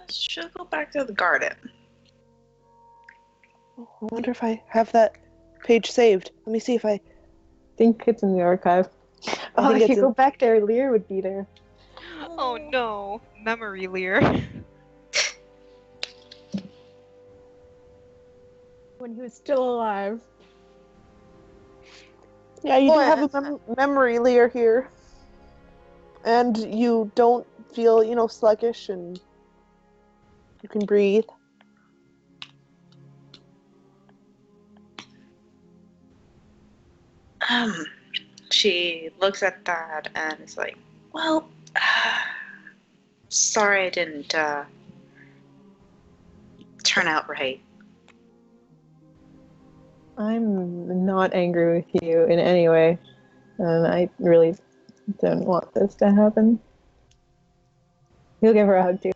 She'll go back to the garden. Oh, I wonder if I have that page saved. Let me see if I. Think it's in the archive. Oh, think if it's you go in- back there, Lear would be there. Oh no. Memory Lear. When he was still alive. Yeah, you do Boy. have a memory layer here, and you don't feel, sluggish, and you can breathe. She looks at that and is like, well, sorry I didn't turn out right. I'm not angry with you in any way, and I really don't want this to happen. You'll give her a hug too.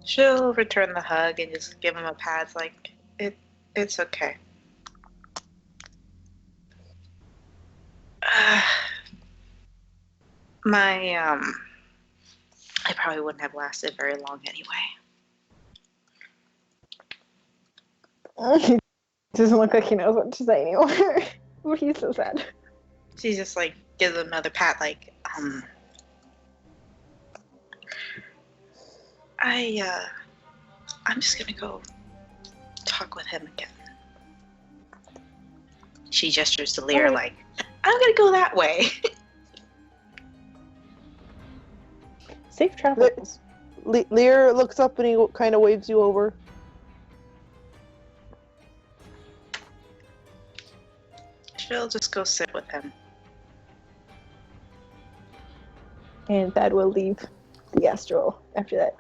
She'll return the hug and just give him a pat. It's like, it's okay. I probably wouldn't have lasted very long anyway. He doesn't look like he knows what to say anymore. He's so sad. She just like gives him another pat, like, I'm just gonna go talk with him again. She gestures to Lear, like, I'm gonna go that way. Safe travels. Lear looks up and he kind of waves you over. She'll just go sit with him. And Thad will leave the astral after that.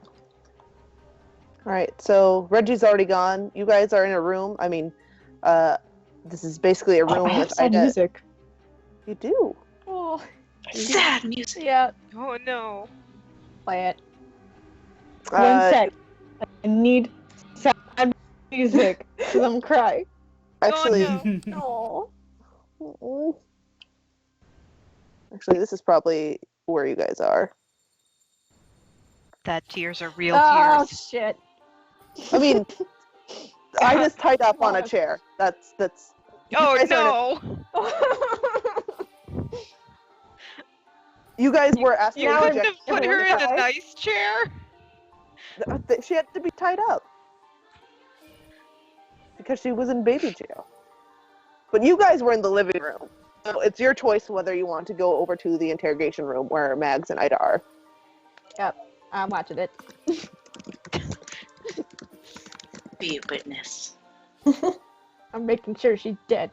All right, so Reggie's already gone. You guys are in a room. I mean, this is basically a room I have with sad Ida. music. You do. Oh, Sad music. yeah. Oh no. Play it. One sec. I need sad music because I'm crying. Actually, Oh, no. Oh. actually, this is probably where you guys are. That tears are real Oh tears. shit. I mean, Ida's tied up on a chair. That's. You Oh guys are no! You guys were asking You to couldn't reject. have put her in a nice chair. She had to be tied up because she was in baby jail. But you guys were in the living room, so it's your choice whether you want to go over to the interrogation room where Mags and Ida are. I'm watching it. Be a witness. I'm making sure she's dead.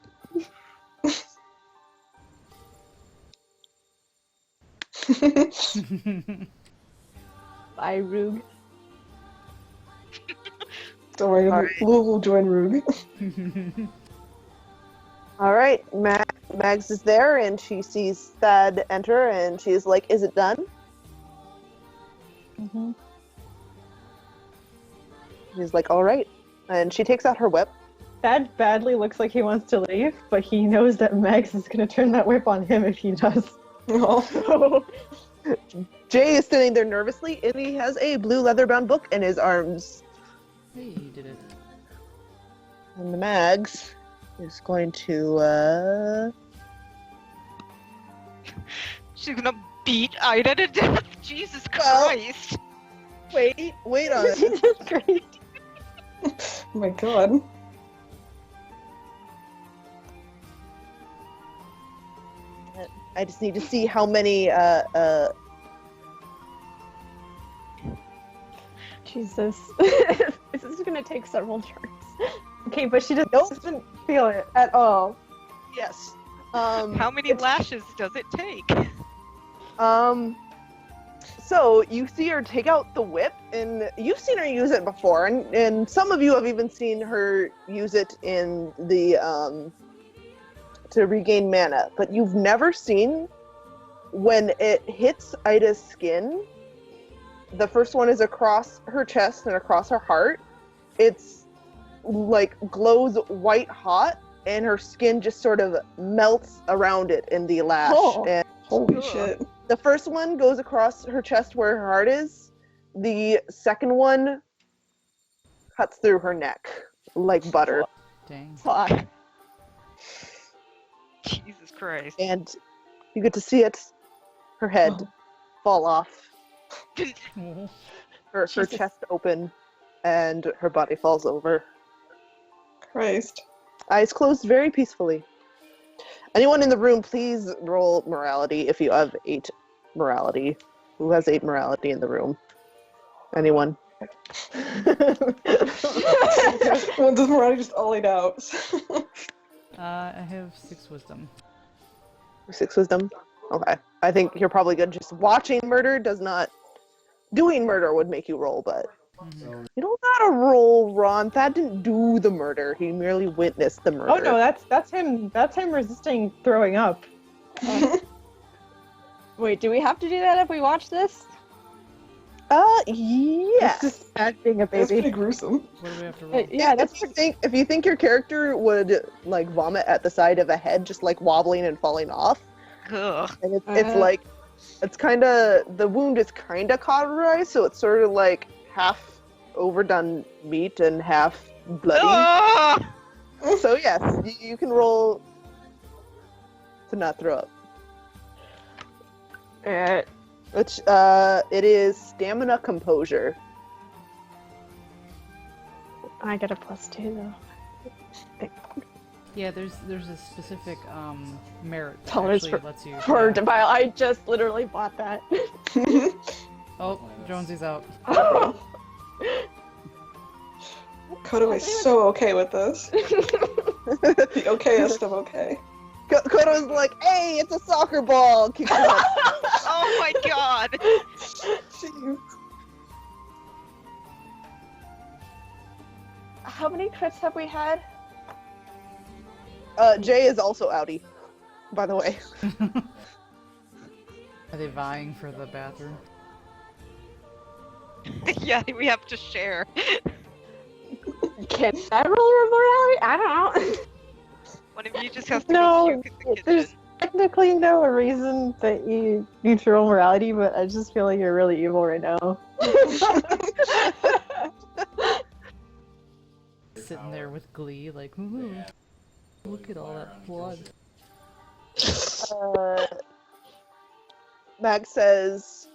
Bye, Rug. Don't worry, All right. we'll join Rug. All right, Mags is there, and she sees Thad enter, and she's like, "Is it done?" Mm-hmm. He's like, "All right," and she takes out her whip. Thad badly looks like he wants to leave, but he knows that Max is going to turn that whip on him if he does. Oh. Jay is sitting there nervously, and he has a blue leather-bound book in his arms. Hey, you did it. And the Mags is going to, She's gonna beat Ida to death. Jesus Well- Christ! wait on it. Jesus Christ. Oh my god. I just need to see how many, Jesus. This is gonna take several turns. Okay, but she doesn't feel it at all. yes. How many lashes does it take? So you see her take out the whip, and you've seen her use it before, and some of you have even seen her use it in the, to regain mana, but you've never seen when it hits Ida's skin. The first one is across her chest and across her heart. It's like glows white hot, and her skin just sort of melts around it in the lash. Oh. And Holy Ugh. shit. the first one goes across her chest where her heart is. The second one cuts through her neck like butter. Dang. Fuck. Jesus Christ. And you get to see it, her head Oh. fall off, Oh. her Jesus. chest open, and her body falls over. Christ. Eyes closed very peacefully. Anyone in the room, please roll morality if you have 8 morality. Who has 8 morality in the room? Anyone? Well, does Marani just all laid out? I have 6 wisdom. 6 wisdom? Okay. I think you're probably good. Just watching murder does not... Doing murder would make you roll, but... Mhm. You don't gotta roll, Ron. Thad didn't do the murder. He merely witnessed the murder. Oh no, that's him. That's him resisting throwing up. Wait, do we have to do that if we watch this? Yes. It's just bad being a That's baby. pretty gruesome. What do we have to roll? Yeah, that's if you think your character would like vomit at the side of a head, just like wobbling and falling off, Ugh. and it's like it's kind of the wound is kind of cauterized, so it's sort of like half overdone meat and half bloody. Ah! So yes, you can roll to not throw up. Which it is stamina composure. I get a +2 though. Yeah, there's a specific merit that Tolerance actually lets you. For yeah. Devile, I just literally bought that. Oh, Jonesy's out. Kodo is so okay with this. The okayest of okay. Koto's like, hey, it's a soccer ball! Kicks her head. Oh my god! Jeez. How many crits have we had? Jay is also outie, by the way. Are they vying for the bathroom? Yeah, we have to share. Can I roll morality? I don't know. One of you just has to No, go puke in the there's kitchen. technically no reason that you need to roll morality, but I just feel like you're really evil right now. Sitting there with glee, like, ooh, look at all that blood. Max says,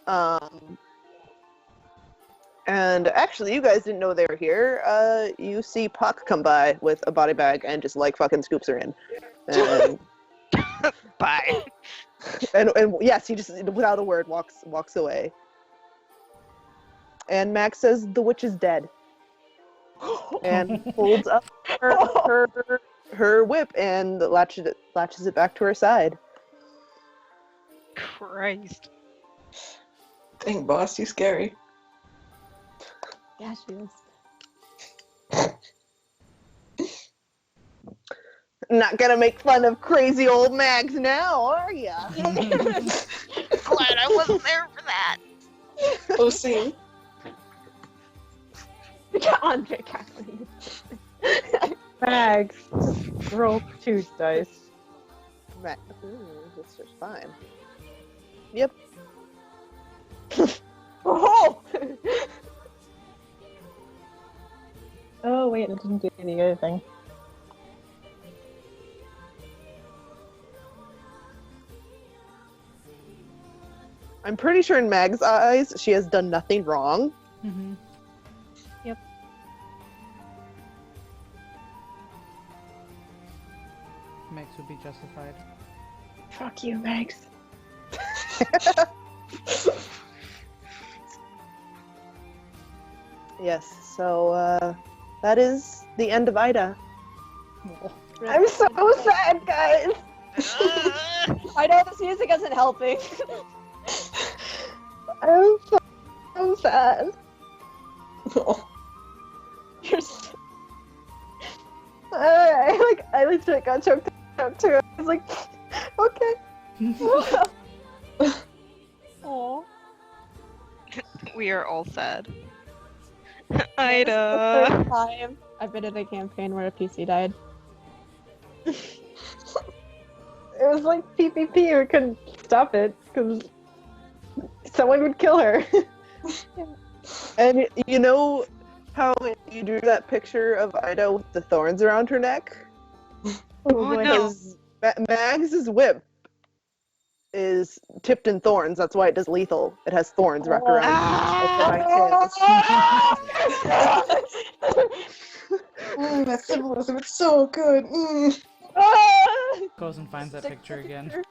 and actually, you guys didn't know they were here. You see Puck come by with a body bag and just like fucking scoops her in. And, Bye. and yes, he just without a word walks away. And Max says the witch is dead, and holds up her whip and latches it back to her side. Christ. Dang, boss, you scary. Yeah, she is. Not gonna make fun of crazy old Mags now, are ya? Glad I wasn't there for that. Oh, same. Andre Kathleen. Max, just roll 2 dice. Max, this is fine. Yep. Oh! Oh wait, it didn't do the other thing. I'm pretty sure in Mag's eyes, she has done nothing wrong. Mm-hmm. Max would be justified. Fuck you, Max. Yes, so that is the end of Ida. I'm so sad, guys. I know this music isn't helping. I'm so sad. You're so... I literally got choked up too. I was like, okay. Aw. We are all sad. This is the Ida. third time I've been in a campaign where a PC died. It was like PvP, we couldn't stop it because someone would kill her. And you know how you drew that picture of Ida with the thorns around her neck? Oh no. Mags's whip is tipped in thorns. That's why it does lethal. It has thorns wrapped around That symbolism, it's so good. Goes and finds that picture again.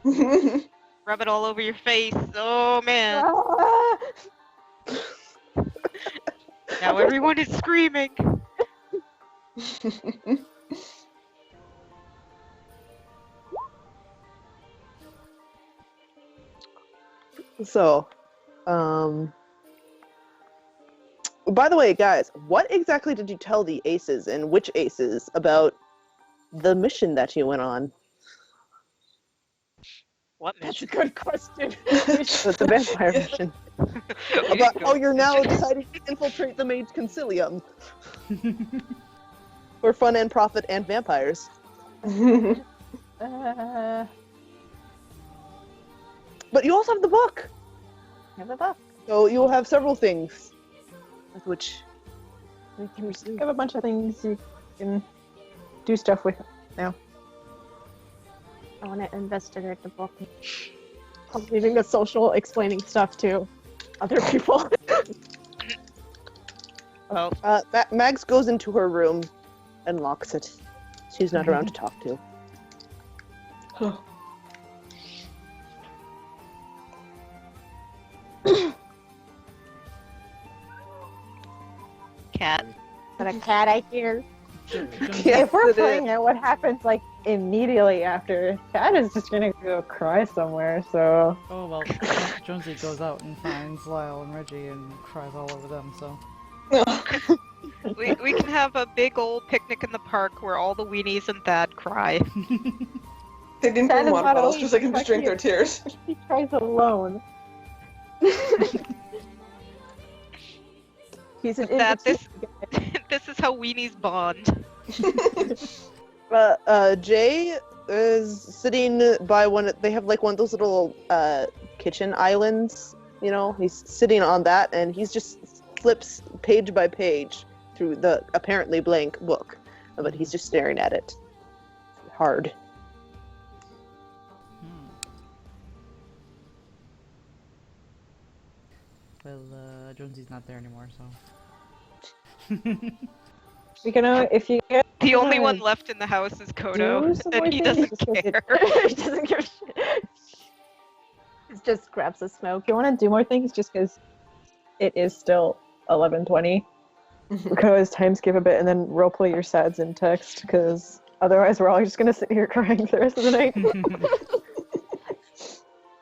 Rub it all over your face. Oh man. Now everyone is screaming. So, by the way, guys, what exactly did you tell the aces and which aces about the mission that you went on? What That's a mission? good question. The vampire mission. About, you're now deciding to infiltrate the Mage Concilium. For fun and profit and vampires. But you also have the book! Have a book. So you'll have several things with which We can You have a bunch of things you can do stuff with now. I want to investigate the book. I'm leaving the social explaining stuff to other people. Well, Mags goes into her room and locks it. She's not around to talk to. cat. But a cat I hear. Yes, If we're it playing it, what happens like immediately after. Chad is just gonna go cry somewhere, so. Oh well, Jonesy goes out and finds Lyle and Reggie and cries all over them. So We can have a big old picnic in the park where all the weenies and Thad cry. They didn't Chad bring is water not bottles alone. just so they can just drink their tears. He cries alone. He's an That in-between this is how weenies bond. Jay is sitting by they have like one of those little kitchen islands, you know, he's sitting on that and he's just flips page by page through the apparently blank book, but he's just staring at it hard. well, Jonesy's not there anymore, so. You know, if you get The only one left in the house is Kodo, do some more and he things, doesn't just 'cause care. He doesn't give a shit. He just grabs a smoke. if you want to do more things, just because it is still 11:20, we could always time skip a bit and then roleplay your sads in text, because otherwise we're all just gonna sit here crying the rest of the night.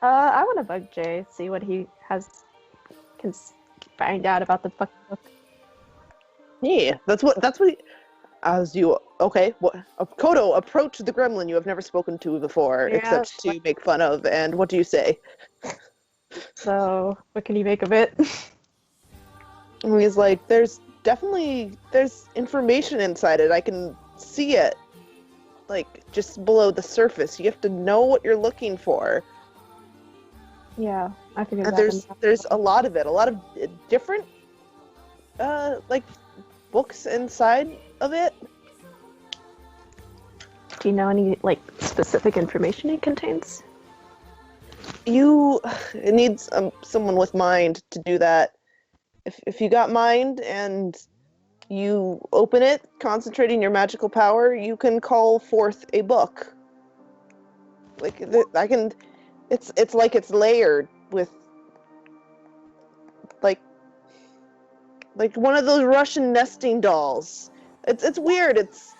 I want to bug Jay, see what he can find out about the fucking book. Yeah, that's what as you okay, what Kodo, approach the gremlin you have never spoken to before Yeah. except to make fun of, and what do you say? So, what can you make of it? And he's like, there's information inside it. I can see it, like, just below the surface. You have to know what you're looking for. Yeah, I figured And that. there's a lot of it, a lot of different, like, books inside of it. Do you know any like specific information it contains? It needs someone with mind to do that. If you got mind and you open it, concentrating your magical power, you can call forth a book. Like I can, it's like it's layered with like one of those Russian nesting dolls. It's weird. It's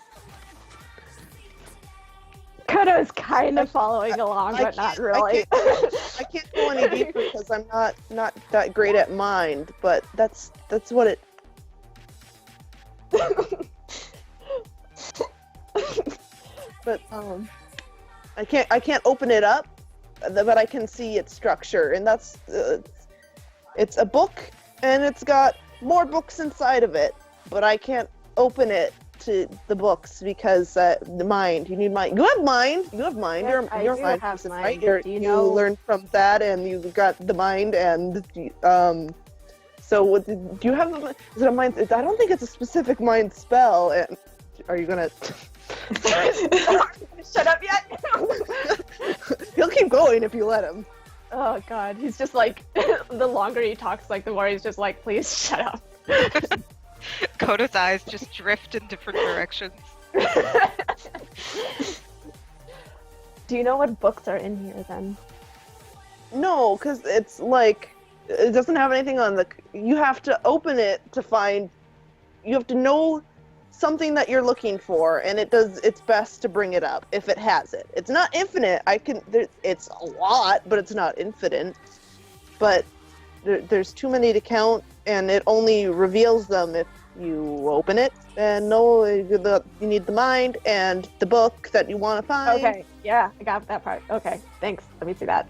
Kodo's kind of following along, but not really. I can't go any deeper because I'm not that great at mind, but that's what it. But I can't open it up, but I can see its structure, and that's it's a book, and it's got more books inside of it, but I can't open it to the books because the mind. You need mind. You have mind. Yes, I Your do mind have person, mind. right? Do you know- learned from that, and you got the mind, and So do you have? Is it a mind? I don't think it's a specific mind spell. And are you gonna? Shut up yet? He'll keep going if you let him. Oh god, he's just like the longer he talks, like the more he's just like, please shut up. Kodo's eyes just drift in different directions. Do you know what books are in here then? No, because it's like it doesn't have anything on the. You have to open it to find. You have to know something that you're looking for, and it does its best to bring it up if it has it. It's not infinite. It's a lot, but it's not infinite. But there's too many to count, and it only reveals them if you open it. And you need the mind and the book that you want to find. Okay, yeah, I got that part. Okay, thanks. Let me see that.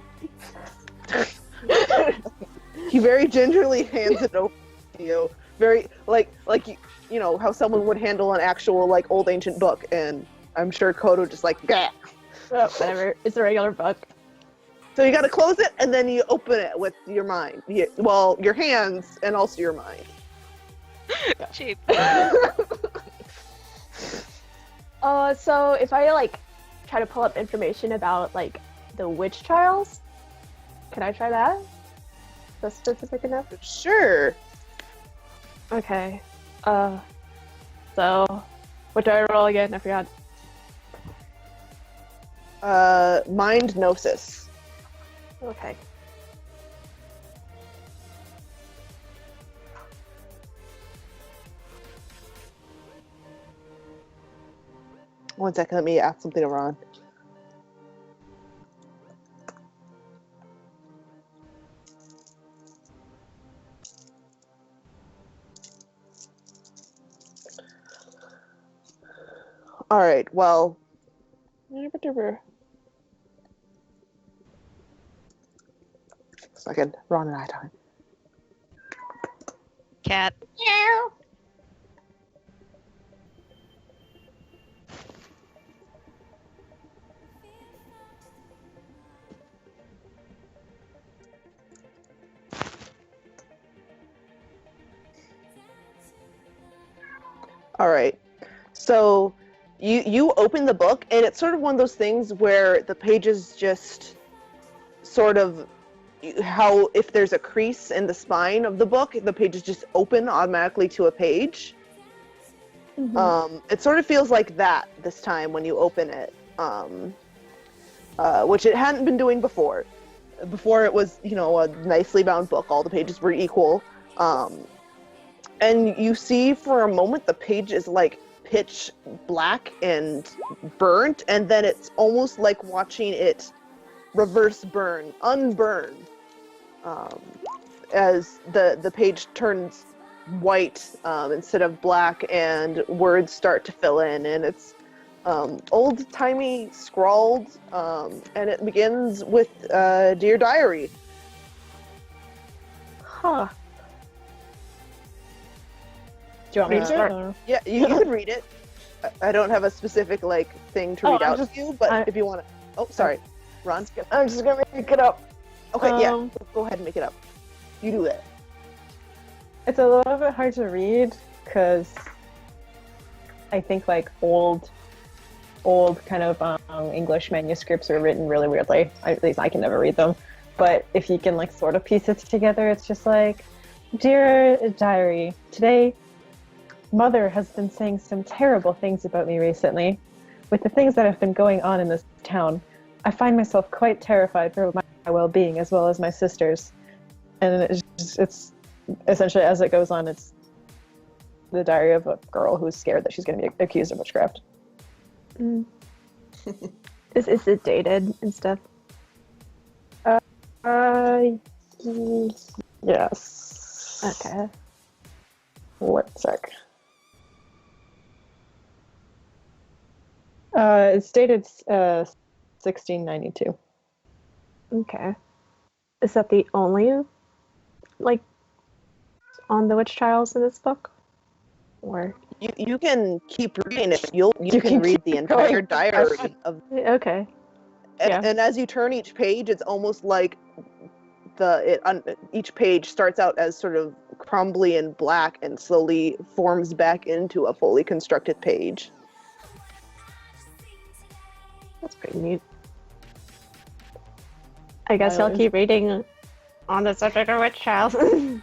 He very gingerly hands it over to you. Very like you know how someone would handle an actual like old ancient book, and I'm sure Kodo just like gah. Oh, whatever. It's a regular book. So you got to close it and then you open it with your mind. Your hands and also your mind. Cheap. So if I like try to pull up information about like the witch trials, can I try that? That's specific enough? Sure. Okay. So what do I roll again? I forgot. Mind gnosis. Okay. 1 second, let me ask something to Ron. All right, well. Second, Ron and I talking. Cat. All right. So you open the book, and it's sort of one of those things where the pages just sort of how if there's a crease in the spine of the book, the pages just open automatically to a page. It sort of feels like that this time when you open it, which it hadn't been doing before. Before it was, a nicely bound book. All the pages were equal. And you see for a moment the page is like pitch black and burnt, and then it's almost like watching it reverse burn, unburn, as the page turns white instead of black, and words start to fill in, and it's old-timey scrawled, and it begins with Dear Diary. Huh. Do you want me to start? Yeah, you can read it. I don't have a specific thing to read out to you, but if you want to. Oh, sorry, Ron. I'm just gonna make it up. Okay, yeah, go ahead and make it up. You do it. It's a little bit hard to read because I think old kind of English manuscripts are written really weirdly. At least I can never read them. But if you can sort of piece it together, it's just Dear Diary, today Mother has been saying some terrible things about me recently. With the things that have been going on in this town, I find myself quite terrified for my well-being as well as my sister's. And it's essentially, as it goes on, it's the diary of a girl who's scared that she's going to be accused of witchcraft. Is it dated and stuff? Yes. Okay. 1 sec. It's dated 1692. Okay. Is that the only on the witch trials in this book? Or You can keep reading it. You can read the entire diary of. okay. And as you turn each page, it's almost like each page starts out as sort of crumbly and black and slowly forms back into a fully constructed page. That's pretty neat. I guess I'll keep reading on the subject of witch trials in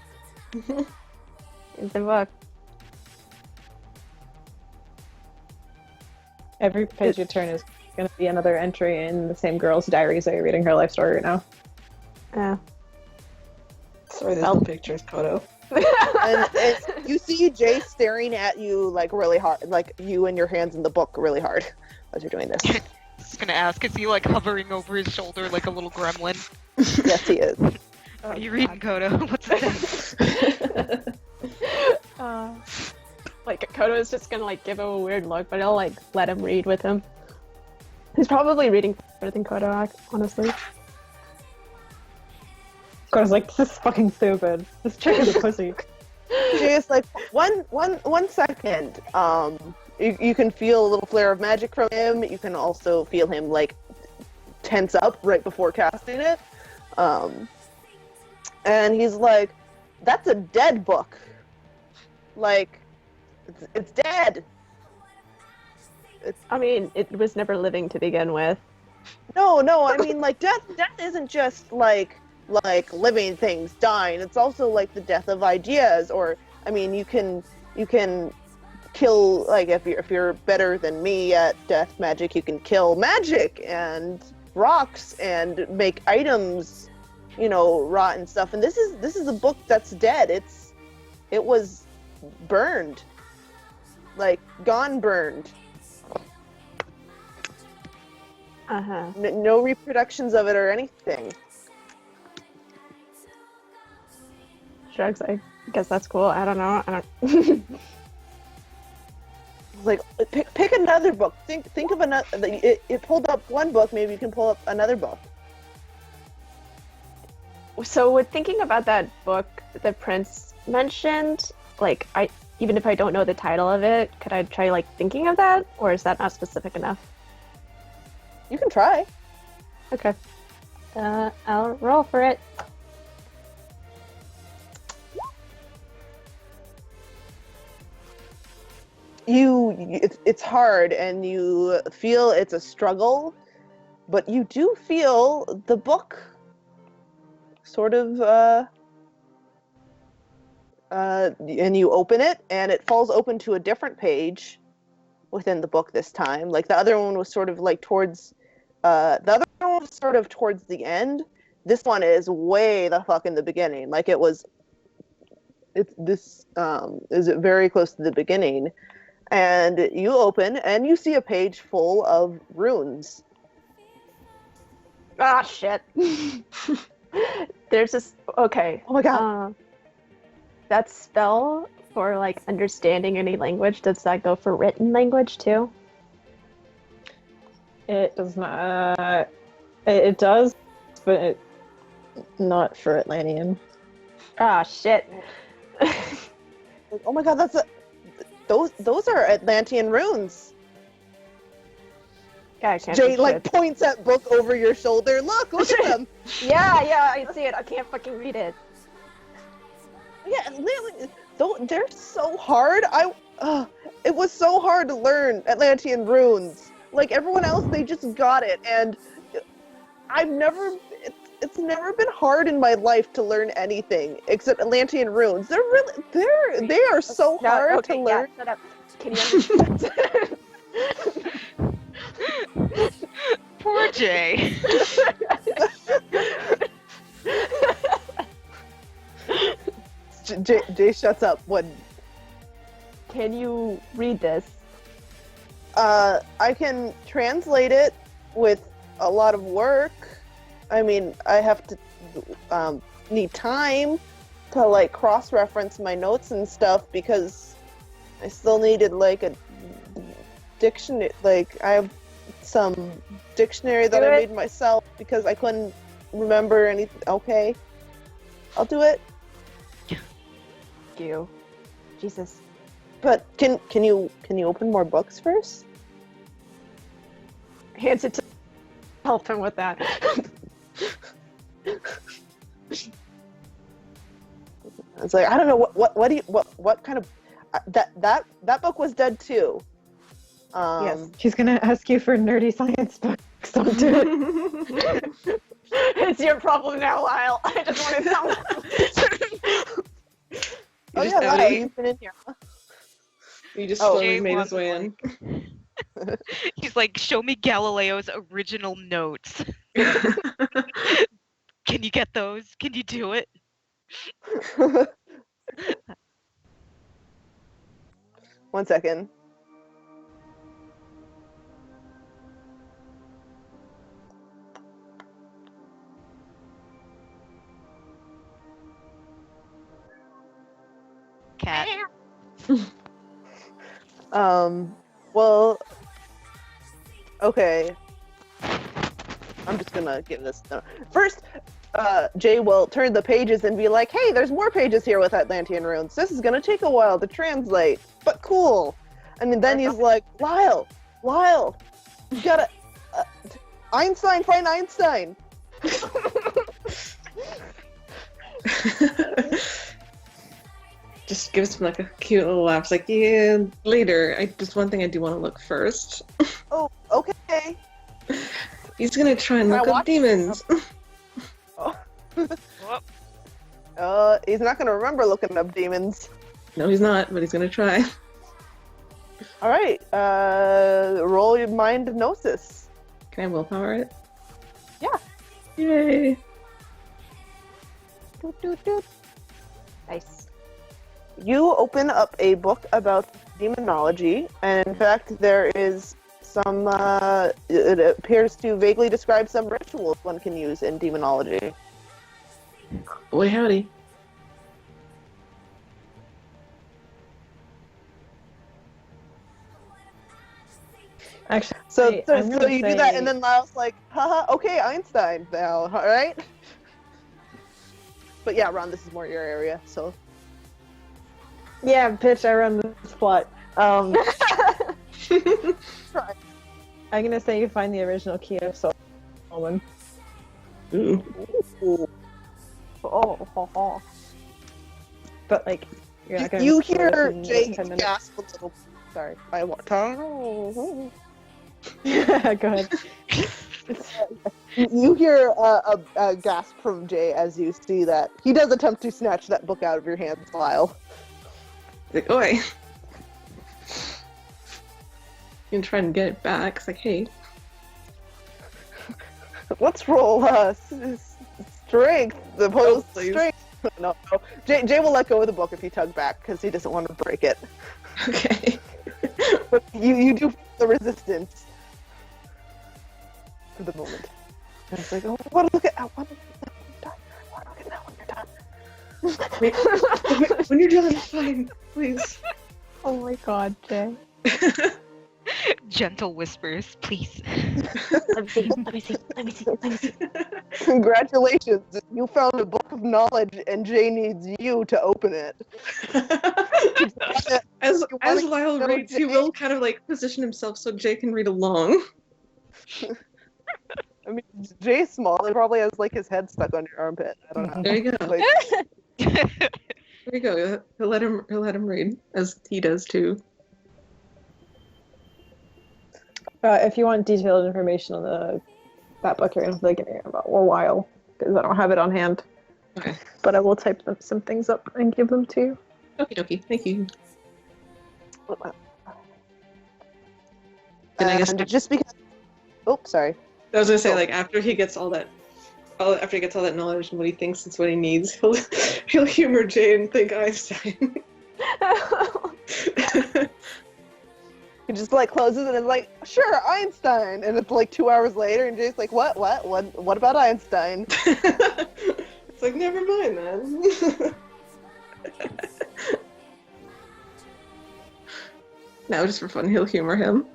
the book. Every page you turn is going to be another entry in the same girl's diary, so you're reading her life story right now. Yeah. Sorry, there's no pictures, Kodo. and you see Jay staring at you really hard, you and your hands in the book really hard as you're doing this. I was gonna ask, is he hovering over his shoulder like a little gremlin? Yes, he is. What are you reading, Kodo? What's that? Kodo is just gonna give him a weird look, but I'll let him read with him. He's probably reading better than Kodo, honestly. Kodo's this is fucking stupid. This chick is a pussy. Jay's one second. You can feel a little flare of magic from him. You can also feel him tense up right before casting it. And he's like, "That's a dead book. It's dead." I mean, it was never living to begin with. No. I mean, death isn't just living things dying. It's also the death of ideas. Or I mean, you can kill if you're better than me at death magic, you can kill magic and rocks and make items, rot and stuff. And this is a book that's dead. It was burned, gone burned. Uh-huh. No reproductions of it or anything. Shrugs. I guess that's cool. I don't know. I don't. Like, pick another book. Think of another. It pulled up one book. Maybe you can pull up another book. So, with thinking about that book that Prince mentioned, like, even if I don't know the title of it, could I try like thinking of that, or is that not specific enough? You can try. Okay. I'll roll for it. It's hard, and you feel it's a struggle, but you do feel the book sort of and you open it, and it falls open to a different page within the book this time. Like, the other one was sort of like towards the other one was sort of towards the end. This one is way the fuck in the beginning. Like, this is very close to the beginning. And you open, and you see a page full of runes. Ah, shit. There's this. Okay. Oh my god. That spell for like understanding any language, does that go for written language too? It does not. It does, but not for Atlantean. Ah, shit. Oh my god, those are Atlantean runes. Yeah, I can't Jay do like shit. points at book over your shoulder. Look at them. Yeah, I see it. I can't fucking read it. Yeah, literally, they're so hard. It was so hard to learn Atlantean runes. Like everyone else, they just got it, and it's never been hard in my life to learn anything except Atlantean runes. They are so hard to learn. Yeah, shut up. Can you understand? Poor Jay. Jay shuts up when. Can you read this? I can translate it with a lot of work. I mean, I have to need time to like cross-reference my notes and stuff because I still needed like a dictionary. Like I have some dictionary that I made myself because I couldn't remember anything. Okay, I'll do it. You. Jesus. But can you open more books first? Hands it to help him with that. It's like I don't know what kind of that book was dead too. Yes, she's gonna ask you for nerdy science books. Don't do it. It's your problem now, Lyle. I just want to tell Oh just yeah, outed Lyle, you. you've been in here. Huh? He just Oh, slowly Jay made his wants, way in. He's like, show me Galileo's original notes. Can you get those? Can you do it? One second. Cat. Well, okay. I'm just gonna give this. First, Jay will turn the pages and be like, hey, there's more pages here with Atlantean runes. This is gonna take a while to translate, but cool. And then he's like, Lyle, you gotta. Einstein, find Einstein. Just gives him like a cute little laugh. It's like, yeah, later. Just one thing I do want to look first. Oh, okay. He's gonna try and Can I look up watch? demons. He's not gonna remember looking up demons. No, he's not, but he's gonna try. All right, roll your mind gnosis. Can I willpower it? Yeah. Yay! Doot, doot, doot. Nice. You open up a book about demonology, and in fact, there is some, it appears to vaguely describe some rituals one can use in demonology. Boy, howdy. Actually, So I'm so gonna you do that, say- and then Lyle's like, haha, okay, Einstein now, alright? But yeah, Ron, this is more your area, so. Yeah, bitch, I run this plot. I'm gonna say you find the original key of Solomon. Ooh. Oh. But like, you're not gonna You miss hear this in Jay 10 minutes. gasp a little. Sorry, I want. Go ahead. You hear a gasp from Jay as you see that. He does attempt to snatch that book out of your hands, Lyle. Like, oi. You can try and get it back. It's like, hey. Let's roll strength. The opposed please. strength. No. Jay will let go of the book if you tug back because he doesn't want to break it. Okay. But you do feel the resistance for the moment. And it's like, oh, what look at that one. Look at that when you're done. Wait, when you're done, fine, please. Oh my god, Jay. Gentle whispers, please. Let me see. Congratulations, you found a book of knowledge and Jay needs you to open it. As wanna Lyle know reads, he Jay? will kind of like position himself so Jay can read along. I mean, Jay's small, he probably has like his head stuck on your armpit. I don't know. There you go. Like, There you go. He'll let him read, as he does too. If you want detailed information on that book, you're gonna have to give me about a while because I don't have it on hand. Okay. But I will type some things up and give them to you. Okie dokie. Thank you. and just because. Oh, sorry. I was gonna say, like, after he gets all that knowledge and what he thinks is what he needs, he'll humor Jay and think Einstein. He just like closes it and is like, sure, Einstein, and it's like 2 hours later, and Jay's like, what about Einstein? It's like, never mind then. No, just for fun, he'll humor him.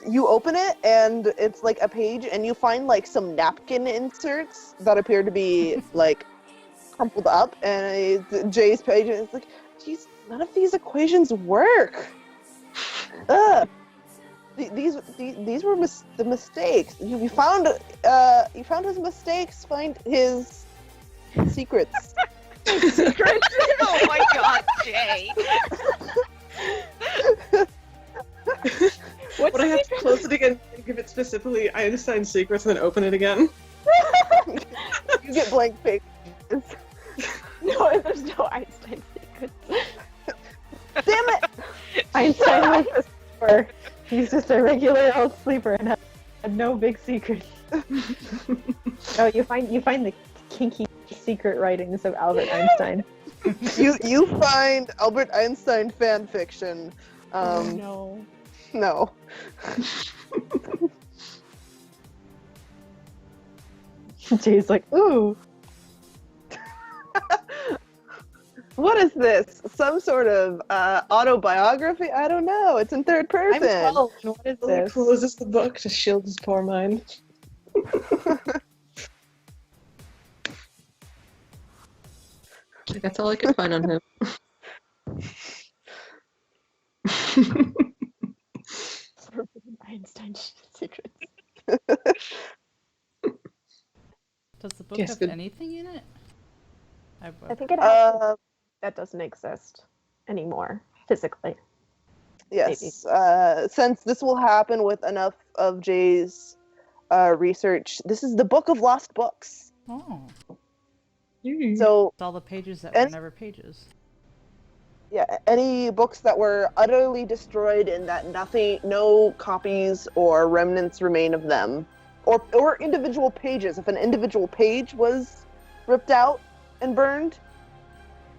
You open it and it's like a page, and you find like some napkin inserts that appear to be like crumpled up, and it's Jay's page, and it's like, geez, none of these equations work. These were the mistakes. You found his mistakes. Find his secrets. Secrets? Oh my god, Jay. Would I have to close it again and give it specifically Einstein's secrets and then open it again? You get blank pages. No, there's no Einstein secrets. Damn it! Einstein was a sleeper. He's just a regular old sleeper and had no big secrets. Oh, you find the kinky secret writings of Albert Einstein. You find Albert Einstein fan fiction. No. No. Jay's like, ooh. What is this? Some sort of autobiography? I don't know. It's in third person. I'm 12. What is He this? closes the book to shield his poor mind. That's all I could find on him. Einstein secrets. Does the book Yes, have good. anything in it? I think it has Uh, that doesn't exist anymore physically. yes. Since this will happen with enough of Jay's research, this is the Book of Lost Books. Oh, So, it's all the pages that And- were never pages. yeah, any books that were utterly destroyed and that no copies or remnants remain of them, or individual pages. If an individual page was ripped out and burned,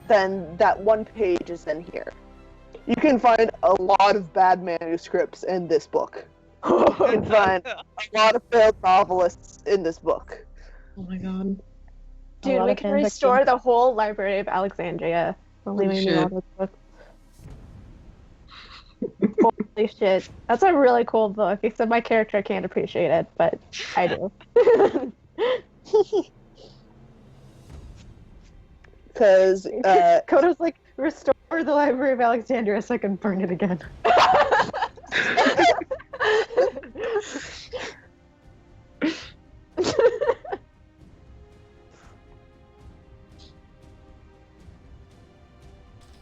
then that one page is then here. You can find a lot of bad manuscripts in this book. You can find a lot of failed novelists in this book. Oh my god. Dude, lot we of can fan restore fiction. the whole Library of Alexandria. Only Holy we knew all shit. those books. Holy shit. That's a really cool book, except my character can't appreciate it, but I do. Because Kodo's like, restore the Library of Alexandria so I can burn it again.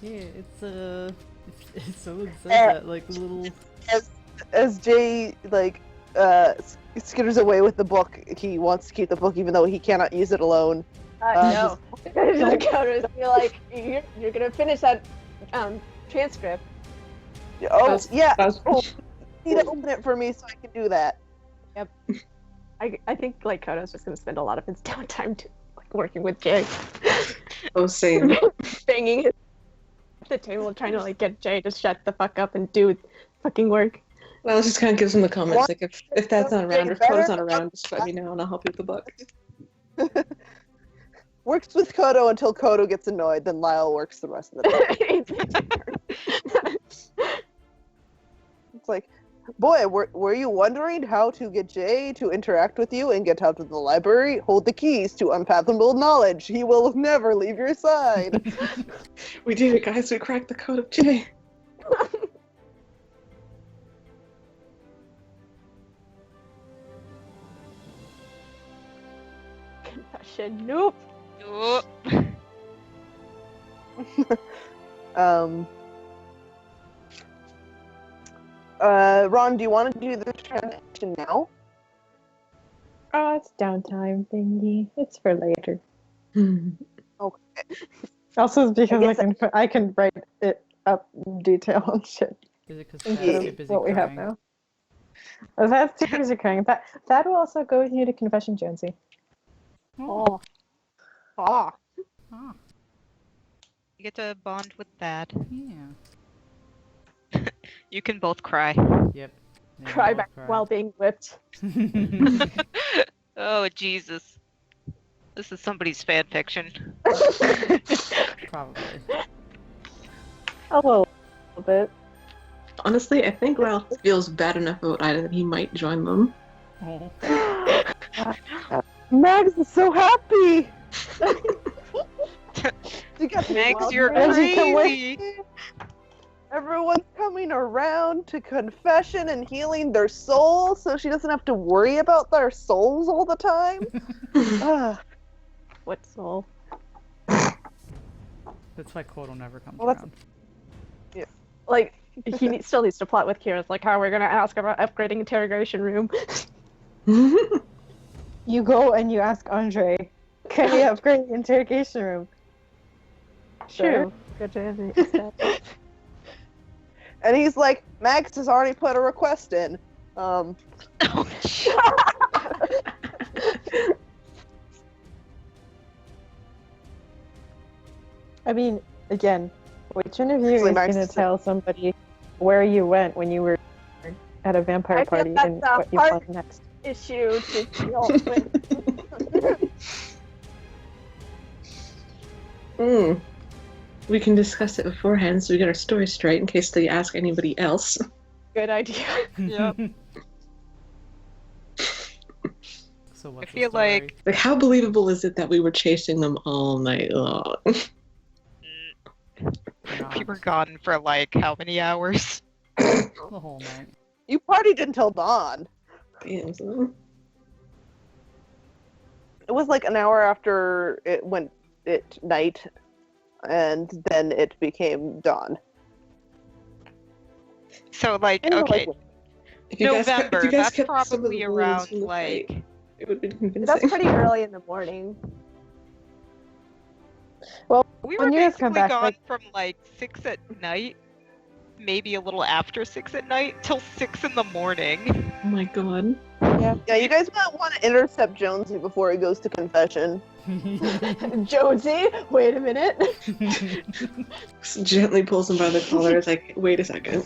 Yeah, someone says that like little. as Jay skitters away with the book, he wants to keep the book even though he cannot use it alone. No. Kodo's be like, you're gonna finish that transcript. Oh That's- yeah, that's- oh, you need to open it for me so I can do that. I think like Kodo's just gonna spend a lot of his downtime like working with Jay, Oh, same. banging his at the table, trying to like get Jay to shut the fuck up and do fucking work. Well, let's just kind of give some of the comments. What? Like, if that's not around, or if Better? Kodo's not around, just let me know and I'll help you with the book. Works with Kodo until Kodo gets annoyed, then Lyle works the rest of the time. It's like, boy, were you wondering how to get Jay to interact with you and get out of the library? Hold the keys to unfathomable knowledge. He will never leave your side. We did it, guys. We cracked the code of J. Confession. Nope. Nope. Ron, do you want to do the transaction now? Oh, it's downtime thingy. It's for later. Okay. Also, it's because guess I can write it up in detail and shit Is it because instead Thad's too of busy what we have crying? now. Oh, that's too busy crying. That will also go with you to Confession Jonesy. Oh. Oh. Ah, You get to bond with Thad. yeah. You can both cry. Yep. Yeah, Cry we'll back while being whipped. Oh, Jesus. This is somebody's fan fiction. Probably. A little bit. Honestly, I think Ralph feels bad enough about Ida that he might join them. Oh. Max is so happy. You got Max, you're Reggie, come with crazy. me. Everyone's coming around to confession and healing their soul, so she doesn't have to worry about their souls all the time. Ah, What soul? That's why Kodo never comes Well, that's- around. Like he still needs to plot with Kira. It's like how we're gonna ask about upgrading interrogation room. You go and you ask Andre, can we upgrade the interrogation room? True. Good to have it. and he's like, Max has already put a request in. Oh, I mean, again, which one of you Actually, is Max going is- to tell somebody where you went when you were at a vampire I feel party that's and the what you part- planned next? Issue to deal with. We can discuss it beforehand so we get our story straight in case they ask anybody else. Good idea. Yep. So what's I feel the story? like- Like, how believable is it that we were chasing them all night long? We were gone for like how many hours? The whole night. You partied until dawn. Damn, son. It was like an hour after it went night, and then it became dawn. So like, I don't know, okay, like, If you guys kept- November. if you guys That's kept some of the probably rules around from the like. fight, it would be convincing. That's pretty early in the morning. We When were you guys come basically back, gone like- from like 6 at night, maybe a little after 6 at night, till 6 in the morning. Oh my god. Yeah, you guys might want to intercept Jonesy before he goes to confession. Jonesy, wait a minute. Just gently pulls him by the collar. It's like, wait a second.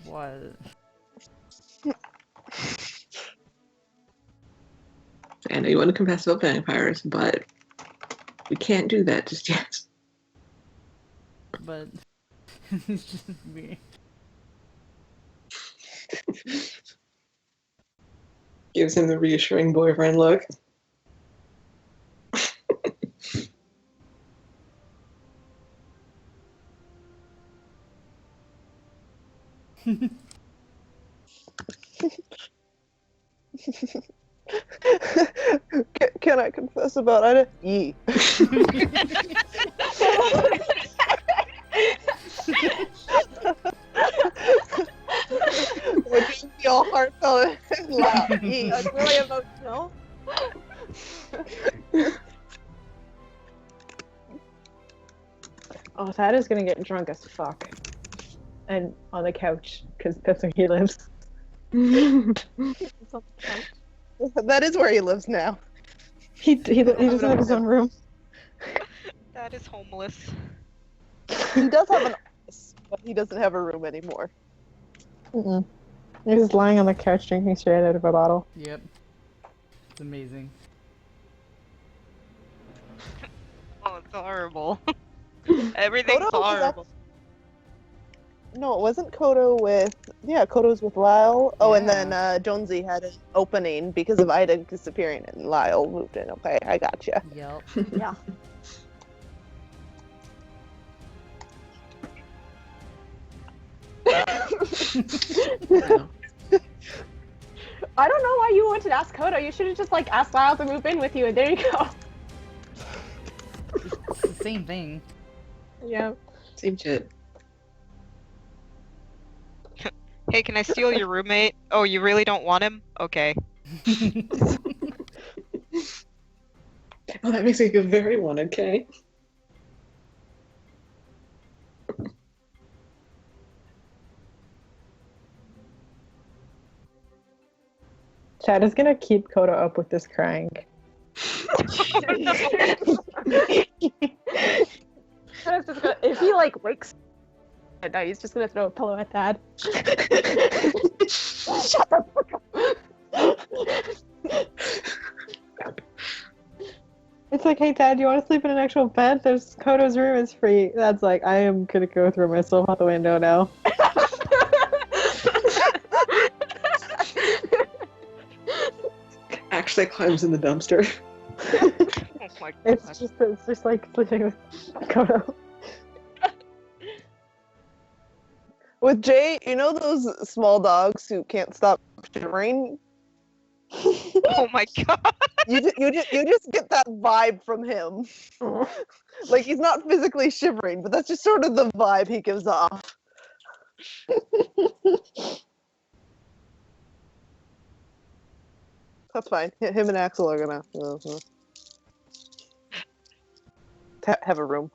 What? I know you want to confess about vampires, but we can't do that just yet. But it's just me. Gives him the reassuring boyfriend look. Can I confess about Ida? Yee. Would you be all heartfelt and loud? Yee. That's really emotional. Oh, Thad is gonna get drunk as fuck. And on the couch, because that's where he lives. That is where he lives now. He doesn't have his own room. That is homeless. He does have an office, but he doesn't have a room anymore. Mm-mm. He's just lying on the couch drinking straight out of a bottle. Yep. It's amazing. Oh, it's horrible. Everything's Kodo was horrible. No, it wasn't Kodo with... Yeah, Kodo's with Lyle. Oh, and Yeah. then Jonesy had an opening because of Ida disappearing, and Lyle moved in. Okay, I gotcha. Yep. Yeah. I don't know why you wanted to ask Kodo. You should have just like asked Lyle to move in with you, and there you go. It's the same thing. Yeah. Same shit. Hey, can I steal your roommate? Oh, you really don't want him? Okay. Oh, that makes me feel very wanted, Kay. Chad is gonna keep Kodo up with this crying. If he like wakes at night, he's just gonna throw a pillow at Thad. Shut the fuck up. It's like, hey Dad, do you want to sleep in an actual bed? There's Kodo's room is free. Dad's like, I am gonna go throw myself out the window now. Actually climbs in the dumpster. Oh my god. It's just like sleeping with Kodo. With Jay, you know those small dogs who can't stop shivering? Oh my god. You just get that vibe from him. Like, he's not physically shivering, but that's just sort of the vibe he gives off. That's fine. Him and Axel are gonna have a room.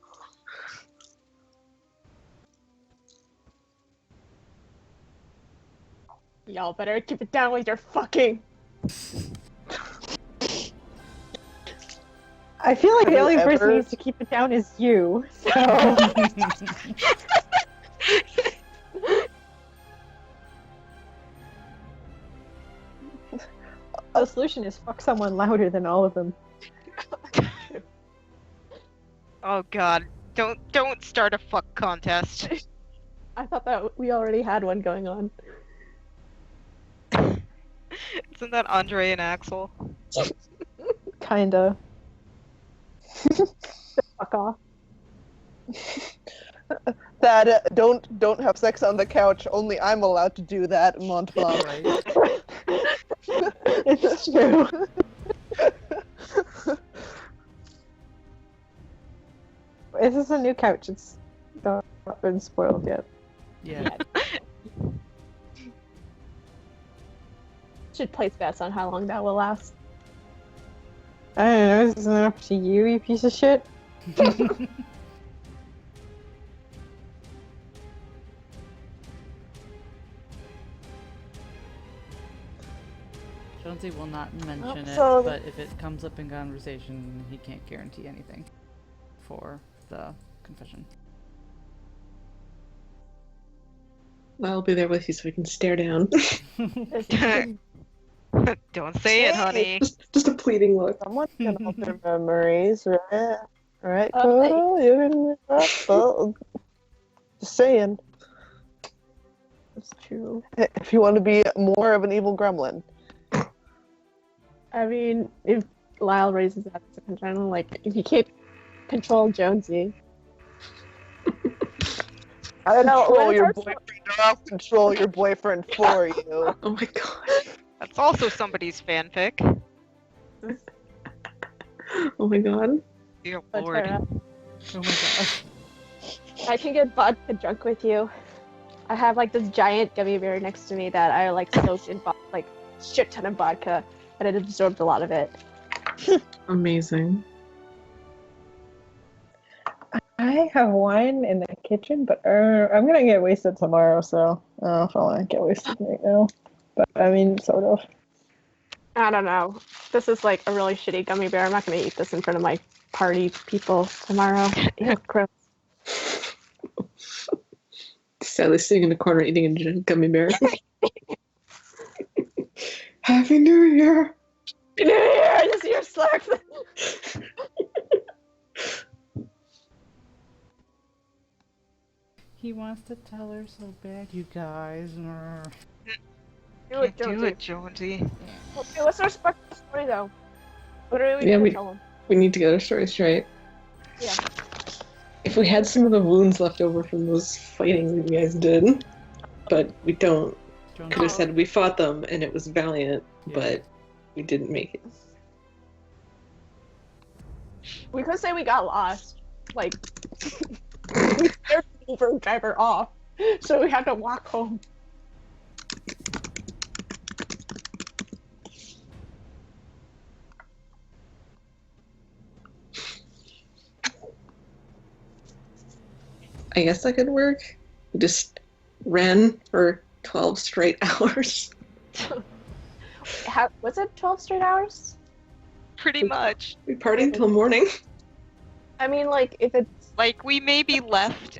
Y'all better keep it down with your fucking. I feel like Have the you only person ever- who needs to keep it down is you. So the solution is fuck someone louder than all of them. Oh god. Don't start a fuck contest. I thought that we already had one going on. Isn't that Andre and Axel? Kinda. Fuck off. That don't have sex on the couch. Only I'm allowed to do that, Mont Blanc. Right. It's true. This is a new couch. It's not been spoiled yet. Yeah. Should place bets on how long that will last. I don't know. This isn't up to you, you piece of shit. Jonesy will not mention so- it, but if it comes up in conversation, he can't guarantee anything for the confession. I'll be there with you so we can stare down. Don't say it, honey. just a pleading look. Someone can alter memories, right? Right, Oh, Kodo? You can well, just saying. That's true. If you want to be more of an evil gremlin. I mean, if Lyle raises that as a concern, like, if you can't control Jonesy. I don't No, control when your it's boyfriend, or I'll control your boyfriend for you. Oh my god. That's also somebody's fanfic. Oh my god. Dear But lord. Tara, Oh my gosh. I can get vodka drunk with you. I have like this giant gummy bear next to me that I like soaked in like shit ton of vodka, and it absorbed a lot of it. Amazing. I have wine in the kitchen, but I'm gonna get wasted tomorrow, so I don't know if I want to get wasted right now. But I mean, sort of. I don't know. This is like a really shitty gummy bear. I'm not gonna eat this in front of my party people tomorrow. Ew, gross. Sadly sitting in the corner eating a gummy bear. Happy New Year! Yeah, I just hear slurp. He wants to tell her so bad, you guys. Do it, Can't do Jonesy. it, Jonesy. Okay, what's our story though? What are we Yeah, gonna tell him? We need to get our story straight. Yeah. If we had some of the wounds left over from those fighting you guys did, but we don't. Could have said we fought them and it was valiant, but we didn't make it. We could say we got lost. Like, we scared the Uber driver off, so we had to walk home. I guess that could work. We just ran for 12 straight hours. Was it 12 straight hours? Pretty much. We partied till morning. I mean, like, if it's... Like, we maybe left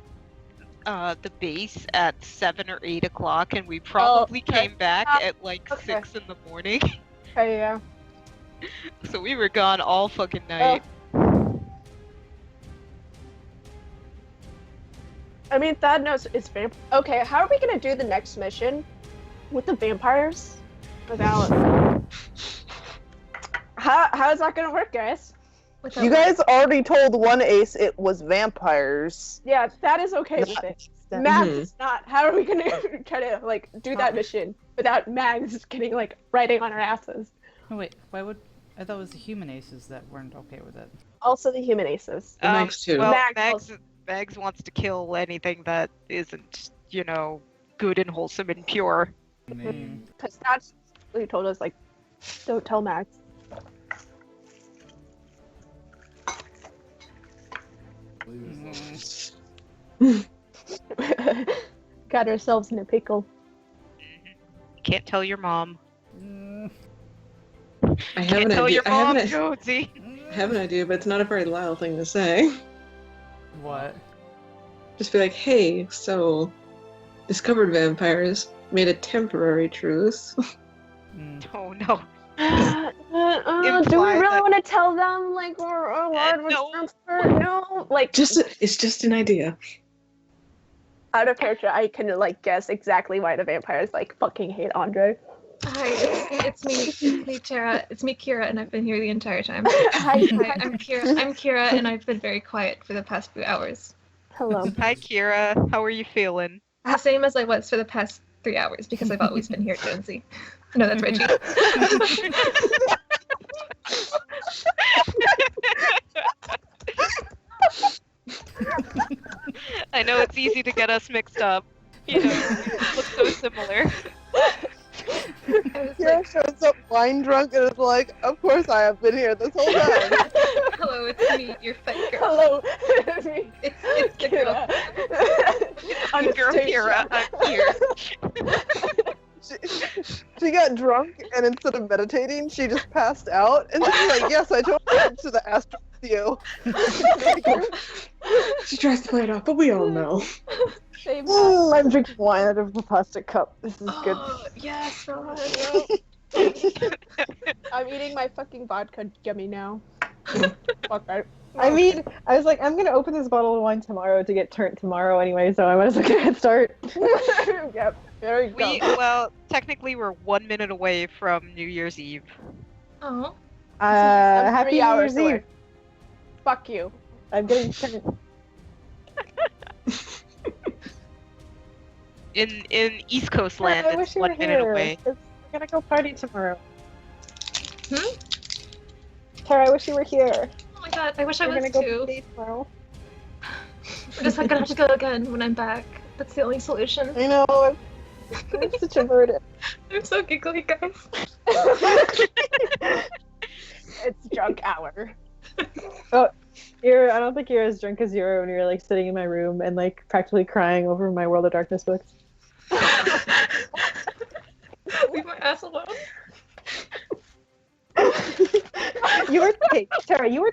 the base at 7 or 8 o'clock, and we probably okay. came back at like Okay. 6 in the morning. Okay, yeah. So we were gone all fucking night. I mean, Thad knows it's vampire. Okay, how are we gonna do the next mission with the vampires without? How is that gonna work, guys? You guys already told one ace it was vampires. Yeah, that is okay with it. Max is not. How are we gonna try to like do that mission without Mags getting like riding on our asses? Oh wait, why would... I thought it was the human aces that weren't okay with it. Also, the human aces. Mags too. Well, Mags Mags wants to kill anything that isn't, you know, good and wholesome and pure. Because that's what he told us. Like, don't tell Max. Got ourselves in a pickle. Can't tell your mom. I have Can't an tell idea. your I have mom, an, Jonesy. I have an idea, but it's not a very Lyle thing to say. What? Just be like, hey, so discovered vampires made a temporary truce. Oh no. Do we really that- want to tell them like our word was no. transferred? No, like It's just an idea. out of character, I can like guess exactly why the vampires like fucking hate Andre. Hi, it's me, Tara. It's me, Kira, and I've been here the entire time. Hi, Hi, I'm Kira, and I've been very quiet for the past few hours. hello. Hi, Kira. How are you feeling? The same as I was for the past 3 hours, because I've always been here, Jonesy. No, that's Reggie. I know it's easy to get us mixed up. You know, we look so similar. Kira shows up wine drunk and is like, of course I have been here this whole time. Hello, it's me, your fight girl. Hello. It's the girl. On The the girl station. Kira, I'm here. she got drunk, and instead of meditating, she just passed out. And she's like, "Yes, I totally went to the astral with you." She tries to play it off, but we all know. Same I'm drinking wine out of a plastic cup. This is good. Oh, yes, Ron. I'm eating my fucking vodka gummy now. Fuck, I mean, I was like, I'm gonna open this bottle of wine tomorrow to get turned tomorrow anyway, so I might as well get a head start. Yep, there you go. Well, technically we're 1 minute away from New Year's Eve. Oh. I'm Happy 3 New hours Year's away. Eve. Fuck you. I'm getting turned. In East Coast Tara, land, I it's wish you were 1 minute here. away. 'Cause we're gonna go party tomorrow. Hmm? Tara, I wish you were here. Oh my god, I wish I We're was gonna go too. party tomorrow. We're just gonna have to go again when I'm back. That's the only solution. I know. I'm such a burden. I'm so giggly, guys. It's drunk hour. I don't think you're as drunk as you were when you were like sitting in my room and like practically crying over my World of Darkness books. Leave my ass alone. You were Tara, you were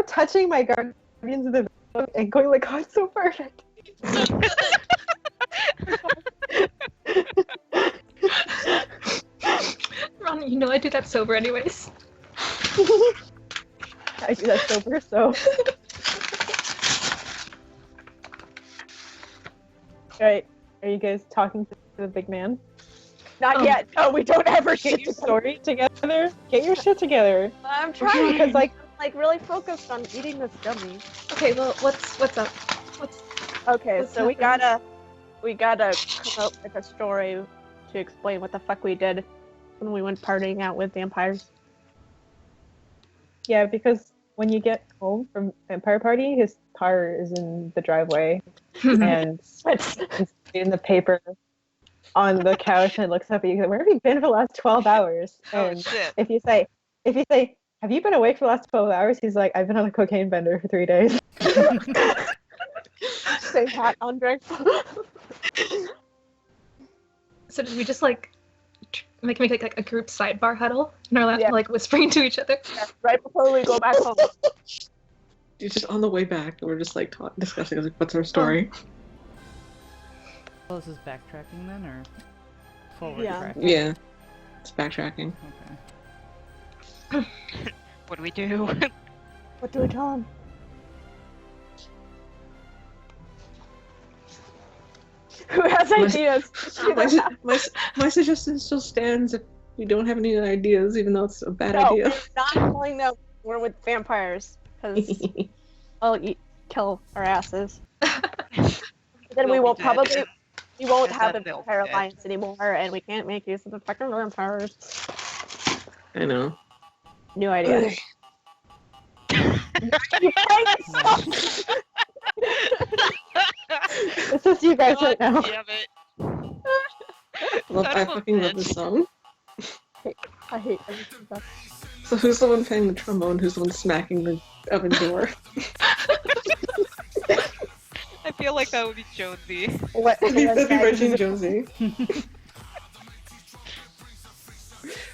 touching my Guardians of the book and going like, "Oh, it's so perfect." Ron, you know I do that sober anyways. I do that sober, so. Alright, are you guys talking to the big man? Not yet. No, we don't ever Get get your to story together. Get your shit together. I'm trying Because like, like really focused on eating this gummy. Okay, well, what's up? What's Okay, What's so we happening? gotta come up with a story to explain what the fuck we did when we went partying out with vampires. yeah, because when you get home from Vampire Party, his car is in the driveway and it's in the paper on the couch and looks up at you. Where have you been for the last 12 hours? Oh And shit. if you say, have you been awake for the last 12 hours? He's like, I've been on a cocaine bender for 3 days. Say that, Andre. So did we just like make like a group sidebar huddle in our lap, Yeah. like whispering to each other? Right before we go back home. It's just on the way back, we're just like discussing like, what's our story. Well, this is backtracking then, or forward Yeah. tracking? Yeah, it's backtracking. Okay. What do we do? What do we tell him? Who has My- ideas? My suggestion still stands if we don't have any ideas, even though it's a bad No, idea. we're not telling them we're with vampires because they'll kill our asses. Then we We'll won't be dead. probably we won't And have a then they'll be vampire dead. alliance anymore, and we can't make use of the fucking vampires. I know. New idea. This is you guys right now. Damn it. I Son of a fucking love bitch. this song. I hate everything about So who's the one playing the trombone? Who's the one smacking the oven door? I feel like that would be Jonesy. What? That'd be Reggie and Josie.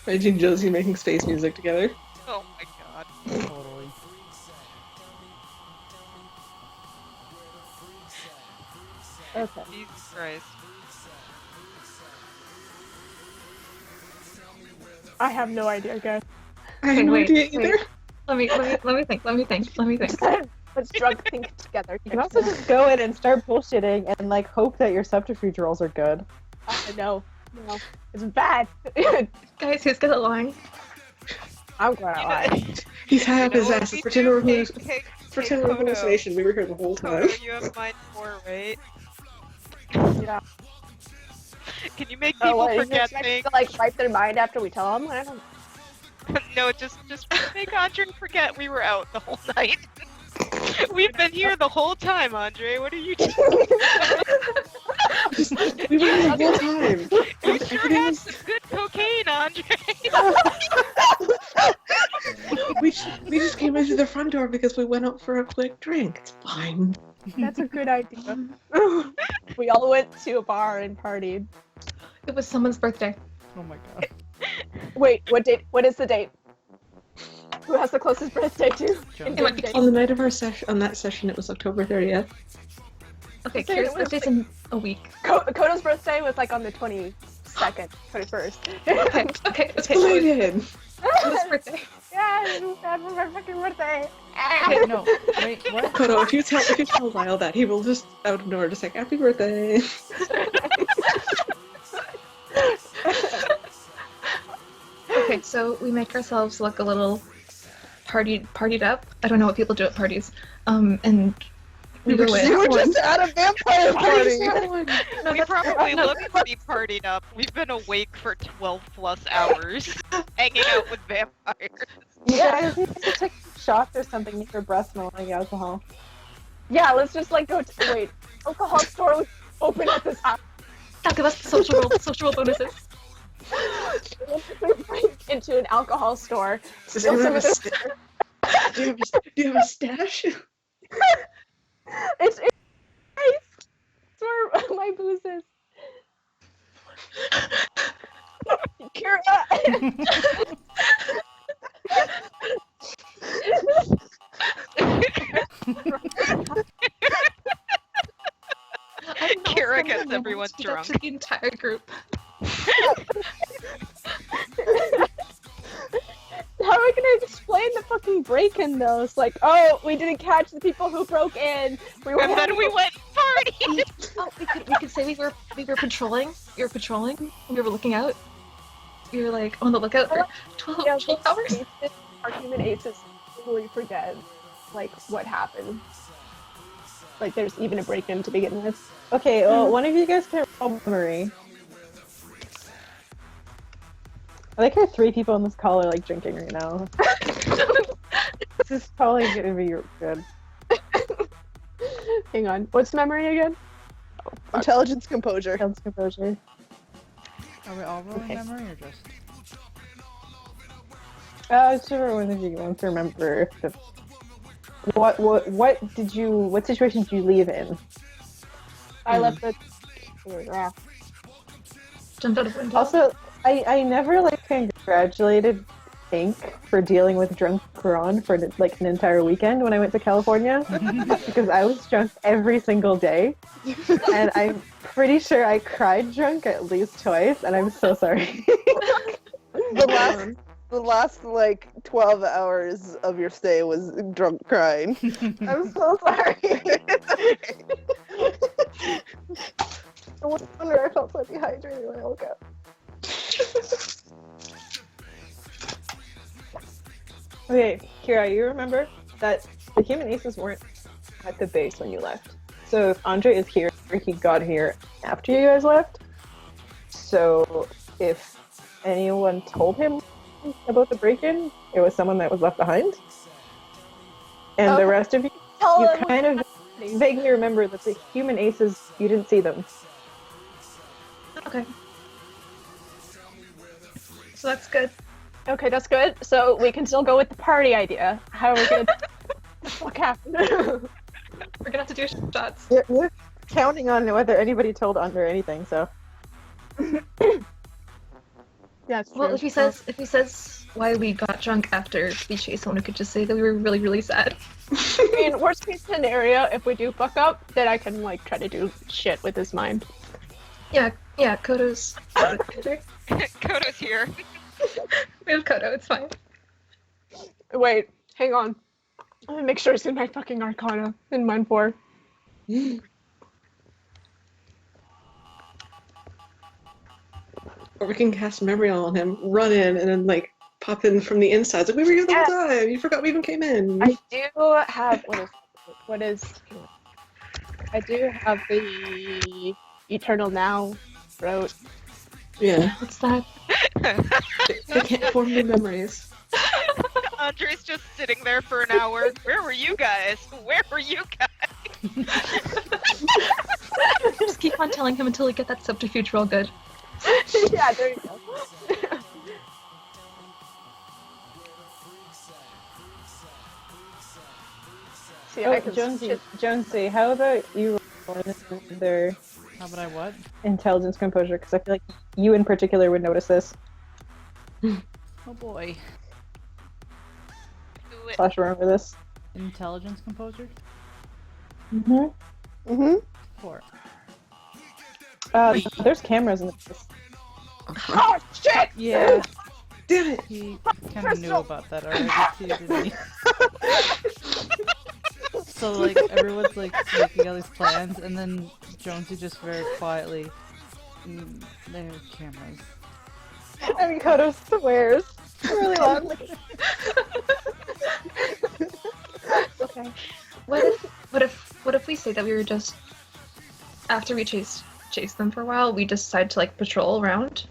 Reggie and Josie making space music together. Oh my god. Totally. Okay. Jesus Christ. I have no idea, guys. I have no wait, idea wait. either. Let me think. Let's drunk think together. You can also just go in and start bullshitting and like hope that your subterfuge rolls are good. No, it's bad. Guys, who's gonna lie? I'm gonna lie. He's high You up know his what ass. we It's pretend we're do? Hey, halluc- hey, pretend hey, we're Kodo. hallucination. We were here the whole time. Kodo, you have mind 4, right? Yeah. Can you make Oh, people what, is it forget expected things? to like wipe their mind after we tell them? I don't. No, just make Andre forget we were out the whole night. We've been here the whole time, Andre. What are you doing? We were here the whole time. You sure had some good cocaine, Andre. We just came in through the front door because we went out for a quick drink. It's fine. That's a good idea. We all went to a bar and partied. It was someone's birthday. Oh my god. Wait, what date? What is the date? Who has the closest birthday to? Jones. It might be On the night of our session, on that session, it was October 30th. Okay, Say Kira's it was birthday's in a week. Kodo's birthday was like on the 22nd, 21st. Okay. Belated. Kodo's birthday. Yeah, happy my fucking birthday. Wait, no. Wait, what? Kodo, if you tell Lyle that, he will just out of nowhere just like, happy birthday. Okay, so we make ourselves look a little partied up. I don't know what people do at parties. And we go in. You were just at a vampire party. We probably look pretty partied up. We've been awake for 12 plus hours, hanging out with vampires. You guys need to take shots or something, make your breath smell like alcohol. Yeah, let's just like go to wait. Alcohol store was open at this house. That'll give us social bonuses. Into an alcohol store. Does Steal anyone some have of a their- do you have a stash? It's where my booze is. Kira. Kira gets everyone To drunk. the entire group. How are we gonna explain the fucking break-in though? It's like, oh, we didn't catch the people who broke in. And then we went party. Oh, we could say we were patrolling. We were patrolling. We were looking out. We were like on the lookout for 12 hours. Our human aces totally forget like what happened. Like there's even a break-in to begin with. Okay, well, one of you guys can roll memory. I like how 3 people on this call are like drinking right now. This is probably gonna be good. Hang on. What's memory again? Intelligence, composure. Health composure. Are we all rolling Okay. memory or just? Whichever one of you wants to remember. If the... What situation did you leave in? I left the. Jumped out of window. Also, I never like congratulated Ink for dealing with drunk Quran for like an entire weekend when I went to California because I was drunk every single day, and I'm pretty sure I cried drunk at least twice, and I'm so sorry. The last like 12 hours of your stay was drunk crying. I'm so sorry. No wonder I felt so dehydrated when I woke up. Okay, Kira, you remember that the human aces weren't at the base when you left. So if Andre is here, he got here after you guys left. So if anyone told him about the break-in, it was someone that was left behind. And the rest of you, you kind of vaguely remember that the human aces, you didn't see them. Okay. So that's good. Okay, that's good. So we can still go with the party idea. How are we gonna? What happened? We're gonna have to do shots. You're counting on whether anybody told Andre anything, so. Yeah, it's Well, true. if he says why we got drunk after we chased someone, we could just say that we were really, really sad. I mean, worst case scenario, if we do fuck up, then I can like try to do shit with his mind. Yeah, Kodo's. Kodo's here. We have Kodo, it's fine. Wait, hang on. Let me make sure it's in my fucking Arcana in mine 4. Or we can cast memory on him, run in, and then like pop in from the inside. Like we were here the whole time. You forgot we even came in. I do have I do have the Eternal Now wrote. Yeah, What's that? they can't form new memories. Andre's just sitting there for an hour. Where were you guys? Where were you guys? Just keep on telling him until we get that subterfuge real good. Yeah, there you go. See, I can Jonesy, how about you roll another How about I what? intelligence composure? Because I feel like you in particular would notice this. Oh boy. Do it. Slash remember this. Intelligence composer? Mm-hmm. Mm-hmm. 4. There's cameras in this. Oh shit! Yeah, Damn it! he kind of knew about that already too, didn't he? So like everyone's like making all these plans, and then Jonesy just very quietly, there are cameras. And Kodo swears really loudly. Okay. What if we say that we were just after we chase them for a while, we decide to like patrol around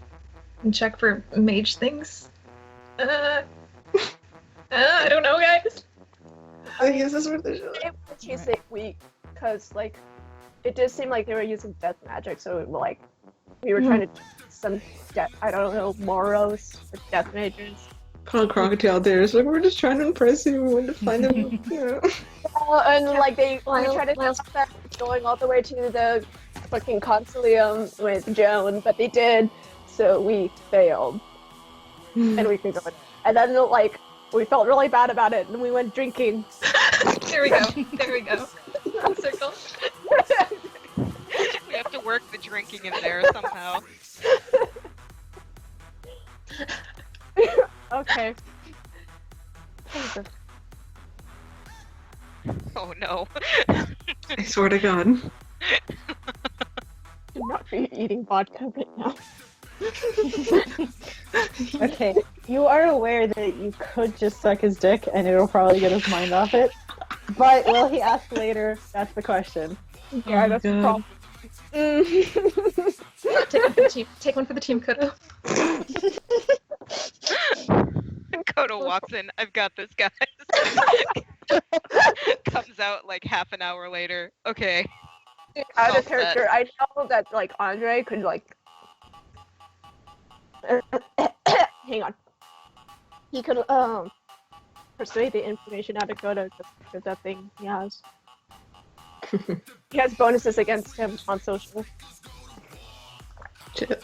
and check for mage things? I don't know, guys. I guess that's what they should. You say we, because like it did seem like they were using death magic, so like we were trying to some death. I don't know, Moros or death mages. Put on Crocodile there. It's like, we're just trying to impress you. We wanted to find them, you know. And like we Lyle- tried to Lyle's- stop that going all the way to the fucking Consulium with Joan, but they did, so we failed, and we could go. And then like we felt really bad about it, and we went drinking. There we go. There we go. Full circle. We have to work the drinking in there somehow. Okay. Oh no. I swear to God. Should not be eating vodka right now. Okay, you are aware that you could just suck his dick and it'll probably get his mind off it. But will he ask later? That's the question. Yeah, Oh, that's the God. problem. Take one for the team, Kodo. Kodo walks in. I've got this, guys. Comes out like half an hour later. Okay. Out All of character, I know that like Andre could like hang on. He could persuade the information out of Kodo just because that thing he has. He has bonuses against him on social. Shit.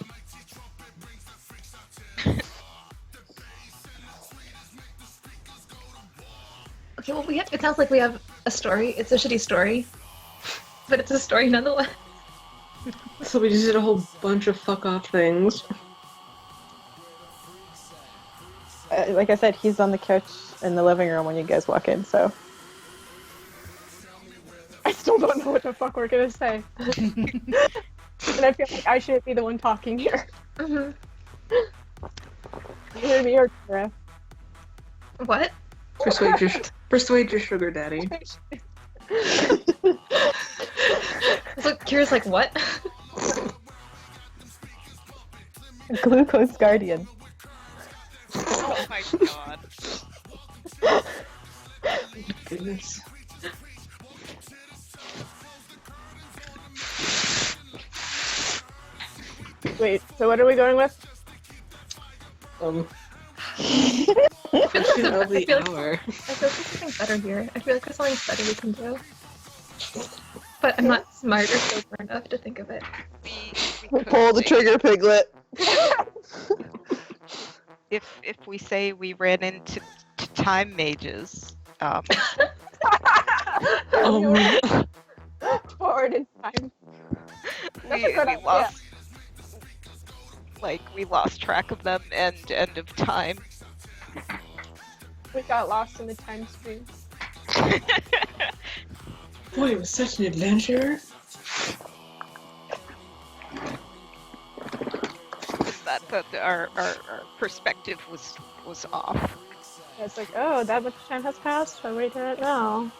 Okay, well, it sounds like we have a story. It's a shitty story, but it's a story nonetheless. So we just did a whole bunch of fuck off things. Like I said, he's on the couch in the living room when you guys walk in, so. I still don't know what the fuck we're gonna say. And I feel like I shouldn't be the one talking here. Mhm. Either me or Kara. What? Persuade your sugar daddy. So Kira's like, what? Glucose Guardian. Oh my god. Goodness. Wait, so what are we going with? Question of the I feel like- hour. I feel like there's something better here. I feel like there's something better we can do. But I'm not smart or sober enough to think of it. We could Pull the say- trigger, Piglet. If we say we ran into time mages, Oh my God. Forward in time. we a good idea. lost we lost track of them and end of time. We got lost in the time stream. Boy, it was such an adventure. that our perspective was off. It's like, oh, that much time has passed. I'm ready to it now.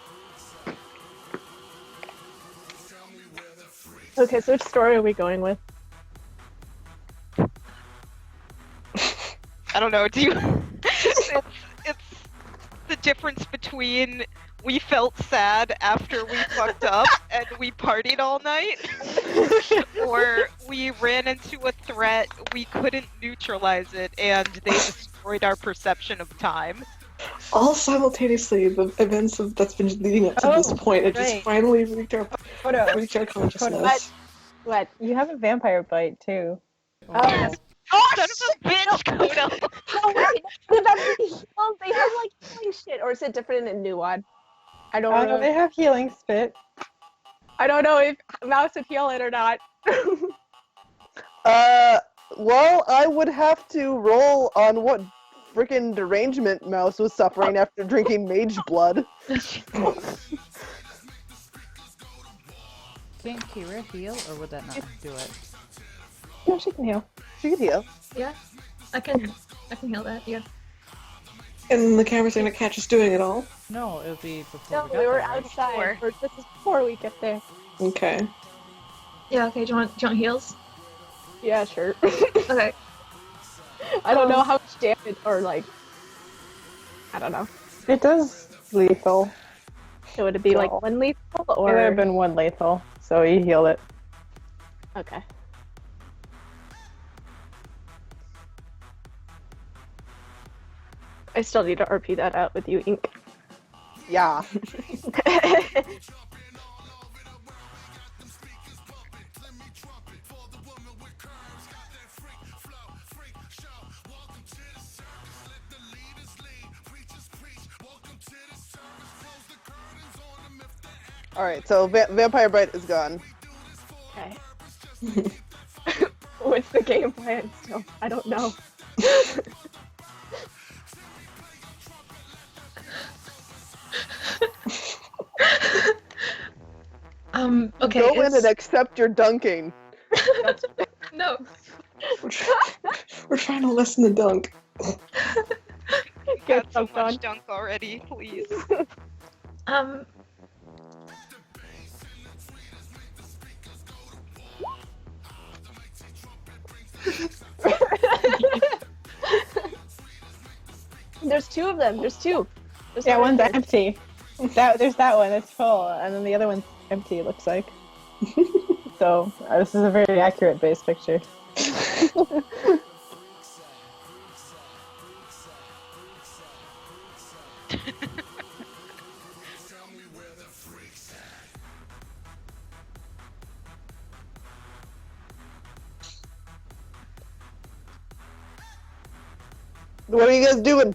Okay, so which story are we going with? I don't know. Do you? it's the difference between we felt sad after we fucked up and we partied all night, or we ran into a threat, we couldn't neutralize it, and they destroyed our perception of time. All simultaneously, the events that's been leading up to this point, it just right. finally reached our Hold on. consciousness. What? You have a vampire bite too. Oh. Oh, Son of a bitch, Kodo! no, wait. Would that be heal? They have like healing shit, or is it different in New One? I don't know. They have healing spit. I don't know if Mouse would heal it or not. Well, I would have to roll on what freaking derangement Mouse was suffering after drinking mage blood. Can Kira heal, or would that not do it? No, she can heal. She could heal. Yeah, I can heal that. Yeah. And the cameras are gonna catch us doing it all. No, it would be before No, we got we were there, right? outside. This is before we get there. Okay. Yeah. Okay. Do you want heals? Yeah, sure. Okay. I don't know how much damage or like. I don't know. It does lethal. So would it be like Well, one lethal It would or? have been one lethal, so you healed it. Okay. I still need to RP that out with you, Ink. Yeah. Alright, so Vampire Bite is gone. Okay. What's the game plan still? I don't know. Okay. Go in and accept your dunking. No. We're trying to lessen the dunk. Get Got so dunked on. much dunk already, please. Um. There's two of them. There's two. There's Yeah, one one's right empty. There's that one, it's full, and then the other one's empty, it looks like. So, this is a very accurate base picture. What are you guys doing?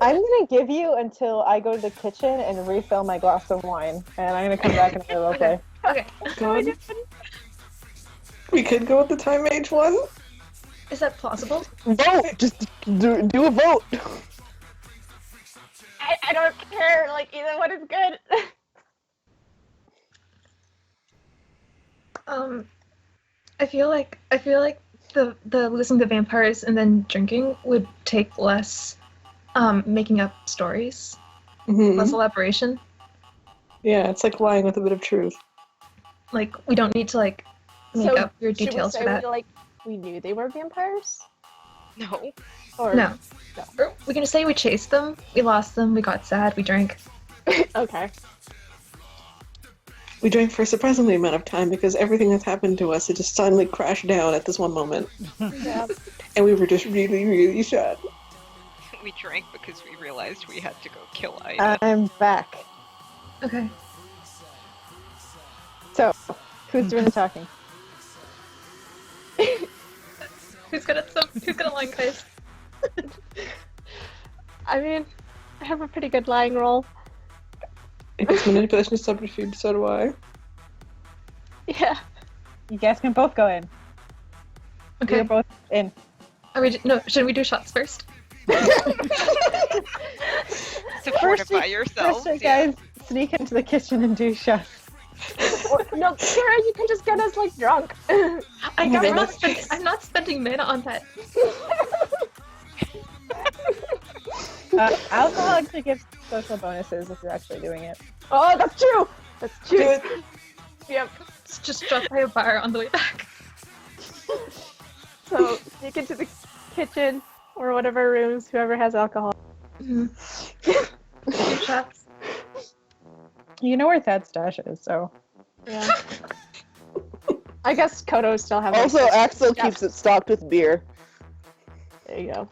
I'm gonna give you until I go to the kitchen and refill my glass of wine, and I'm gonna come back and I will play. Okay. God. We could go with the time mage one. Is that plausible? Vote! Just do a vote! I don't care. Like either one is good. I feel like the losing the vampires and then drinking would take less making up stories, Mhm. less elaboration. Yeah, it's like lying with a bit of truth. Like we don't need to like make So, up weird should we details say for that. we knew they were vampires? No. Or No. Or we can just say we chased them, we lost them, we got sad, we drank. Okay. We drank for a surprisingly amount of time because everything that's happened to us, it just suddenly crashed down at this one moment. Yeah. And we were just really, really sad. We drank because we realized we had to go kill Ida. I'm back. Okay. So, who's doing the talking? Who's gonna line guys? I mean, I have a pretty good lying roll. If it's manipulation of subterfuge, so do I. Yeah. You guys can both go in. Okay. You're both in. No, should we do shots first? To fortify yourselves. First, you yeah. guys sneak into the kitchen and do shots. No, Kara, you can just get us like drunk. I'm not spending mana on that. Alcohol actually gives social bonuses if you're actually doing it. Oh, that's true. That's Do true. it. Yep. It's just dropped by a bar on the way back. So sneak into the kitchen or whatever rooms, whoever has alcohol. Do shots. You know where Thad's stash is, so. Yeah. I guess Kodo still has. Also, Axel keeps it stocked with beer. There you go.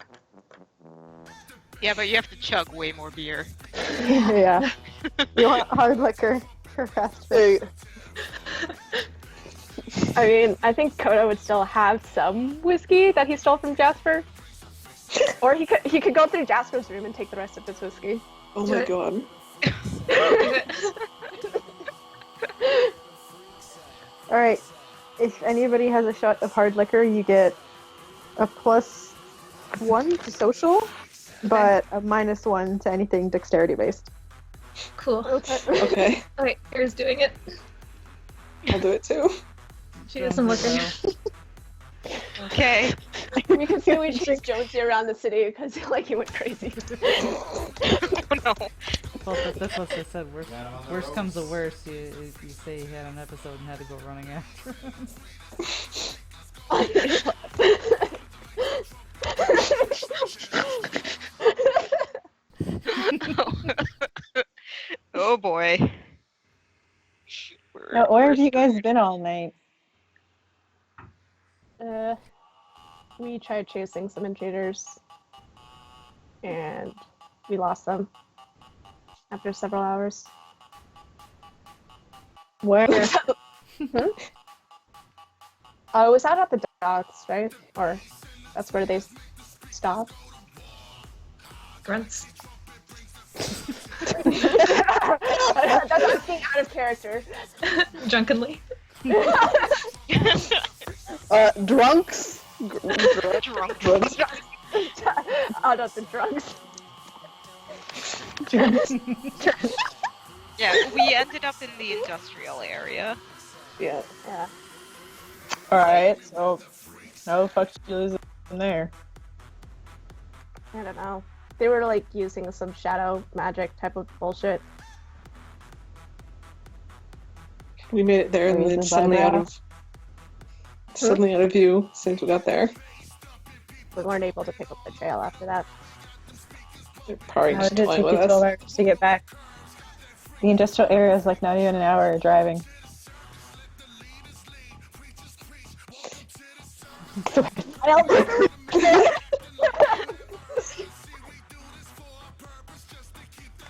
Yeah, but you have to chug way more beer. Yeah. You want hard liquor for fast food. Hey, I mean, I think Kodo would still have some whiskey that he stole from Jasper. Or he could go through Jasper's room and take the rest of his whiskey. Oh Do my it. god. Do it. Alright. If anybody has a shot of hard liquor, you get a +1 to social, but a -1 to anything dexterity based. Cool. Okay, Alright, here's doing it. I'll do it too. She does some looking. Okay. You can see we chase Jonesy around the city because like he went crazy. Oh no. Well, that's what I said. Worst comes to worst, you say he had an episode and had to go running after him. Oh boy. Now, where have you guys been all night? We tried chasing some intruders, and we lost them after several hours. Where? I was out at the docks, right? Or that's where they stop. Grunts. That's not being out of character. Drunkenly. Drunks. Drunk. Oh, not the drugs. Yeah, we ended up in the industrial area. Yeah. Yeah. Alright, so no fuck you losing there. I don't know. They were like using some shadow magic type of bullshit. We made it there and then Reasons suddenly I out know. of view since we got there. We weren't able to pick up the trail after that. They're probably How just did it toying take with you 12 us. hours to get back? The industrial area is like not even an hour driving.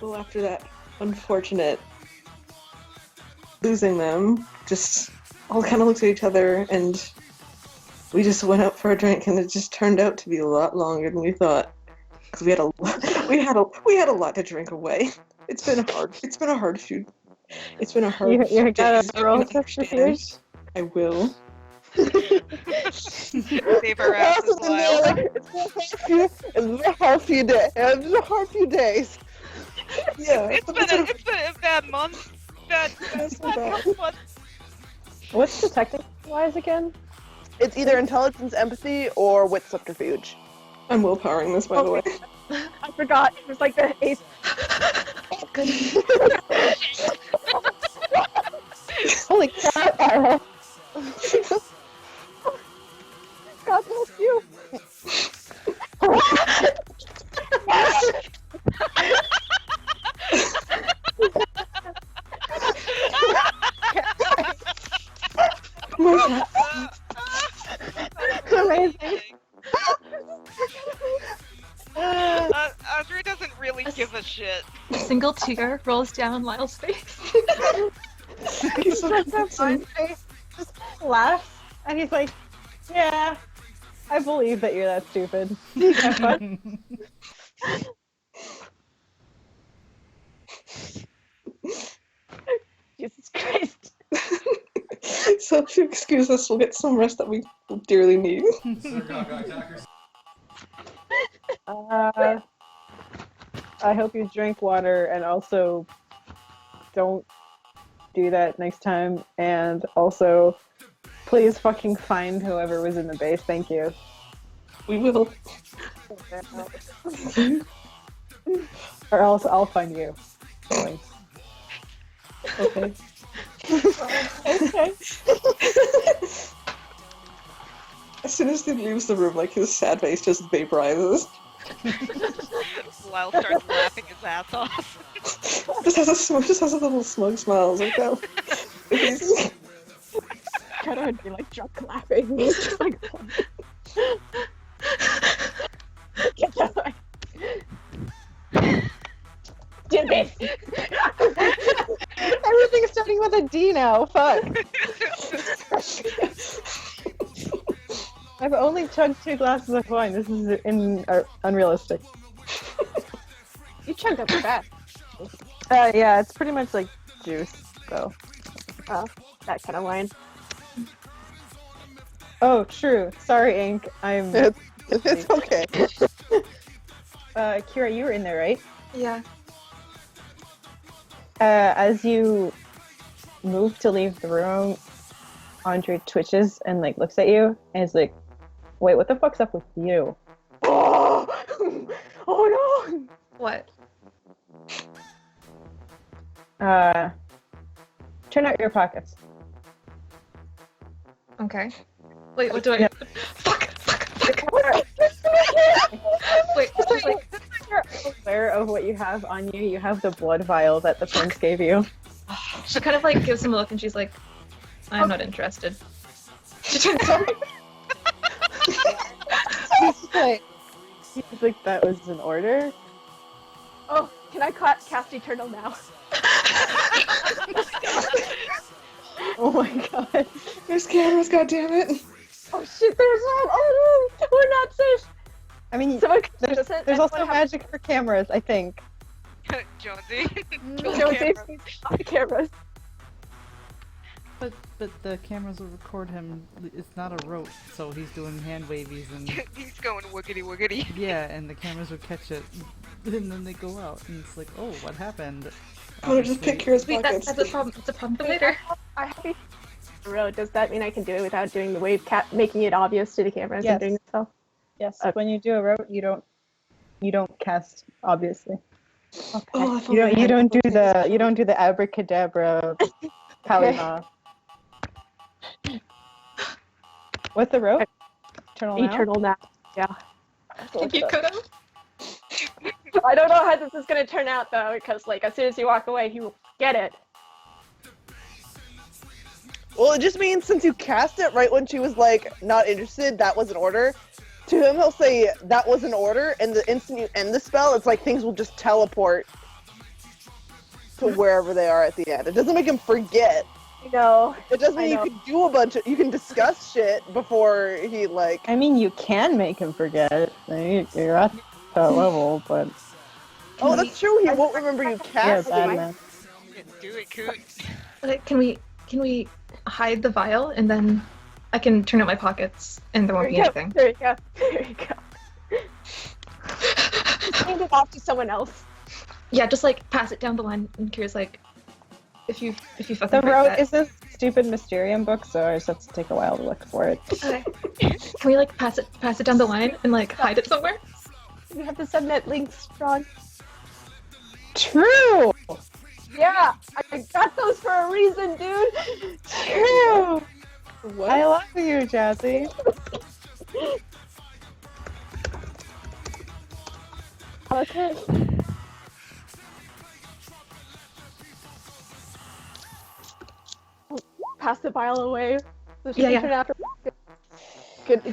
Well, after that unfortunate losing them, just all kind of looked at each other and we just went out for a drink and it just turned out to be a lot longer than we thought. Because we had a lot to drink away. It's been a hard few. It's been a hard. You gotta days. roll You can understand. I will. Save our asses while. It's been a hard few days. It's been a hard few days. Yeah. It's been a bad month. Bad month. What's detecting wise again? It's either intelligence, empathy, or wit subterfuge. I'm willpowering this, by the way. I forgot. It was like the 8th. Holy crap, Arrow. God bless you. Amazing. Audrey doesn't really give a shit. A single tear rolls down Lyle's face. He's so handsome. Just laughs, and he's like, "Yeah, I believe that you're that stupid." Have fun. Jesus Christ. So if you excuse us, we'll get some rest that we dearly need. I hope you drink water, and also don't do that next time. And also, please fucking find whoever was in the base. Thank you. We will. Or else I'll find you. Thanks. Okay. Okay. As soon as he leaves the room, like his sad face just vaporizes. Lyle starts laughing his ass off. just has a little smug smile like that. He's- Kind of would be like drunk laughing. Like, get that way. Jimmy! Everything's starting with a D now. Fuck. I've only chugged 2 glasses of wine. This is unrealistic. You chugged up fast. Yeah, it's pretty much like juice, so. Oh, that kind of wine. Oh, true. Sorry, Ink. I'm. It's okay. Kira, you were in there, right? Yeah. As you move to leave the room, Andre twitches and like looks at you and is like, "Wait, what the fuck's up with you?" Oh, oh no! What? Turn out your pockets. Okay. Wait, what do I? Yeah. Fuck! Wait, like, You're aware of what you have on you. You have the blood vial that the prince gave you. she kind of like gives him a look and she's like, "I'm not interested." She turns over. He's like, that was an order? Oh, can I cast Eternal now? Oh my god. There's cameras, goddammit. Oh shit, there's one! Oh no, we're not safe! I mean, Someone there's also magic for cameras, I think. Jonesy. Jonesy, off the cameras. But the cameras will record him. It's not a rope, so he's doing hand wavies and He's going woogity woogity. yeah, and the cameras will catch it, and then they go out, and it's like, oh, what happened? Oh, just pick Kira's Wait, pockets. that's a problem. It's a problem for later. I have a road. Does that mean I can do it without doing the wave making it obvious to the cameras Yes. and doing it so? Yes, Okay. when you do a rote, you don't cast, obviously. Okay. Oh, I thought You we don't had you don't do the abracadabra kalima. What's the rope? Eternal now? Eternal now. Yeah. Thank you, Kodo. I don't know how this is gonna turn out though, because like as soon as you walk away, he will get it. Well, it just means since you cast it right when she was like not interested, that was an order. To him, he'll say that was an order, and the instant you end the spell, it's like things will just teleport to wherever they are at the end. It doesn't make him forget. No. It doesn't mean you know. can do you can discuss shit before he like. I mean, you can make him forget. You're at that level, but Oh, that's true. He won't remember you you're a cast bad it. man. Do it, Coot. Like, can we hide the vial and then I can turn out my pockets and there won't be anything. There you go. There you go. Just hand it off to someone else. Yeah, just like pass it down the line. And Kira's like, if you fucking The break rote that. is a stupid Mysterium book, so I just have to take a while to look for it. Okay. Can we like pass it down the line and like hide it somewhere? You have to send that link, Strong. True! Yeah, I got those for a reason, dude. True! What? I love you, Jazzy. Okay. Pass the vial away. So she Yeah, can yeah. turn after.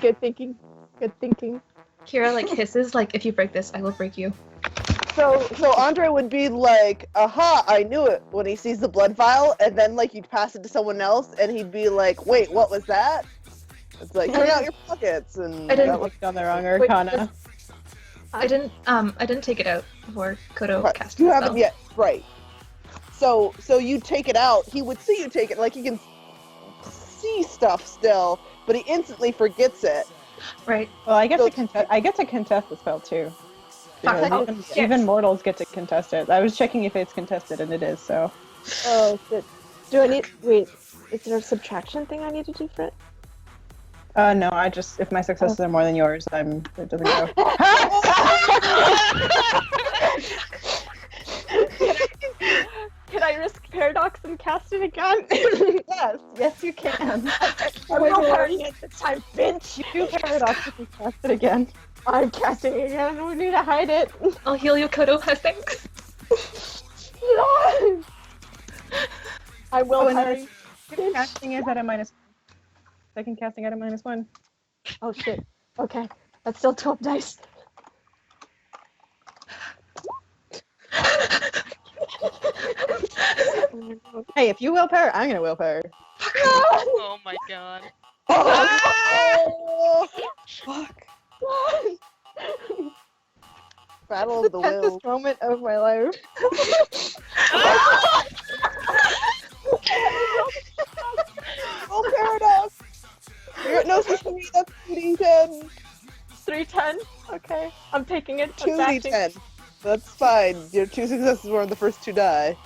Good thinking. Good thinking. Kira like hisses like, if you break this, I will break you. So Andre would be like, aha, I knew it when he sees the blood vial, and then like you'd pass it to someone else, and he'd be like, wait, what was that? It's like, clean out your pockets, and I didn't- that was- Looked on the wrong arcana. I didn't take it out before Kodo Right, cast you the haven't spell. yet, right? So you take it out. He would see you take it, like he can see stuff still, but he instantly forgets it. Right. Well, I get So- to contest the spell too. Fuck, Because oh, even, yes. even mortals get to contest it. I was checking if it's contested, and it is. So Oh shit. Do I need? Wait. Is there a subtraction thing I need to do for it? no, I just if my successes are more than yours, it doesn't go. Can I risk paradox and cast it again? yes, you can. I'm not partying it this time, bitch. You do paradox if you cast it again. I'm casting it again. We need to hide it. I'll heal you, Kodo. Thanks. No. I will Oh, and hurry. Second casting is at a minus. Second casting at a -1. Oh shit. Okay. That's still 12 dice. Hey, if you willpower, I'm gonna willpower. Oh my god. Oh, Fuck. battle of the wills. Tenthest moment of my life. Roll paradox. You're at no CC, that's 2d10. 310. Okay, I'm taking it. I'm bashing. 2d10. That's fine. Your 2 successes were on the first 2 die.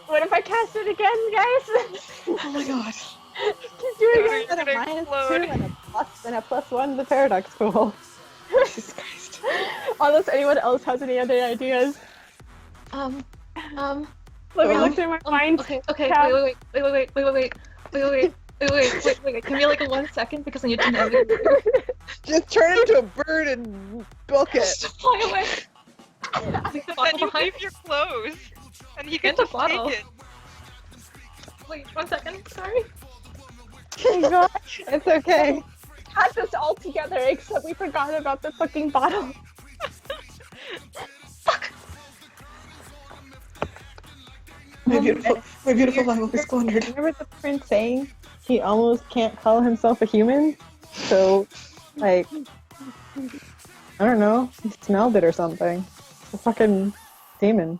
What if I cast it again, guys? Oh my god. Keep doing You're it. gonna explode. And a +1 the paradox pool. Jesus Christ. Unless anyone else has any other ideas. Let me look through my mind. Okay, tab. wait. Give me like a 1 second because I need to navigate. Just turn into a bird and book it. Just fly away. Leave the Then bottle you behind. leave your clothes, and he can And the just bottle. take it. Wait, 1 second. Sorry. It's okay. Had this all together, except we forgot about the fucking bottle. My beautiful life will be squandered. Remember the prince saying he almost can't call himself a human? So, like, I don't know. He smelled it or something. A fucking demon.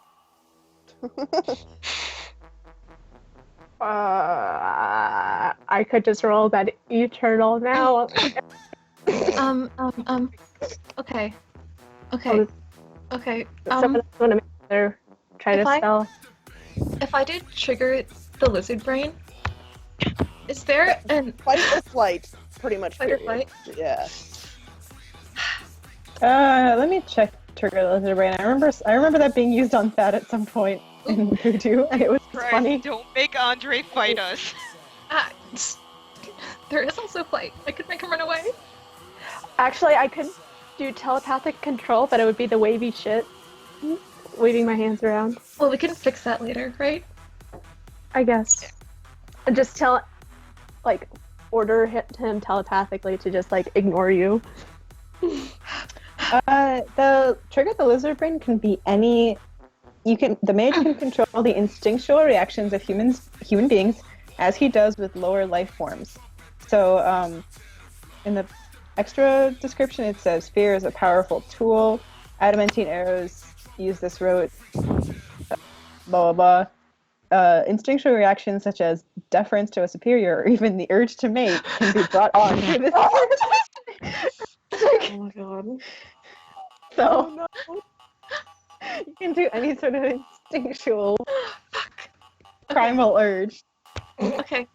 I could just roll that eternal now. Okay. Someone else want to make another try to if I- spell. If I did trigger the lizard brain, is there an Fight or flight, pretty much. fight or period. flight? Yeah. Let me check Trigger the Lizard Brain. I remember that being used on Thad at some point in Voodoo, and it was Christ, funny. don't make Andre fight us. There is also flight. I could make him run away. Actually, I could do telepathic control, but it would be the wavy shit. Waving my hands around, Well, we can fix that later, right? I guess. And just order him telepathically to just, ignore you. The Trigger the Lizard Brain can be any. The mage can control the instinctual reactions of human beings, as he does with lower life forms. So, in the extra description, it says fear is a powerful tool. Adamantine arrows use this rote. Blah blah blah. Instinctual reactions such as deference to a superior or even the urge to mate can be brought on through this. Oh my god. So you can do any sort of instinctual primal urge. Okay.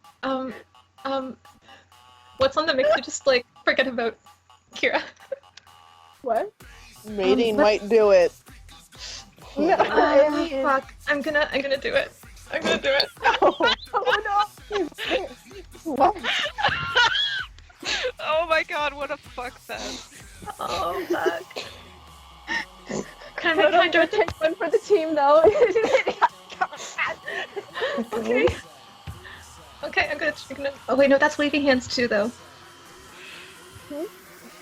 What's on the mix to just forget about Kira? What? Mating let's- might do it. No. Fuck. I'm gonna do it. I'm gonna do it. Oh my god, what a fuck fest. Oh fuck. Can I do it? Take one for the team, though. Okay. Okay, I'm gonna. Oh wait, no, that's wavy hands too, though.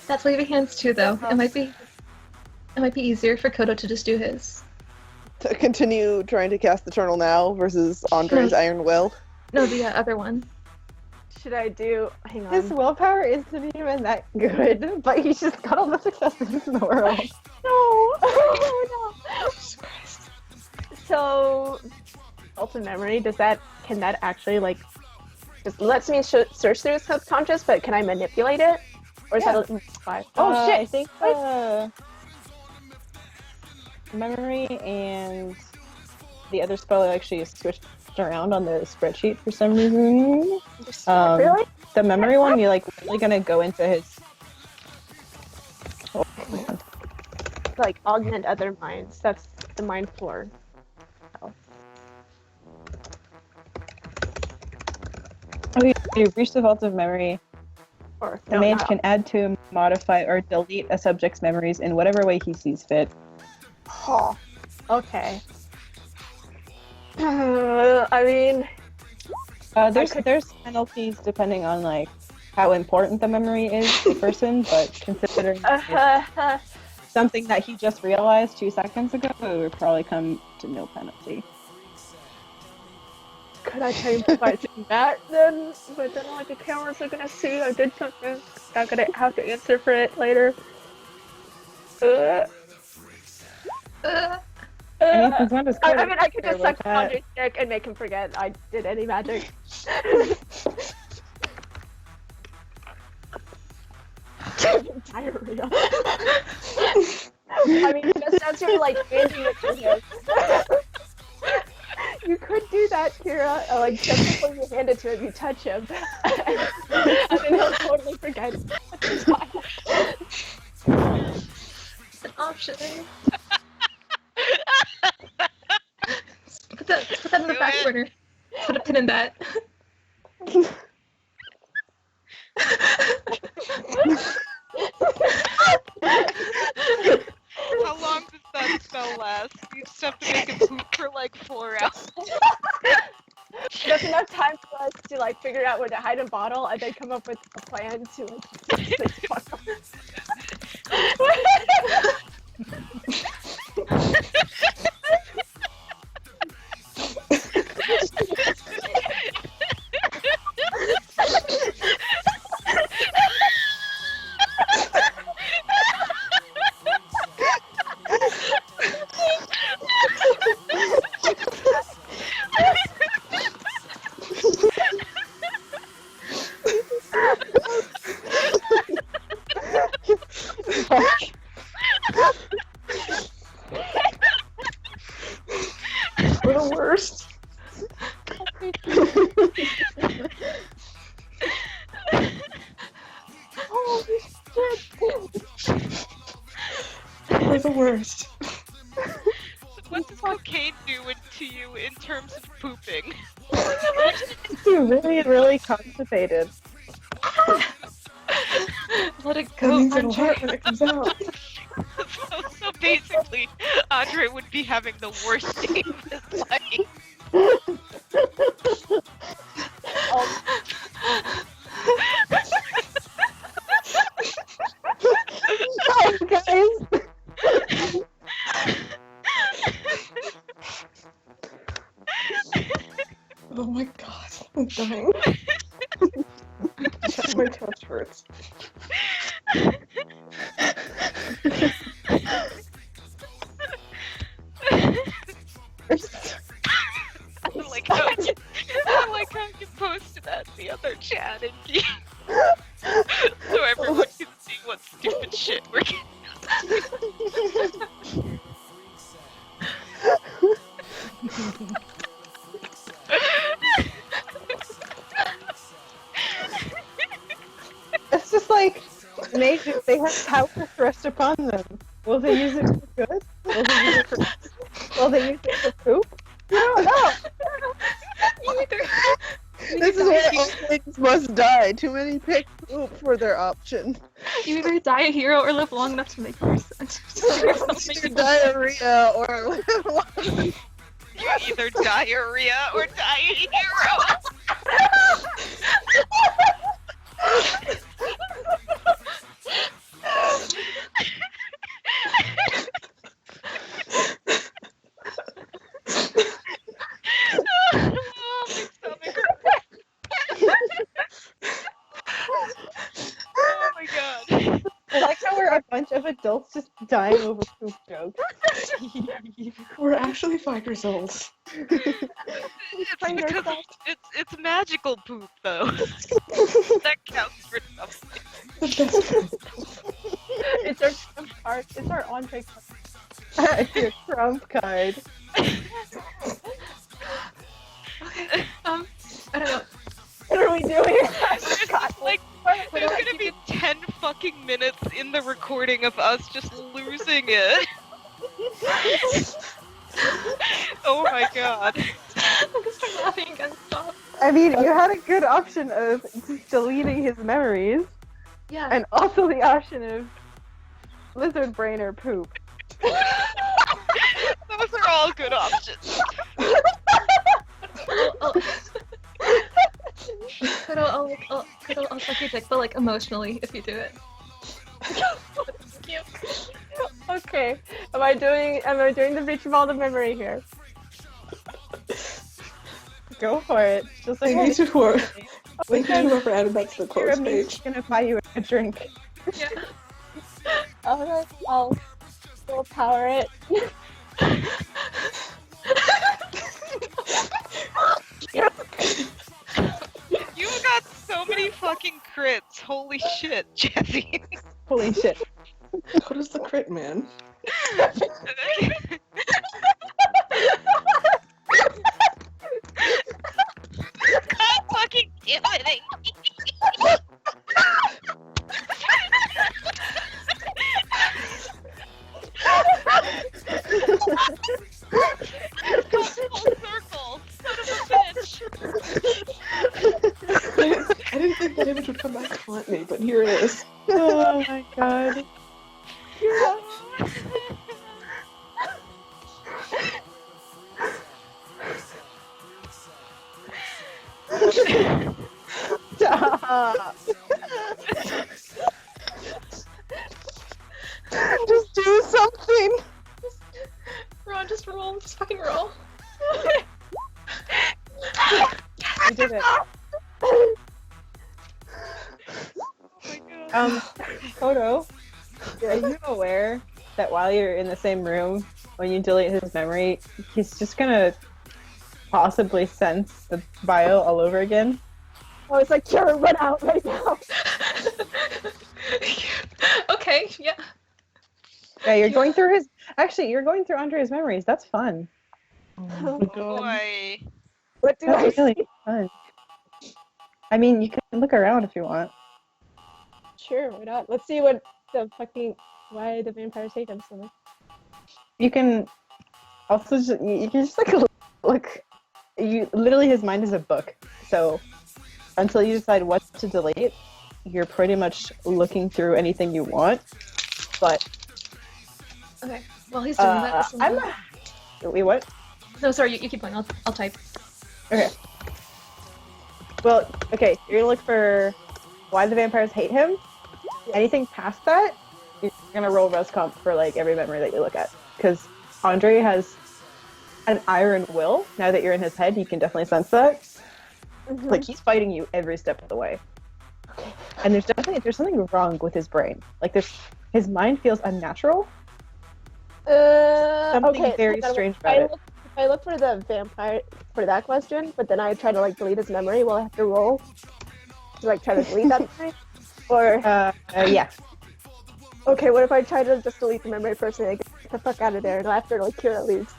That's wavy hands too, though. It might be easier for Kodo to just do his. To continue trying to cast Eternal now versus Andre's No. Iron Will. No, the other one. Should I do? Hang on. His willpower isn't even that good, but he's just got all the successes in the world. No. Jesus Christ. So, ultimate memory. Can that actually just lets me search through his subconscious? But can I manipulate it? Or is that a 5? Oh shit! I think memory and the other spell actually is switched around on the spreadsheet for some reason. Really? The memory one, you're really gonna go into his. Oh, man. Augment other minds. That's the mind 4. Okay, you reach the vault of memory. Or The mage can add to, modify, or delete a subject's memories in whatever way he sees fit. Oh, okay. I mean, There's penalties depending on how important the memory is to the person, but considering it's something that he just realized 2 seconds ago, it would probably come to no penalty. could I change it by doing that then? But then like the cameras are gonna see I did something. I'm gonna have to answer for it later. Uh, I mean, he's not as I good mean, I could care just about suck that. Conjure's dick and make him forget I did any magic. Diarrhea. I mean, just as you're like handing it to him. You could do that, Kira. Like just before you hand it to him, you touch him, and then he'll totally forget. It's an option. Put that in the Do back it. burner. Put a pin in that. How long does that spell last? You just have to make it poop for like 4 hours. There's enough time for us to like figure out where to hide a bottle and then come up with a plan to like fix this bottle. We're the worst. Holy shit! We're the worst. What does cocaine do to you in terms of pooping? You're really, really constipated. Let it That go, means it'll Andre. hurt when it comes out. So basically, Andre would be having the worst day of his life. Oh, guys! Oh my god, I'm dying. My touch hurts. I like how you posted that in the other chat and so everyone can see what stupid shit we're getting. It's just like, they have power thrust upon them. Will they use it for good? Will they use it for poop? You don't know. This is where all things must die. Too many pick poop for their option. You either die a hero or live long enough to make more sense. Either diarrhea or You either diarrhea or die a hero. Oh, my stomach hurts. Oh my god. I like how we're a bunch of adults just dying over poop jokes. We're actually 5 years old. It's because it's magical poop though. That counts for something. The best. It's our trump card. It's our Andre Your trump card. Okay. I don't know. What are we doing? It's just like there's gonna be 10 fucking minutes in the recording of us just losing it. Oh my god. I'm gonna start laughing again. Stop. I mean, you had a good option of deleting his memories, Yeah. and also the option of lizard brain or poop. Those are all good options. I'll suck your dick, but like emotionally if you do it. Okay. Am I doing the reach of all the memory here? Go for it. Just like Thank you to whoever, thank you to Okay. whoever added that to the You're close page. gonna buy you a drink. Yeah. Alright, I'll power it. You got so many fucking crits. Holy shit, Jesse. Holy shit. What is the crit, man? God fucking damn it. Come full circle, son of a bitch. I didn't think that image would come back to haunt me, but here it is. Oh my god. Stop. Just do something. Ron, just roll. Just fucking roll. You did it. Kodo, are you aware that while you're in the same room, when you delete his memory, he's just gonna possibly sense the bio all over again? Oh, it's like, Kira, run out right now. Okay, yeah. Yeah, you're going through his. Actually, you're going through Andre's memories. That's fun. Oh boy. What do I That's really see? fun. I mean, you can look around if you want. Sure, why not? Let's see why the vampires hate him so much. You can also just you can just like look. You literally, his mind is a book. So until you decide what to delete, you're pretty much looking through anything you want. But Okay. While he's doing that, wait, what? no, sorry, you keep going. I'll type. Okay. Well, okay, you're gonna look for why the vampires hate him. Anything past that, you're gonna roll Rescomp for like every memory that you look at. Because Andre has an iron will. Now that you're in his head, you can definitely sense that. Mm-hmm. Like he's fighting you every step of the way. And there's something wrong with his brain. Like his mind feels unnatural. Something Okay, very so strange about it. If I look for the vampire for that question, but then I try to like delete his memory, will I have to roll to like try to delete that memory? Or Yeah. okay, what if I try to just delete the memory first and I get the fuck out of there and after like Kira leaves?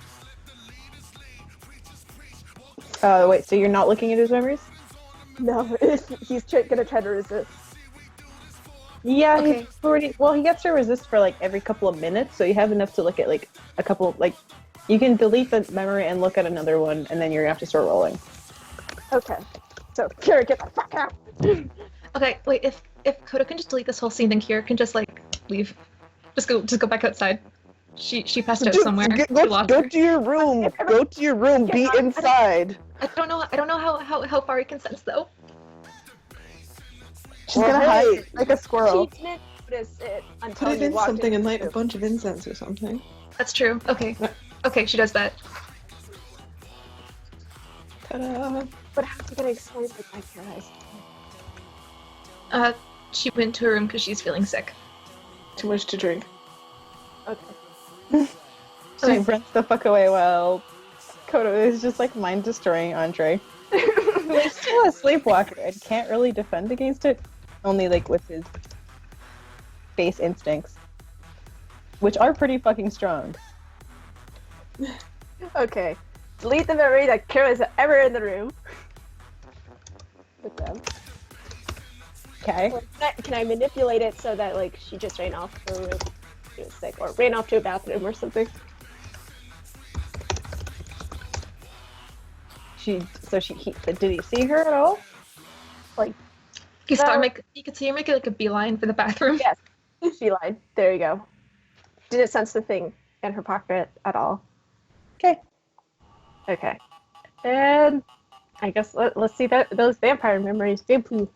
Wait, so you're not looking at his memories? No, he's gonna try to resist. Yeah, Okay. he's already. Well, he gets to resist for like every couple of minutes, so you have enough to look at like a couple. Like, you can delete the memory and look at another one, and then you're gonna have to start rolling. Okay, so Kira, get the fuck out. Okay, wait. If Koda can just delete this whole scene, then Kira can just like leave. Just go back outside. She passed out somewhere. We lost Go her. to your room. Go to your room. Be inside. I don't know how far he can sense though. She's gonna hide like a She squirrel. didn't notice it until Put it you in walked something and light a the bunch of incense or something. That's true. Okay. Okay, she does that. Ta-da! But how's he gonna explain it like Kira has? She went to her room because she's feeling sick. Too much to drink. Okay. She runs the fuck away while Kodo is just like mind destroying Andre. He's still a sleepwalker and can't really defend against it, only like with his base instincts, which are pretty fucking strong. Okay. Delete the memory that Kira is ever in the room. With them. Okay. Or can I manipulate it so that like she just ran off to her room? She was sick, or ran off to a bathroom or something. Did he see her at all? You could see her make like a beeline for the bathroom. Yes. She lied. There you go. Didn't sense the thing in her pocket at all. Okay. Okay. And I guess let's see those vampire memories. Vampoo.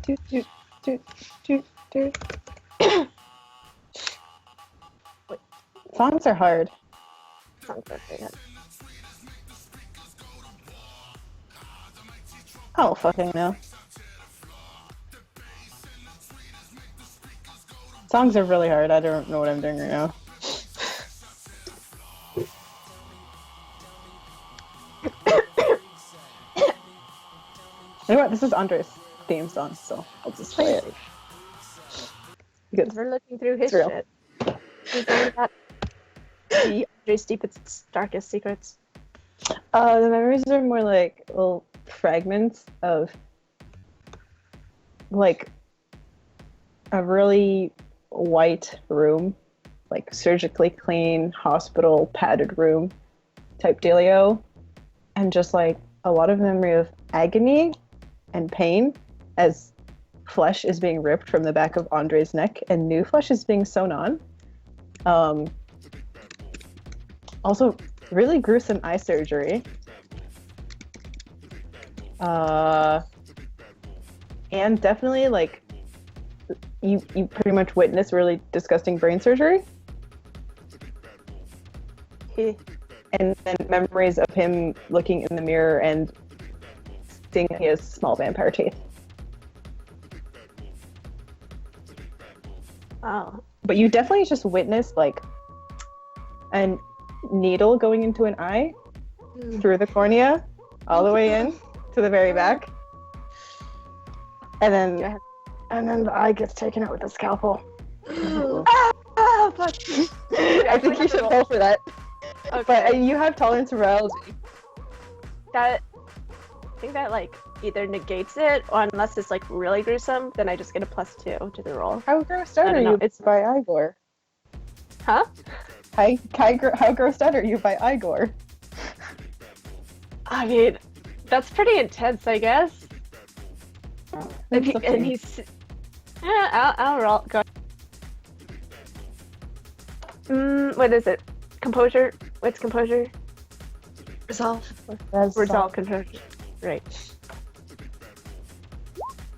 Toot, toot, toot, toot, toot. Songs are hard. Sounds good. I don't fucking know. Songs are really hard. I don't know what I'm doing right now. You know what? This is Andre's theme song, so I'll just play it. Good. We're looking through his It's real. shit. He's only got the Andre's deepest, darkest secrets. The memories are more like little fragments of like a really white room, like surgically clean hospital padded room type dealio, and just like a lot of memory of agony and pain as flesh is being ripped from the back of Andre's neck and new flesh is being sewn on. Also, really gruesome eye surgery. And definitely like you pretty much witness really disgusting brain surgery. And then memories of him looking in the mirror and seeing his small vampire teeth. Oh. But you definitely just witnessed like a needle going into an eye through the cornea all the way in to the very back. And then the eye gets taken out with a scalpel. Ah, fuck. I think you should roll for that. Okay. But you have tolerance to biology. That, I think that like either negates it, or unless it's like really gruesome, then I just get a +2 to the roll. How grossed out I are don't know, you it's- by Igor? Huh? How grossed out are you by Igor? I mean, that's pretty intense, I guess. If he, and he's, yeah, I'll roll. Go. What is it? Composure? What's composure? Resolve. Resolve composure. Right.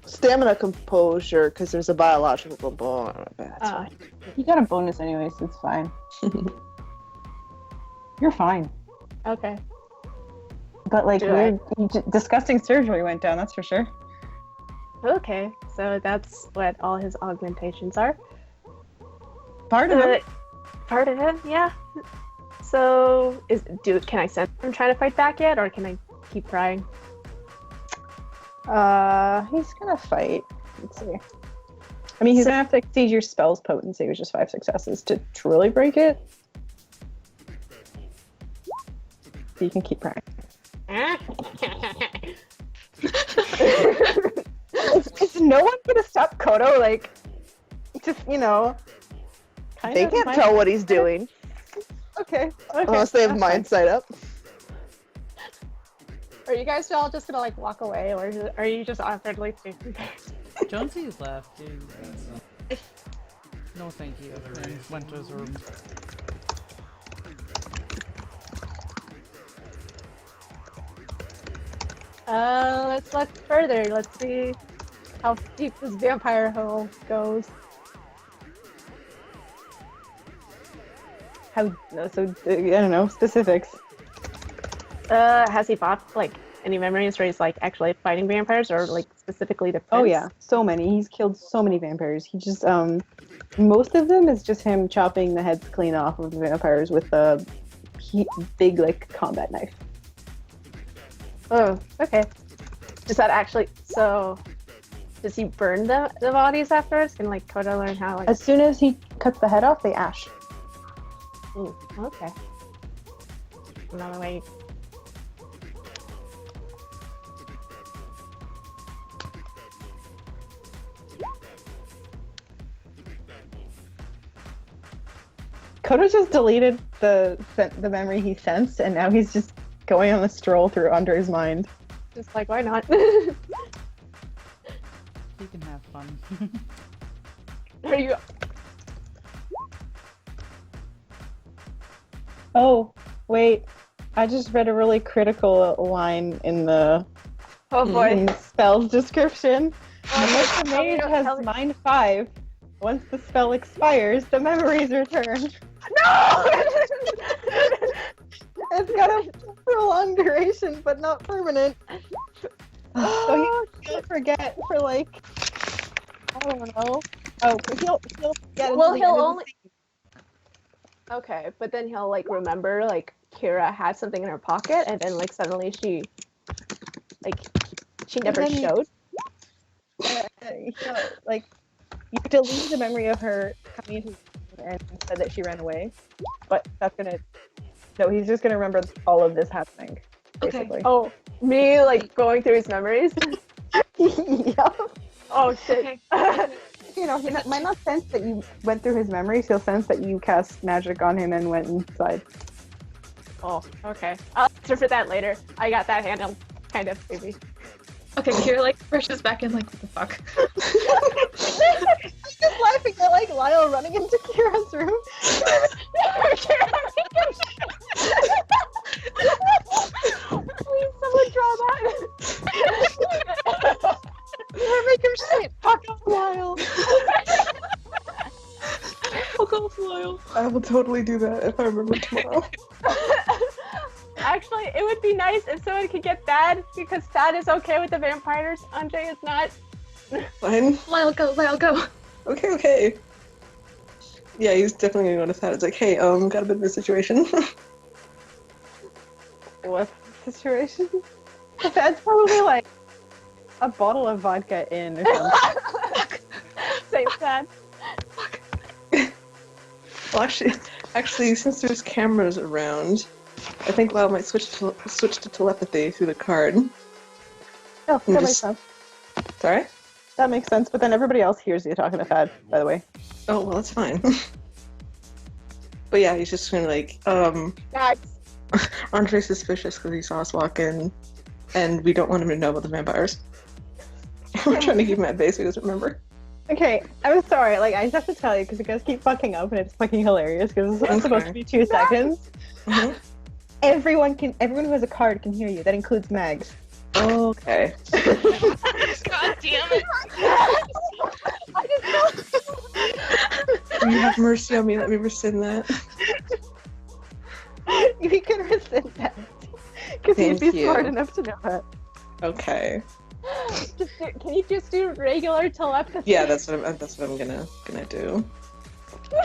Stamina composure, because there's a biological component. That's fine. You got a bonus anyway, so it's fine. You're fine. Okay. But like, Do disgusting surgery went down, that's for sure. Okay. So that's what all his augmentations are. Part of it. Part of it, yeah. So, can I sense him trying to fight back yet, or can I keep trying? He's gonna fight. Let's see. I mean, he's gonna have to exceed your spell's potency, which is 5 successes, to truly break it. So you can keep trying. Is no one gonna stop Kodo? Like, just, you know. They can't tell what he's doing. Okay. Unless they have that's fine. mind sight up. Are you guys all just gonna like walk away, or are you just awkwardly facing? Jonesy left. No, thank you. And went to his room. Let's look further. Let's see how deep this vampire hole goes. I don't know, specifics. Has he fought like any memories where he's like actually fighting vampires, or like specifically the prince? Oh yeah, so many. He's killed so many vampires. He just most of them is just him chopping the heads clean off of the vampires with a big like combat knife. Oh, okay. Does that actually? So, does he burn the bodies afterwards? Can like Koda learn how? Like, As soon as he cuts the head off, they ash. ooh, okay. Another way. Kodo just deleted the memory he sensed, and now he's just going on a stroll through Andre's mind. Just like, why not? He can have fun. Are you? Oh, wait. I just read a really critical line in the Oh boy. in the spell's description. Unless the Tell me, mage don't has tell me. mind 5, once the spell expires, the memories return. No! It's got a prolonged duration, but not permanent. So he'll forget for like, I don't know. Oh, he'll forget. Well, until the he'll end of the only. Okay, but then he'll like remember like Kira had something in her pocket, and then like suddenly she never then- showed. he'll, like, you delete the memory of her coming into the room and said that she ran away, but that's gonna. No, he's just gonna remember all of this happening. Basically. Oh, me like going through his memories. Yeah. Oh shit. You know, he might not sense that you went through his memories. He'll sense that you cast magic on him and went inside. Oh, okay. I'll answer for that later. I got that handled, kind of, maybe. Okay, Kira like rushes back in like, what the fuck? I'm just laughing at like Lyle running into Kira's room. Please, someone draw that. Make him say it. Fuck off, Lyle. Fuck off, Lyle. I will totally do that if I remember tomorrow. Actually, it would be nice if someone could get Thad, because Thad is okay with the vampires. Andre is not. Fine. Lyle, go, Lyle, go. Okay. Yeah, he's definitely gonna go to that. It's like, hey, got a bit of a situation. What situation? That's probably like a bottle of vodka in or something. Same Thad. Well, actually, since there's cameras around, I think Lyle might switch to telepathy through the card. Oh, that And makes just- sense. Sorry? That makes sense, but then everybody else hears you talking to Thad, by the way. Oh, well, that's fine. But yeah, he's just gonna like, Max. Andre's suspicious because he saw us walk in, and we don't want him to know about the vampires. We're trying to keep him at bay so he doesn't remember. Okay, I'm sorry, like, I just have to tell you, because you guys keep fucking up, and it's fucking hilarious, because it's supposed to be 2 seconds. Mhm. Everyone who has a card can hear you. That includes Mags. Okay. God damn it! You have mercy on me. Let me rescind that. You can rescind that. Because Thank he'd be you. smart enough to know that. Okay. Can you just do regular telepathy? Yeah, that's what I'm gonna do.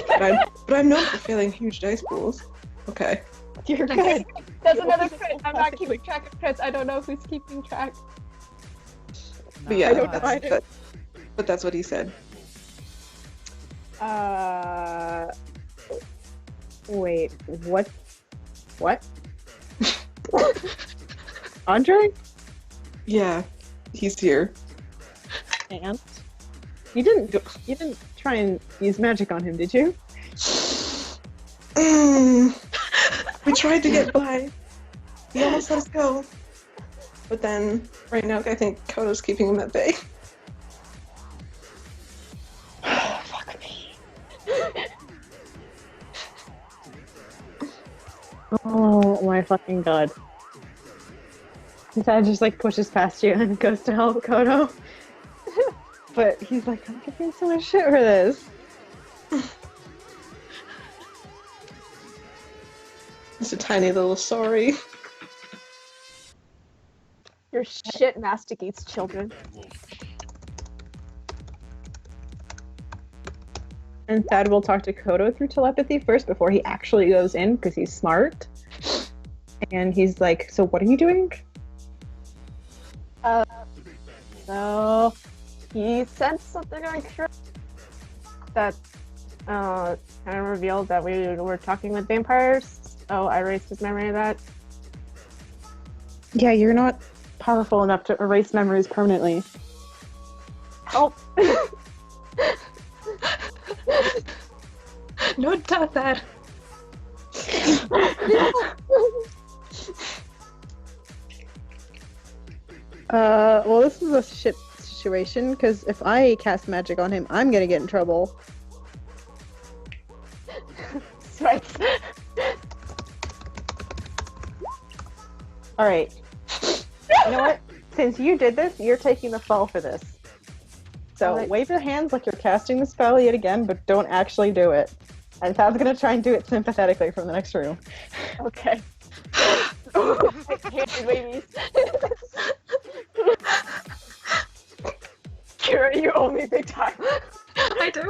But I'm known for failing huge dice pools. Okay. You're good. That's another crit. I'm not keeping track of crits. I don't know who's keeping track. But yeah, I don't know that's, either. but that's what he said. Wait, what? What? Andre? Yeah, he's here. And? You didn't try and use magic on him, did you? We tried to get by. He almost let us go. But then, right now, I think Kodo's keeping him at bay. Fuck me. Oh my fucking god. His dad just like pushes past you and goes to help Kodo. But he's like, I'm getting so much shit for this. Just a tiny little sorry. Your shit masticates children. And Thad will talk to Kodo through telepathy first before he actually goes in because he's smart. And he's like, so what are you doing? So he said something on Kira that kind of revealed that we were talking with vampires. Oh, I erased his memory of that. Yeah, you're not powerful enough to erase memories permanently. Help! No, not that. Well, this is a shit situation, because if I cast magic on him, I'm gonna get in trouble. Right. Alright. You know what? Since you did this, you're taking the fall for this. So Alright. wave your hands like you're casting the spell yet again, but don't actually do it. And Thad's gonna try and do it sympathetically from the next room. Okay. I hate babies. Kira, you owe me big time. I do.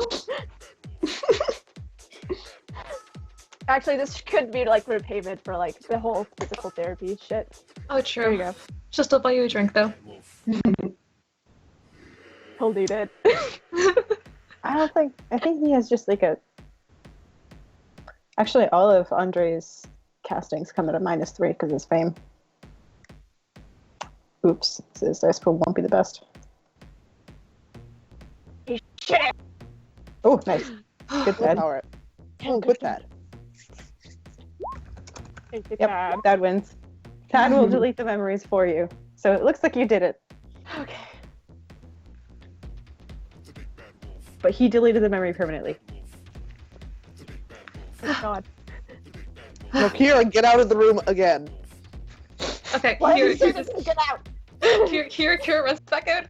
Actually, this could be like repayment for like the whole physical therapy shit. Oh, There true. you go. She'll still buy you a drink though. He'll need it. I think he has just like a. Actually, all of Andre's castings come at a -3 because of his fame. Oops, his dice pool won't be the best. Shit. Oh, nice. Good dad. Willpower. Oh, good dad. Good Yep, job. Dad wins. Dad will delete the memories for you. So it looks like you did it. Okay. But he deleted the memory permanently. Oh God. No, Kira, get out of the room again. Okay, Why here, did you say this? Get out. Kira runs back out.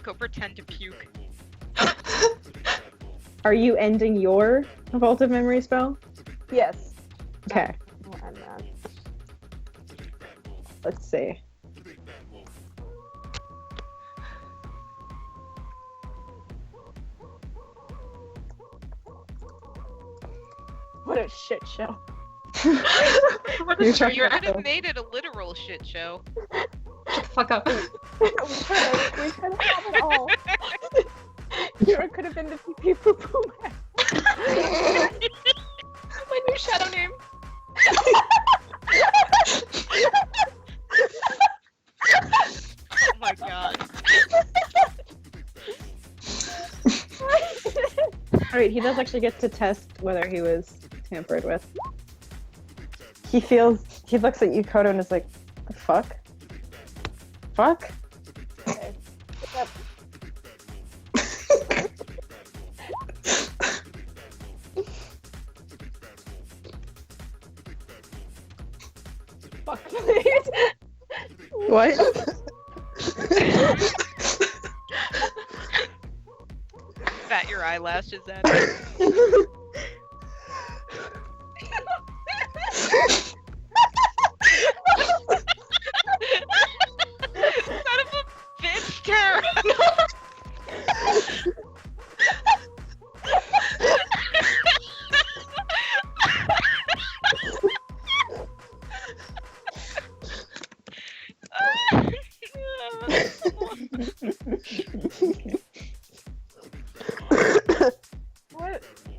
Go pretend to puke. Are you ending your Vault of Memory spell? Yes. Okay, Oh, and, let's see. what a shit show. What You're is trying You to- could have made it a literal shit show. Shut the fuck up. we could have had it all. Kira could have been the pee poo poo man. My new shadow name. Oh my god. Alright, he does actually get to test whether he was tampered with. He looks at Yukoto and is like, the fuck? Fuck? Okay. Yep. Fuck, please. What? Bat your eyelashes at it. Son of a bitch, Tara!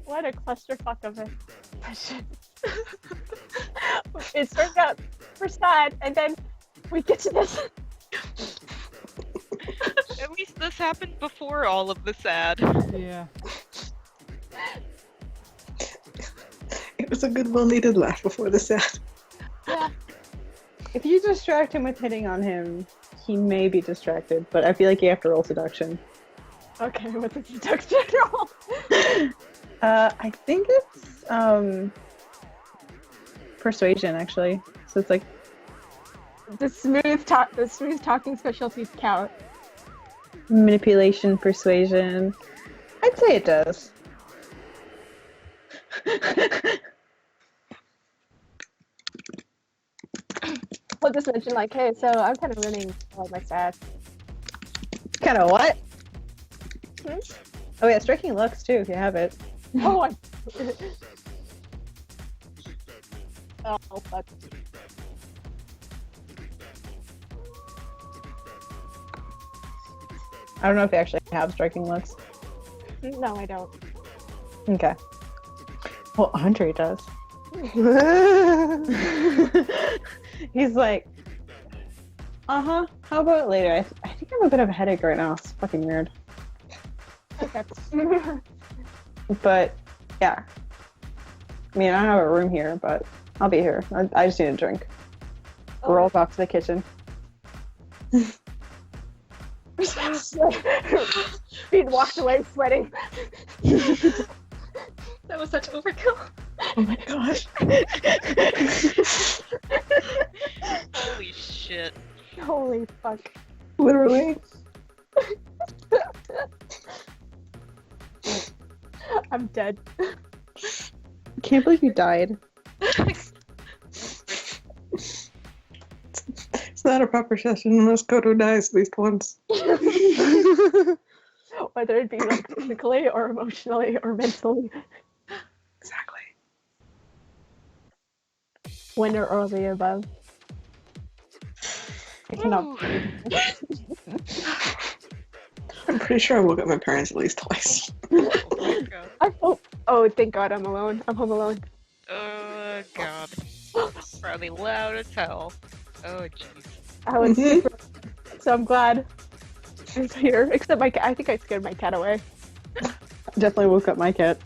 What a clusterfuck of a session. It starts out we're sad, and then we get to this. At least this happened before all of the sad. Yeah. It was a good, well-needed laugh before the sad. If you distract him with hitting on him, he may be distracted, but I feel like you have to roll seduction. Okay, what's the seduction roll? I think it's persuasion actually. So it's like The smooth talking specialties count. manipulation, persuasion. I'd say it does. We'll just mention like, hey, so I'm kind of running like my stats. Kind of what? Hmm? Oh yeah, striking looks too if you have it. Oh, oh fuck. I don't know if you actually have striking looks. No, I don't. Okay. Well, Andre does. He's like, how about later? I think I have a bit of a headache right now. It's fucking weird. Okay. But, yeah. I mean, I don't have a room here, but I'll be here. I just need a drink. Rolls off to the kitchen. Being walked away sweating. That was such overkill. Oh my gosh. Holy shit. Holy fuck. Literally. I'm dead. I can't believe you died. not a proper session unless Kodo dies at least once. Whether it be like physically or emotionally or mentally. Exactly. Winner or the above. I cannot. Ooh. I'm pretty sure I woke up my parents at least twice. Oh my god. Oh, thank God I'm alone. I'm home alone. Oh god. Probably loud as hell. Oh jeez. I was super. So I'm glad it's here. Except my cat. I think I scared my cat away. Definitely woke up my cat.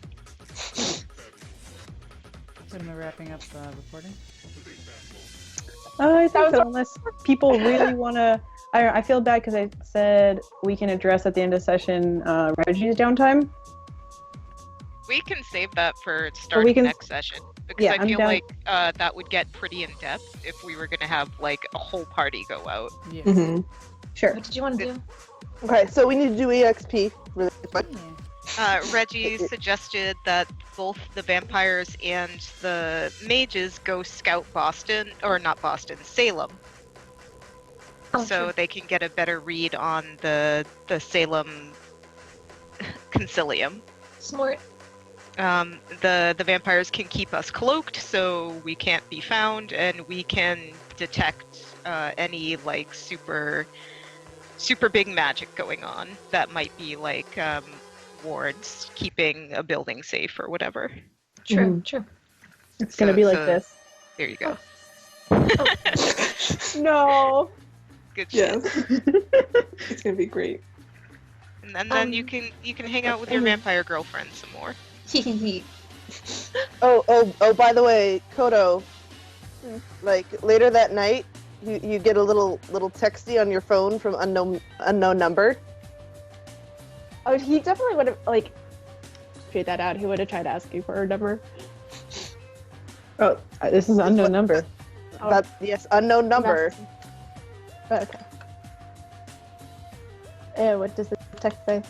When we're wrapping up the recording. I think so, unless people really want to. I feel bad because I said we can address at the end of session Reggie's downtime. We can save that for starting next session. Because Yeah, I I'm feel down. like that would get pretty in depth if we were gonna have like a whole party go out. Yeah. Mm-hmm. Sure. What did you want to do? Okay, so we need to do EXP really quick. Reggie suggested that both the vampires and the mages go scout Boston, or not Boston, Salem. Oh, So sure. they can get a better read on the Salem concilium. Smart. The vampires can keep us cloaked, so we can't be found, and we can detect any like super big magic going on that might be like wards keeping a building safe or whatever. True, true. It's gonna be like So- this. There you go. No. Good shit. Yes. It's gonna be great. And then you can hang out with your vampire girlfriend some more. Oh, by the way, Kodo, like later that night, you get a little texty on your phone from unknown number. Oh, he definitely would have like figured that out. He would have tried to ask you for her number. Oh, this is an unknown number. Oh. That yes, unknown number. Okay. What does the text say?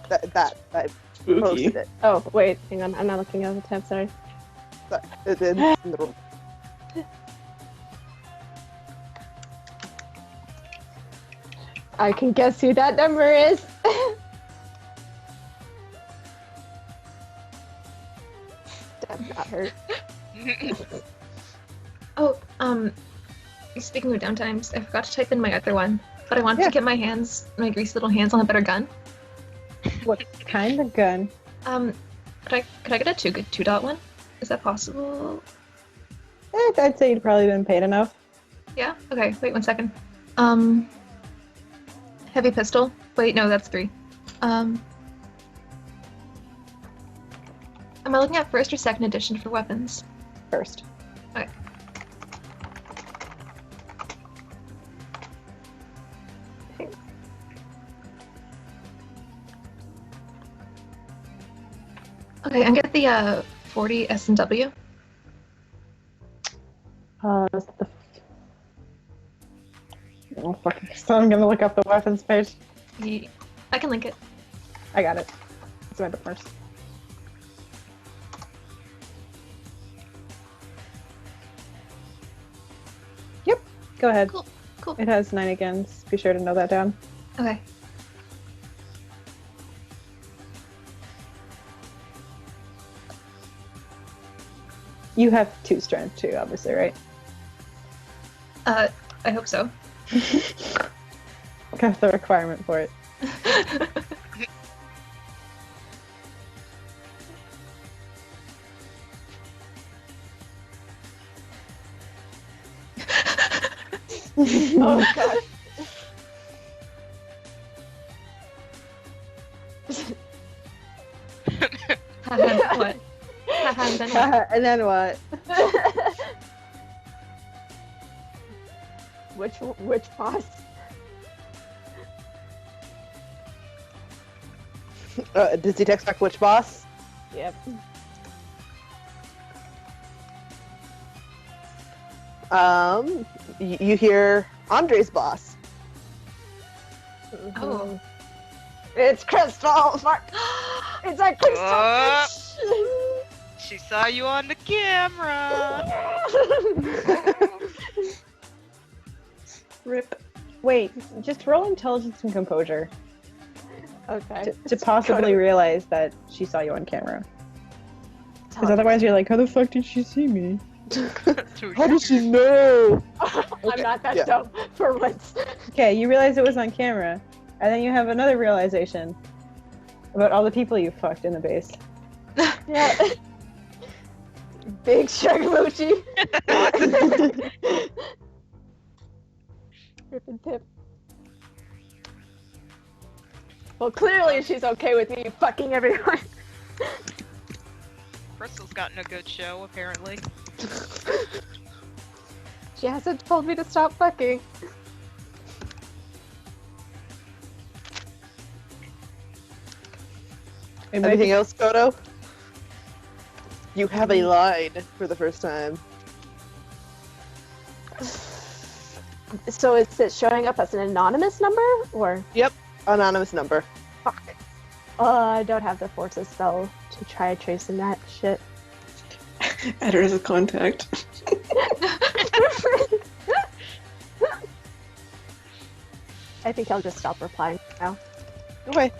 That I Spooky. posted it. Oh, wait, hang on. I'm not looking at the tab. Sorry. It's in the room. I can guess who that number is. That got hurt. Oh, speaking of downtimes, I forgot to type in my other one, but I wanted to get my greasy little hands on a better gun. What kind of gun? Could I get a two dot one? Is that possible? I'd say you'd probably been paid enough. Yeah. Okay. Wait 1 second. Heavy pistol. Wait, no, that's 3. Am I looking at first or second edition for weapons? First. Okay. Okay, I'm gonna get the 40 S&W. Is that the... Oh, fucking. So I'm gonna look up the weapons page. I can link it. I got it. Let's find it first. Yep. Go ahead. Cool. Cool. It has 9 agains. Be sure to note that down. Okay. You have 2 strength too, obviously, right? I hope so. That's the requirement for it. Oh god. What? And then what? And then what? Which boss? Does he text back which boss? Yep. You hear Andre's boss. Oh. It's Crystal. It's a Crystal. Oh. She saw you on the camera. Rip. Wait, just roll intelligence and composure Okay. to possibly realize that she saw you on camera. Because otherwise you're like, how the fuck did she see me? How did she know? I'm not that yeah. dumb for once. Okay, you realize it was on camera, and then you have another realization about all the people you fucked in the base. Yeah. Big shrug emoji. Rip and Pip. Well, clearly she's okay with me fucking everyone. Crystal's gotten a good show, apparently. She hasn't told me to stop fucking. Anything else, Kodo? You have a line for the first time. So is it showing up as an anonymous number, or? Anonymous number. Fuck. I don't have the forces spell to try tracing that shit. Add her as a contact. I think I'll just stop replying now. Okay.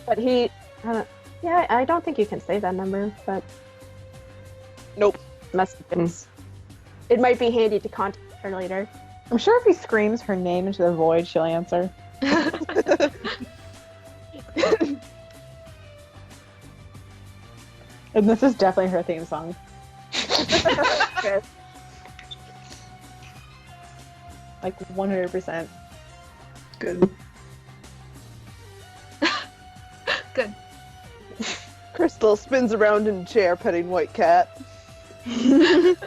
But he, yeah, I don't think you can say that number, but Nope. must have been. It might be handy to contact her later. I'm sure if he screams her name into the void, she'll answer. And this is definitely her theme song. Good. Like 100%. Good. Good. Crystal spins around in a chair petting White Cat. The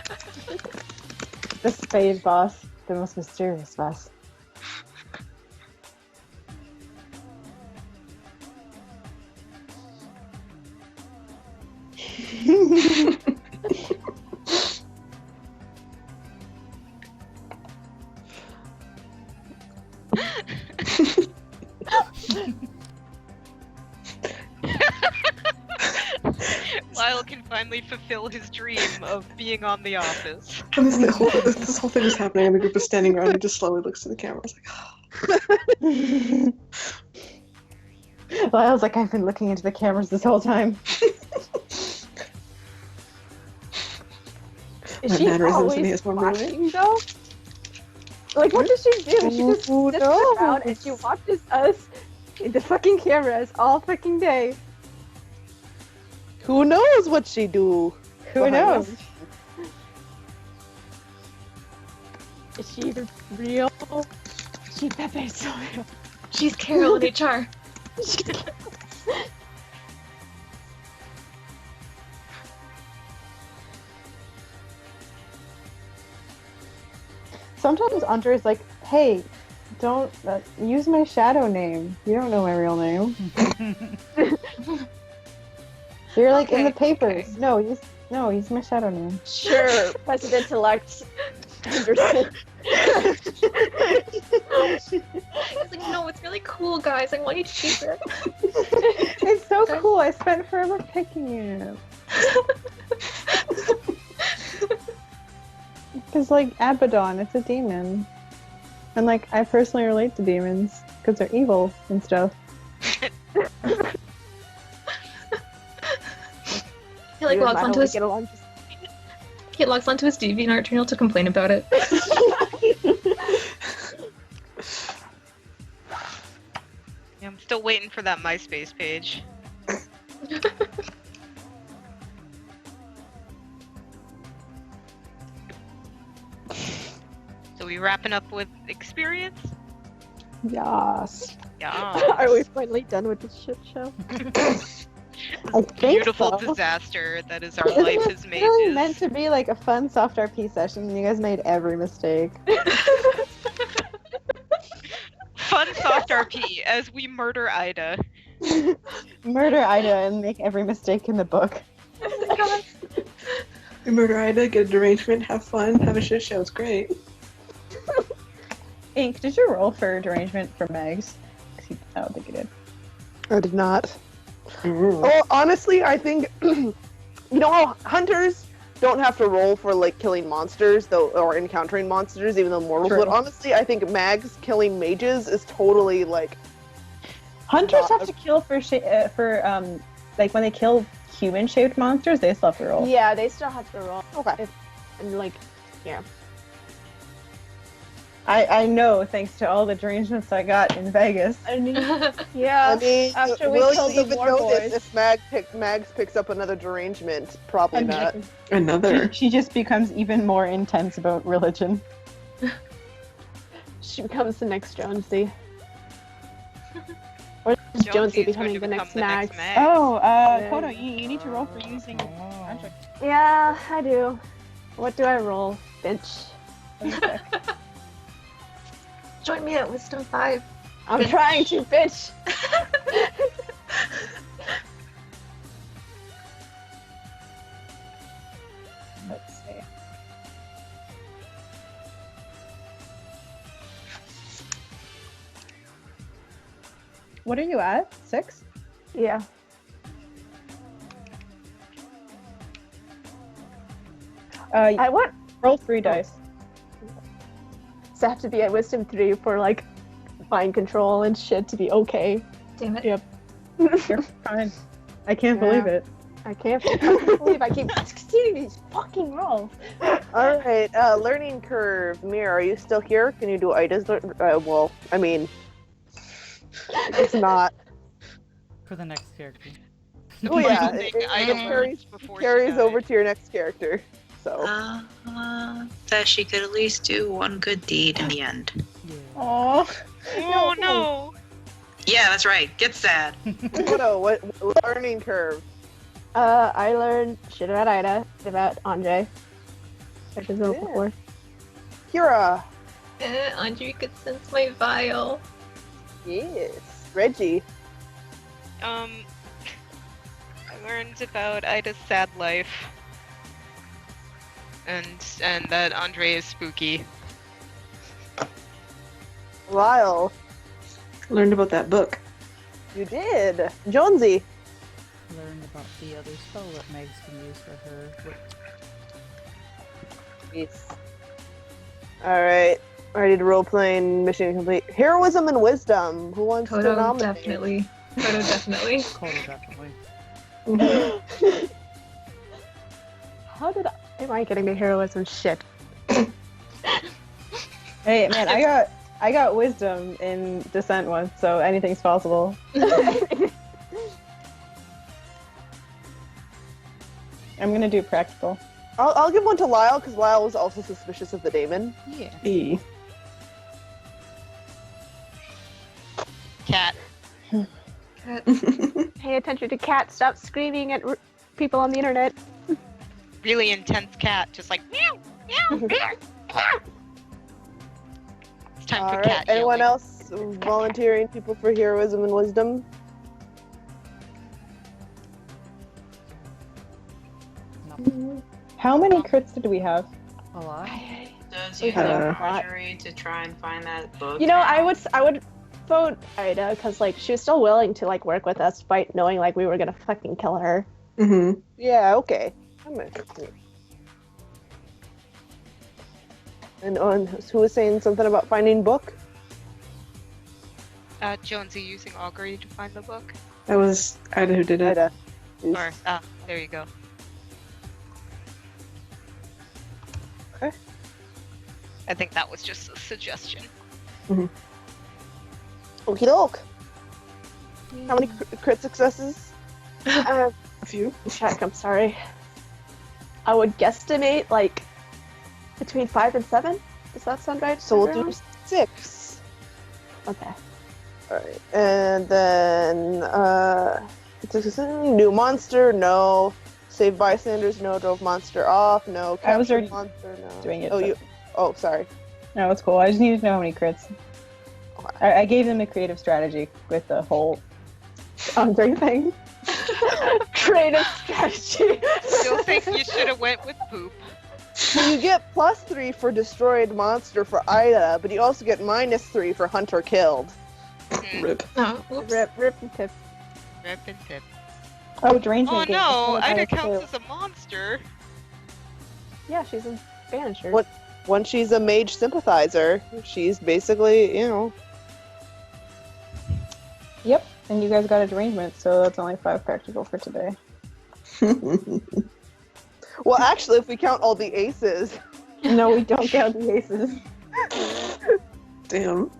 spade boss. The most mysterious boss. Lyle can finally fulfill his dream of being on The Office. Honestly, this whole thing is happening, and the group is standing around and just slowly looks to the camera. It's like, Lyle's like, I've been looking into the cameras this whole time. Is My she mannerisms and he always has one really. watching though? Like, what does she do? She just Who sits knows? around and she watches us in the fucking cameras all fucking day. Who knows what she do? Who Behind knows? us. Is she even real? Is she Pepe so real? She's Carol in HR. Sometimes Andre is like, hey, don't use my shadow name. You don't know my real name. You're like in the Okay, papers. okay. No, use my shadow name. Sure, President-elect Henderson. He's like, no, it's really cool, guys. I want you to keep it. It's so cool. I spent forever picking it. Because, like, Abaddon, it's a demon. And, like, I personally relate to demons because they're evil and stuff. He like You and logs Lyle onto would his get along just he logs onto his DeviantArt channel to complain about it. Yeah, I'm still waiting for that MySpace page. So we wrapping up with experience? Yes. Yeah. Are we finally done with this shit show? I think Beautiful so. disaster that is our Isn't life it as really mages. meant to be like a fun soft RP session, and you guys made every mistake. Fun soft RP as we murder Ida. Murder Ida and make every mistake in the book. We murder Ida, get a derangement, have fun, have a shit show. It's great. Ink, did you roll for derangement for Megs? I don't think you did. I did not. Ooh. Oh, honestly, I think you know how hunters don't have to roll for like killing monsters though, or encountering monsters, even though mortals True. would. Honestly, I think mags killing mages is totally like Hunters Not have to kill like when they kill human-shaped monsters, they still have to roll. Yeah, they still have to roll. okay. And like, yeah. I know, thanks to all the derangements I got in Vegas. Yeah. I mean, after we will killed you the even war notice boys. if Mags picks up another derangement? Probably And not. Another. She just becomes even more intense about religion. She becomes the next Jonesy. Or is Jonesy is going becoming to the become next the Max? next Mag. Oh, Yeah. Kodo, you need to roll for using Oh. magic. Yeah, I do. What do I roll? Bitch. Okay. Join me at Wisdom 5. I'm trying to, bitch. Let's see. What are you at? 6? Yeah. I want Roll 3 dice. to have to be at Wisdom 3 for like mind control and shit to be okay. Damn it. Yep. You're fine. I can't believe it. I can't believe I keep succeeding these fucking rolls. All right. Learning curve. Mir, are you still here? Can you do Ida's? Well, I mean, it's not. For the next character. Oh yeah, Final thing Ida learns before she carries died. over to your next character. So That she could at least do one good deed in the end. Yeah. Aww. Oh no! Yeah, that's right. Get sad. Kodo, what learning curve? I learned shit about Ida, about Andre. Which is over Yeah. before. Kira. Andre could sense my vial. Yes. Reggie. I learned about Ida's sad life. And that Andre is spooky. Lyle. Learned about that book. You did. Jonesy. Learned about the other spell that Megs can use for her. Yes. All right. Ready to role playing mission complete. Heroism and wisdom. Who wants to Kodo nominate? definitely. Kodo definitely. Kodo definitely. How did am I getting the heroism shit? Hey man, I got wisdom in Descent once, so anything's possible. I'm gonna do practical. I'll give one to Lyle because Lyle was also suspicious of the daemon. Yeah. E. Cat. Cat. Pay attention to cat. Stop screaming at people on the internet. Really intense cat. Just like meow, meow, meow, meow. It's time All for right. cat Anyone yelling. else volunteering people for heroism and wisdom? No. How many crits did we have? A lot? Does We you had have a lot. Marjorie to try and find that book? You know, I would vote Ida because like she was still willing to like work with us, despite knowing like we were gonna fucking kill her. Mm-hmm. Yeah. Okay. And who was saying something about finding book? Jonesy using augury to find the book. That was Ida who did it. Ida. Or there you go. Okay. I think that was just a suggestion. Okie doke. How many crit successes? A few. Check. I'm sorry. I would guesstimate like between 5 and 7. Does that sound right? So we'll everyone? do 6. Okay. Alright. And then new monster, no. Save bystanders, no. Drove monster off, no. I was Captured already monster, no. doing it, Oh, but- you. Oh, sorry. No, it's cool. I just needed to know how many crits. Okay. I gave them a creative strategy with the whole Andre thing. Creative strategy. Still think you should have went with poop. So you get +3 for destroyed monster for Ida, but you also get -3 for hunter killed. Rip. Oh, whoops. Rip and tip. Rip and tip. Oh, derangement. Oh gain. no, That's Ida what I counts was as a monster. Yeah, she's a banisher. What? Once she's a mage sympathizer, she's basically, Yep. And you guys got a derangement, so that's only 5 practical for today. Well, actually, if we count all the aces. No, we don't count the aces. Damn.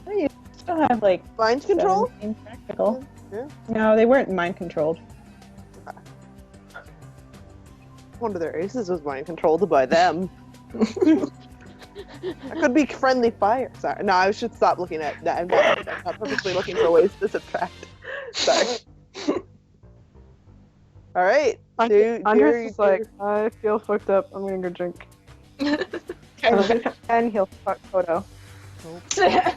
Oh, you still have like Mind control? 17 practical. Yeah. No, they weren't mind controlled. One of their aces was mind controlled by them. That could be friendly fire. Sorry. No, I should stop looking at that. I'm not purposely looking for ways to subtract. Sorry. All right. Andres is like, I feel fucked up. I'm gonna go drink. And he'll fuck Kodo. Nope.